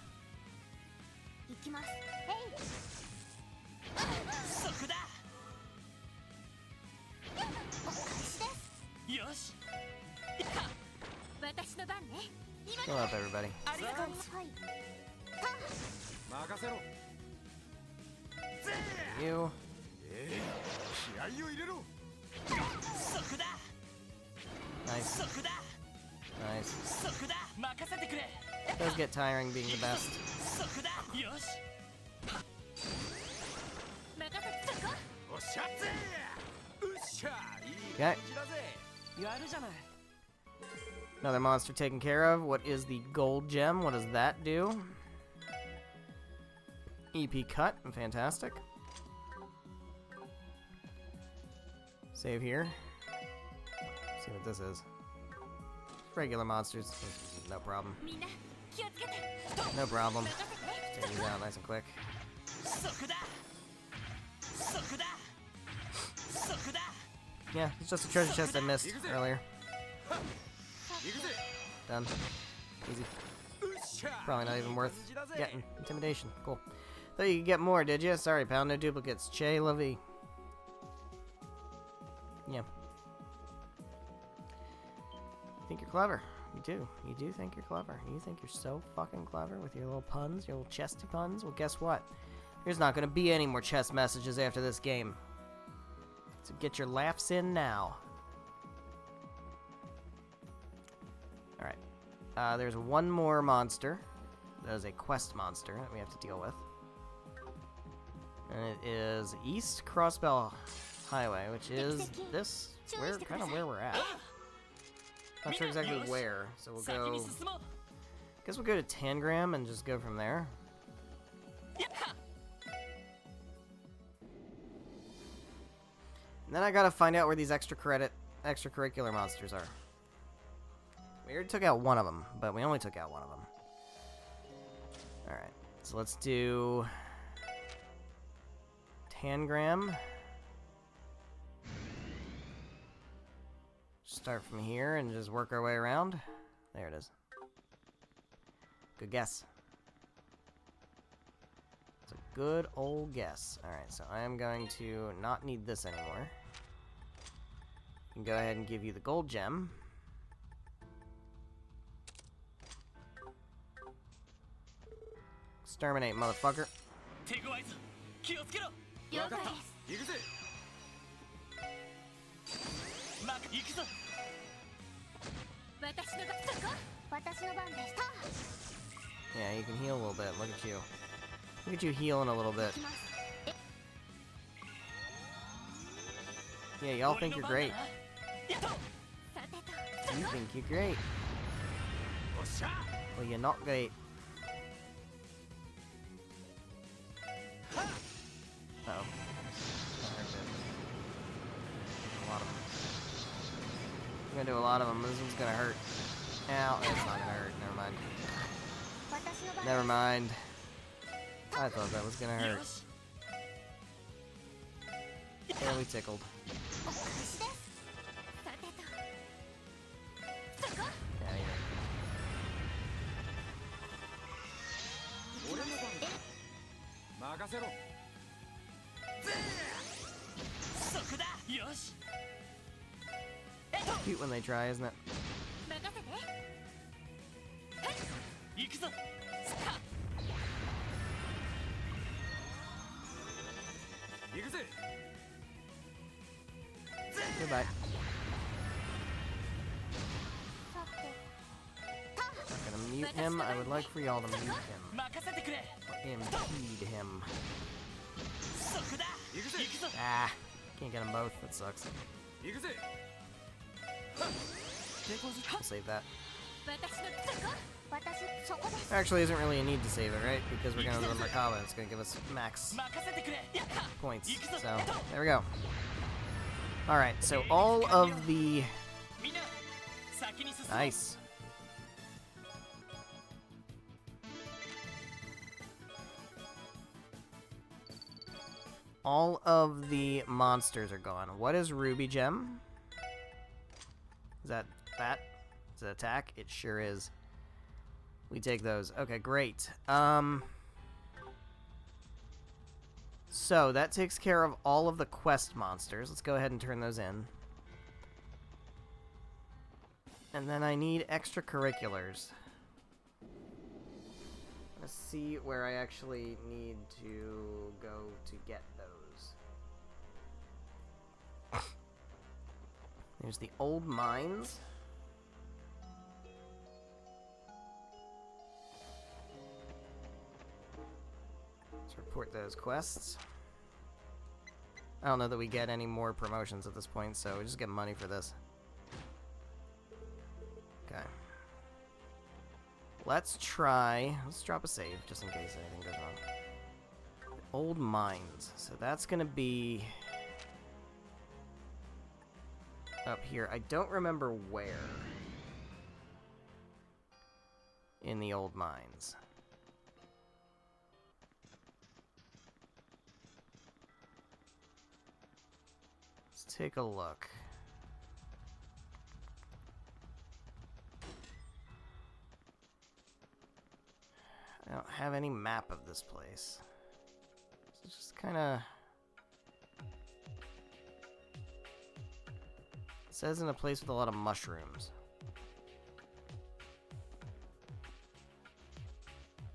行きますえいそこだお返しですよし私の番ね。今 Heal up, everybody. ありがとう。はい。 任せろ。 You. 気合を入れろ。そこだ Nice. そこだ Nice. そこだ任せてくれ It does get tiring being the best. そこだよし任せてそこ。おっしゃぜ。うっしゃ。いい Okay. 感じだぜ。やるじゃない Another monster taken care of. What is the gold gem? What does that do? EP cut. Fantastic. Save here. See what this is. Regular monsters. No problem. みんな気をつけて。 No problem. 任せて。 Take these out nice and quick. そこだそこだそこだ Yeah, it's just a treasure chest I missed earlier. 行くぜ。 Done. Easy. うっしゃ。 Probably not いい even 感 worth じだぜ。 getting. Intimidation. Cool. Thought you could get more, did you? Sorry, pal. No duplicates. Che la vie. Yeah. You think you're clever. You do. You do think you're clever. You think you're so fucking clever with your little puns, your little chesty puns. Well, guess what? There's not going to be any more chest messages after this game. So get your laughs in now. Alright. There's one more monster. That is a quest monster that we have to deal with. And it is East Crossbell Highway, which is this, kind of where we're at. Not sure exactly where, so we'll 先 go, に進もう guess we'll go to Tangram and just go from there. やっは And then I gotta find out where these extracurricular monsters are. We already took out one of them, but we only took out one of them. Alright, so let's do Tangram. Start from here and just work our way around. There it is. Good guess. It's a good old guess. Alright, so I am going to not need this anymore. I can go ahead and give you the gold gem. Exterminate, motherfucker. 手強いぞ気をつけろ了解です。行くぜ。行くぞ私の番そこ。私の番でした。 Yeah, you can heal a little bit. Look at you. Look at you healing a little bit. 行きます。 Yeah, y'all think you're great. やっとさてと。 You think you're great. おっしゃ。 Well, you're not great. Uh-oh. That hurt a bit. A lot of them. I'm gonna do a lot of them. This one's gonna hurt. Ow, it's not gonna hurt. Never mind. 私の番。 Never mind. I thought that was gonna よ hurt. し Barely tickled. お返しです。さてと。そこ。 Yeah, you know. 俺の番。任せろ。 そこだよし Cute when they try, isn't it? 任せて。行くぞ行くぜ。 Goodbye. さて。 I'm gonna mute him. I would like for y'all to mute him. 任せてくれ Impede him. そこだ行くぜ。行くぞ Ah, can't get them both. That sucks. 行くぜ。 We'll save that. 私のそこ。私そこです。 There actually isn't really a need to save it, right? Because we're gonna go to Merkaba. It's gonna give us max 任せてくれやった points. 行くぞ So, there we go. Alright, so all of the... みんな先に進もう Nice. All of the monsters are gone. What is Ruby Gem? Is that? Is it attack? It sure is. We take those. Okay, great. So that takes care of all of the quest monsters. Let's go ahead and turn those in. And then I need extracurriculars. Let's see where I actually need to go to get those. There's the old mines. Let's report those quests. I don't know that we get any more promotions at this point, so we just get money for this. Okay. Let's drop a save, just in case anything goes wrong. Old mines. So that's gonna be up here. I don't remember where in the old mines. Let's take a look. I don't have any map of this place. It's just kind of... It says in a place with a lot of mushrooms.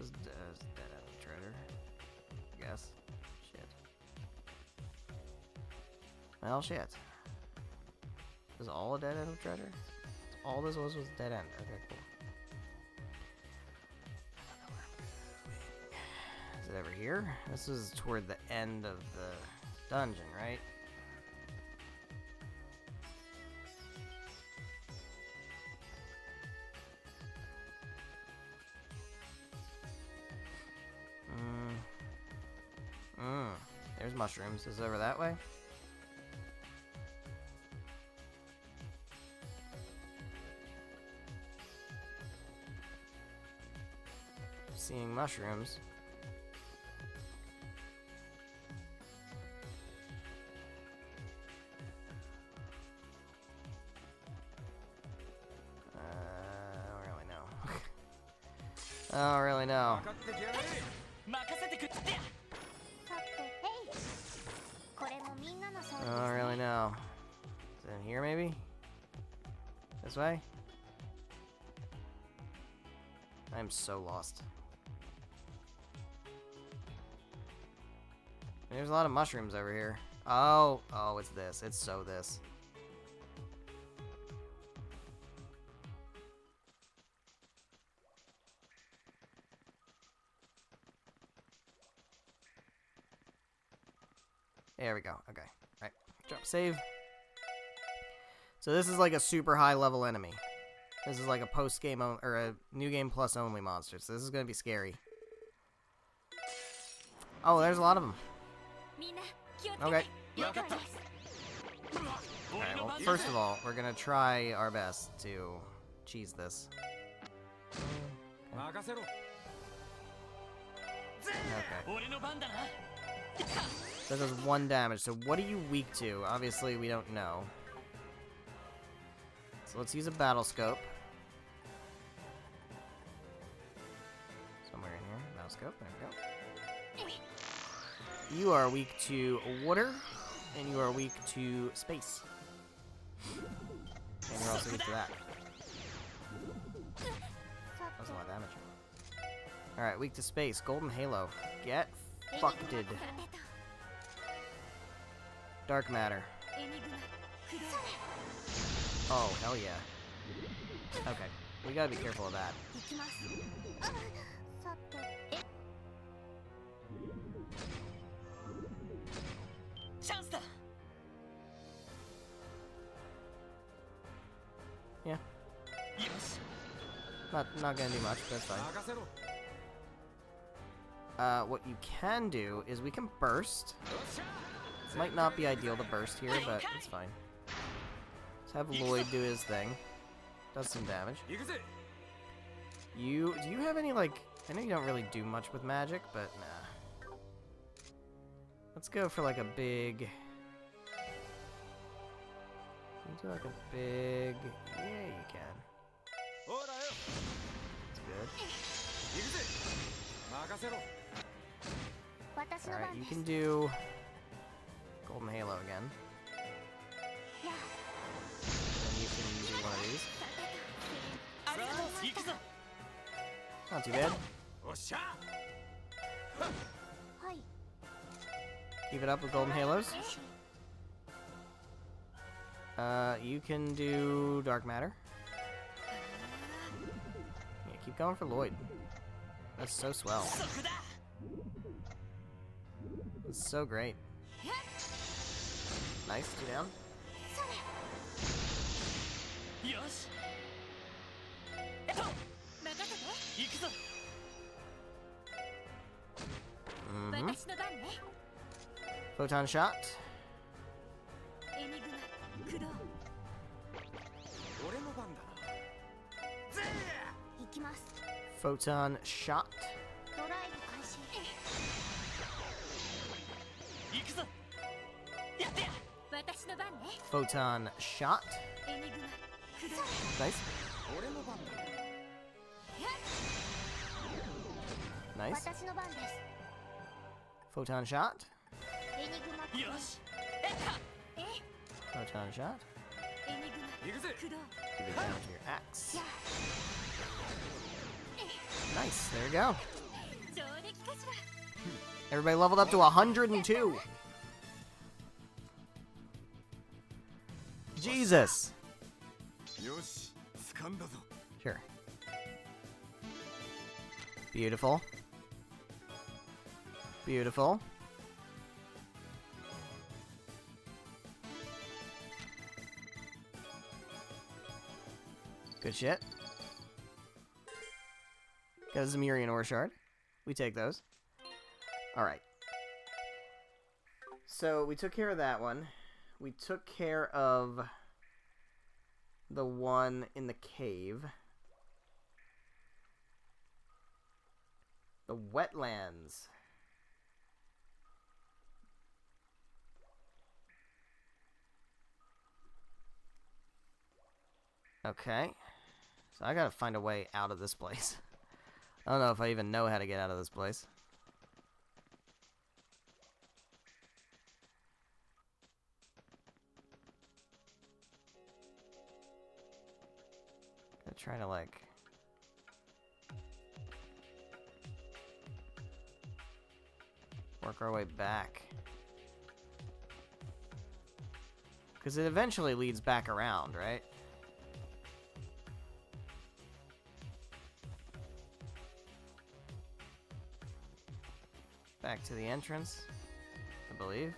Is dead end treasure? I guess. Shit. Well, shit. Is all a dead end treasure? All this was dead end. Okay, cool. Is it over here? This is toward the end of the dungeon, right? There's mushrooms. Is it over that way? Seeing mushrooms. I don't really know. 任せてくってや。さて、へい。これもみんなの勝利 I です don't ね。 really know. Is it in here, maybe? This way? I'm so lost. There's a lot of mushrooms over here. Oh, it's this. It's so this. There we go. Okay. Right. Drop save. So this is like a super high level enemy. This is like a post game or a new game plus only monster. So this is gonna be scary. Oh, there's a lot of them. みんな気をつけて。 Okay. 了解です。 Alright, well, first of all, we're gonna try our best to cheese this. 任せろ Okay. 俺の番だな。 That does 1 damage, so what are you weak to? Obviously, we don't know. So let's use a battle scope. Somewhere in here. Battle scope, there we go. You are weak to water, and you are weak to space. And you're also weak to that. That was a lot of damage. Alright, weak to space. Golden Halo. Get fucked. Dark matter. エニグマ、クレー。 Oh, hell yeah. Okay, we gotta be careful of that. 行きます。あ、さて、え、チャンスだ。 Yeah, よし。 not gonna do much, but that's fine. 任せろ What you can do is we can burst. Might not be ideal to burst here, but it's fine. Let's have Lloyd do his thing. Does some damage. 行くぜ Do you have any, like... I know you don't really do much with magic, but nah. Let's go for, like, a big... Can you do, like, a big... Yeah, you can. ほらよ That's good. 行くぜ任せろ私の Alright, 番 you です。 can do... Golden Halo again. やあ、 And you can do one of these. さてと。行くぞ Not too bad. おっしゃはい Keep it up with golden halos. You can do dark matter. Yeah, keep going for Lloyd. That's so swell. そこだ That's so great. Nice, two down. よし任せて行くぞ Mm-hmm. 私の番ね Photon shot. エニグマクロ俺の番だなぜ行きます Photon shot. ドライブ開始行くぞやってや 私の番ね Photon shot. エニグマクロ Nice. 俺の番だ Nice. 私の番です Photon shot. エニグマクロよしえっか Photon shot. エニグマ行くぜクロ Give it down to your axe. じゃ Nice. There you go. あ上出来かしら Everybody leveled up to 102. Jesus. よし掴んだぞ Sure. Beautiful. Beautiful. Good shit. Got a Zemirian ore shard. We take those. Alright. So, we took care of that one. We took care of the one in the cave. The wetlands. Okay. So I gotta find a way out of this place. I don't know if I even know how to get out of this place. Gonna try to, like... work our way back. Because it eventually leads back around, right? Back to the entrance, I believe.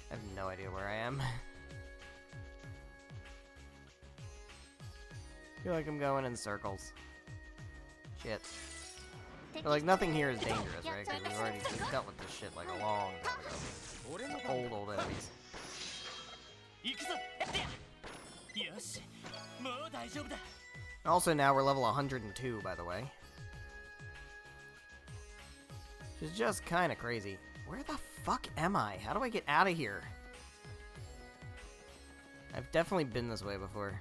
I have no idea where I am. I feel like I'm going in circles. Shit. But, like, nothing here is dangerous, right? Because we've already dealt with this shit, like, a long time ago. 俺の番 Old enemies. 行くぞやってやよしもう大丈夫だ Also, now we're level 102, by the way. Which is just kind of crazy. Where the fuck am I? How do I get out of here? I've definitely been this way before.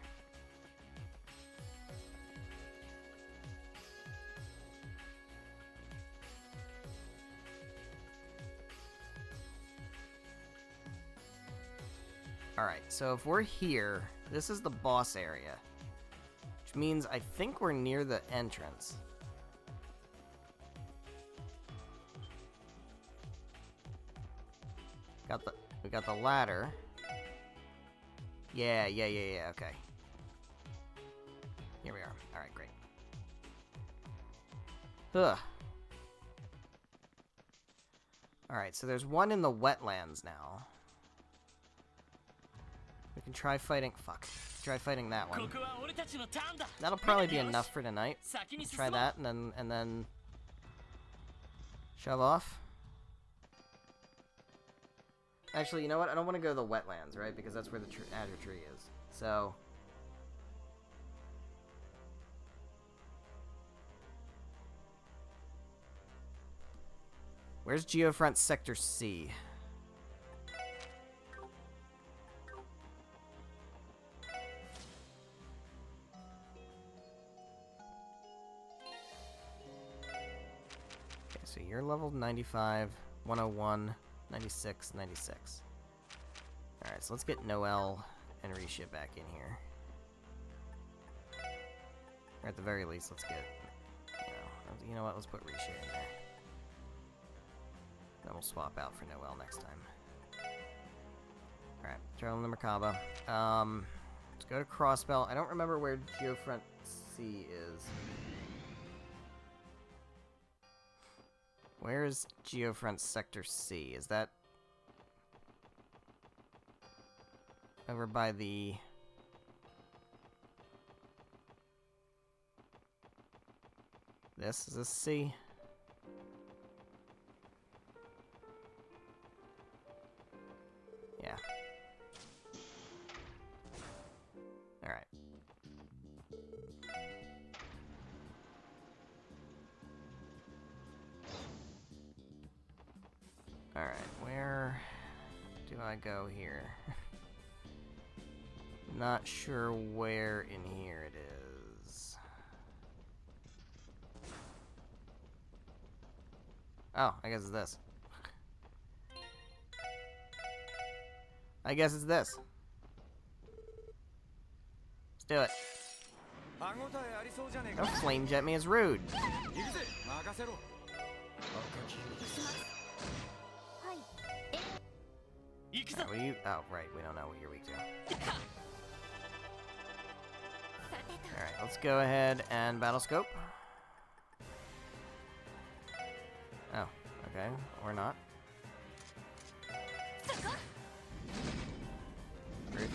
Alright, so if we're here, this is the boss area. Which means I think we're near the entrance. We got the ladder. Yeah, okay. Here we are. Alright, great. Ugh. Alright, so there's one in the wetlands now. We can try fighting... Fuck. Try fighting that こ one. こは俺たちのターンだ That'll probably be enough for tonight. 先に Let's 進 try もう that and then shove off. Actually, you know what? I don't want to go to the wetlands, right? Because that's where the Azure tree is. So where's Geofront Sector C? Okay, so you're level 95, 101, 96, 96. Alright, so let's get Noel and Risha back in here. Or at the very least, let's get, you know what, let's put Rishi in there. Then we'll swap out for Noelle next time. Alright, throw in the Merkaba. Let's go to Crossbell. I don't remember where Geofront C is. Where is Geofront Sector C? Is that over by the... This? Is this C? Yeah. Alright. Alright, where do I go here? Not sure where in here it is. Oh, I guess it's this. I guess it's this. Let's do it. 歯応えありそうじゃねえか。 Don't flame jet me, it's rude. 行くぜ。任せろ。行くぞ What are you? Oh, right, we don't know what you're weak to. Alright, let's go ahead and battle scope. Oh, okay, or not. Rude.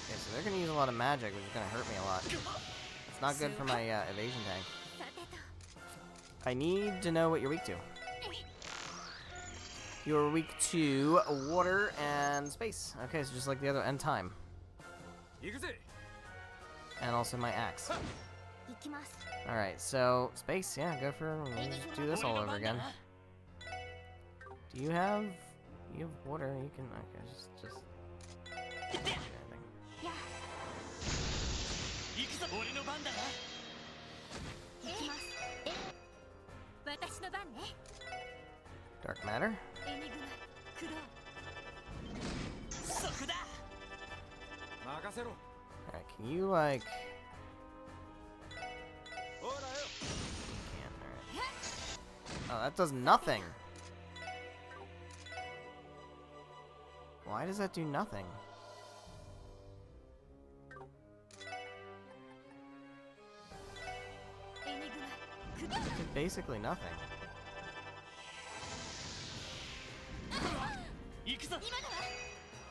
Okay, so they're gonna use a lot of magic, which is gonna hurt me a lot. It's not good for my evasion tank. I need to know what you're weak to. You're weak to water and space. Okay, so just like the other, and time. 行くぜ。 And also my axe. Alright, so space, yeah, go for, we'll just do this all over again. Do you have water? You can, okay, just do anything. 行くぞ俺の番だな Dark matter. そこだ 任せろ。 Alright, can you like... ほらよ。 Can't, alright. Oh, that does nothing. Why does that do nothing? It did basically nothing. 行くぞ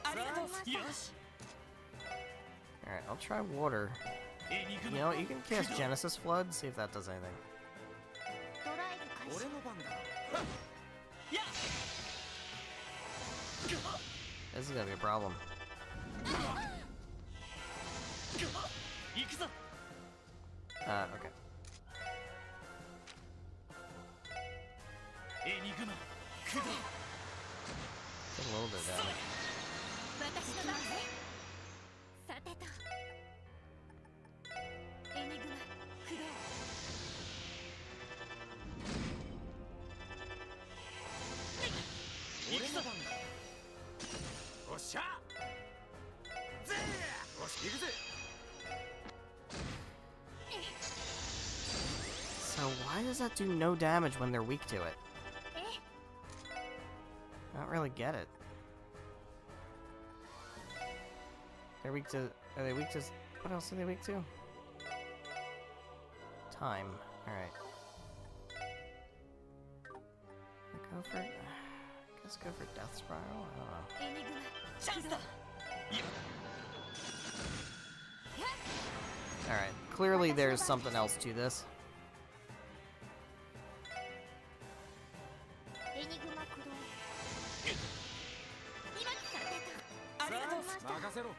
ありがとうよし Alright, I'll try water. エニグ You マ know what, you can cast Genesis Flood, see if that does anything. 俺の番だ。や This is gonna be a problem. 行くぞ Okay. エニグマ駆動 Did a little bit of damage. 行くぞおっしゃ。ぜー。よし行くぜ。 So why does that do no damage when they're weak to it? I don't really get it. They're weak to... Are they weak to... What else are they weak to? Time. Alright. Go for... I guess go for Death Spiral? I don't know. チャンスだ Alright. Clearly there's something else to this. ありがとう任せろ。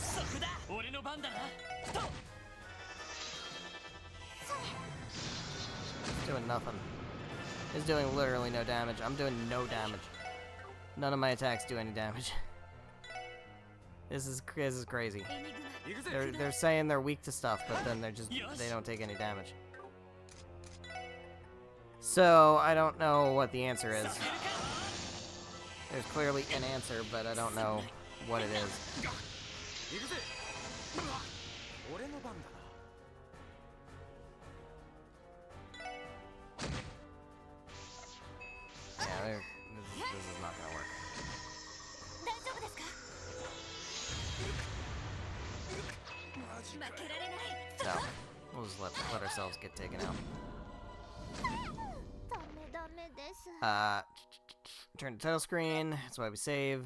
そこだ俺の番だなと It's doing nothing. It's doing literally no damage. I'm doing no damage. None of my attacks do any damage. This is crazy. 行くぜ。 They're saying they're weak to stuff, but then they don't take any damage. So I don't know what the answer is. There's clearly an answer, but I don't know what it is. 行くぜ俺の番だな Yeah, this is not gonna work. 大丈夫ですか？負けられない。 So, we'll just let ourselves get taken out. ダメです。 Turn to title screen. That's why we save.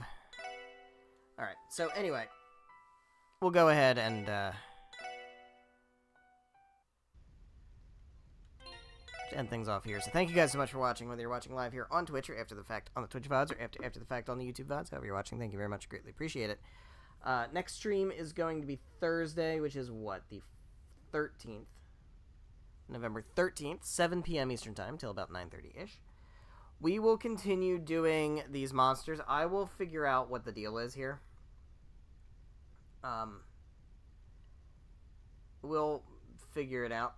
Alright, so anyway, we'll go ahead and end things off here. So thank you guys so much for watching, whether you're watching live here on Twitch or after the fact on the Twitch VODs or after the fact on the YouTube VODs. However you're watching, thank you very much. Greatly appreciate it. Next stream is going to be Thursday, which is what? The 13th. November 13th, 7 p.m. Eastern Time, till about 9:30-ish. We will continue doing these monsters. I will figure out what the deal is here. We'll figure it out.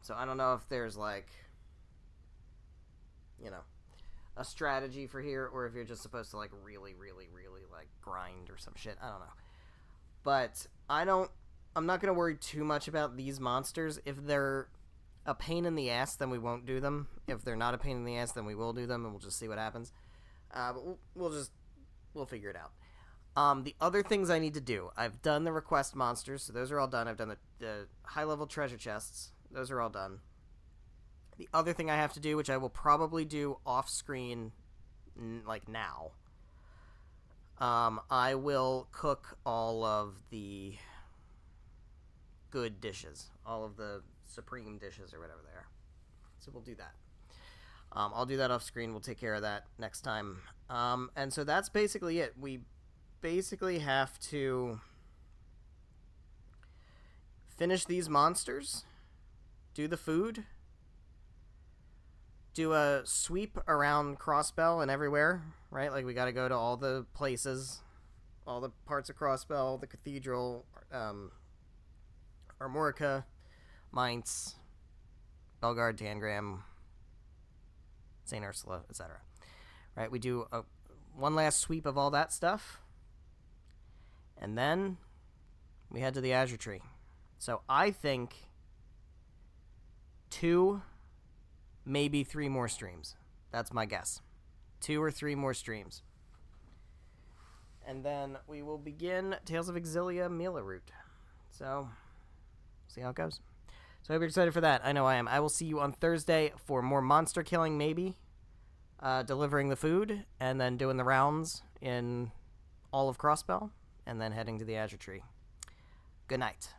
So I don't know if there's, like, you know, a strategy for here, or if you're just supposed to, like, really, like, grind or some shit. I don't know. But I'm not going to worry too much about these monsters. If they're a pain in the ass, then we won't do them. If they're not a pain in the ass, then we will do them, and we'll just see what happens. But we'll figure it out. The other things I need to do, I've done the request monsters, so those are all done. I've done the high-level treasure chests. Those are all done. The other thing I have to do, which I will probably do off-screen, like now, I will cook all of the good dishes, all of the supreme dishes or whatever they are. So we'll do that. I'll do that off screen. We'll take care of that next time. And so that's basically it. We basically have to finish these monsters, do the food, do a sweep around Crossbell and everywhere, right? Like, we got to go to all the places, all the parts of Crossbell, the cathedral, Armorica, Mainz, Belgard, Tangram, St. Ursula, etc. Right, we do one last sweep of all that stuff, and then we head to the Azure Tree. So I think 2, maybe 3 more streams. That's my guess. 2 or 3 more streams. And then we will begin Tales of Exilia Mila route. So, see how it goes. So I hope you're excited for that. I know I am. I will see you on Thursday for more monster killing, maybe. Delivering the food, and then doing the rounds in all of Crossbell, and then heading to the Azure Tree. Good night.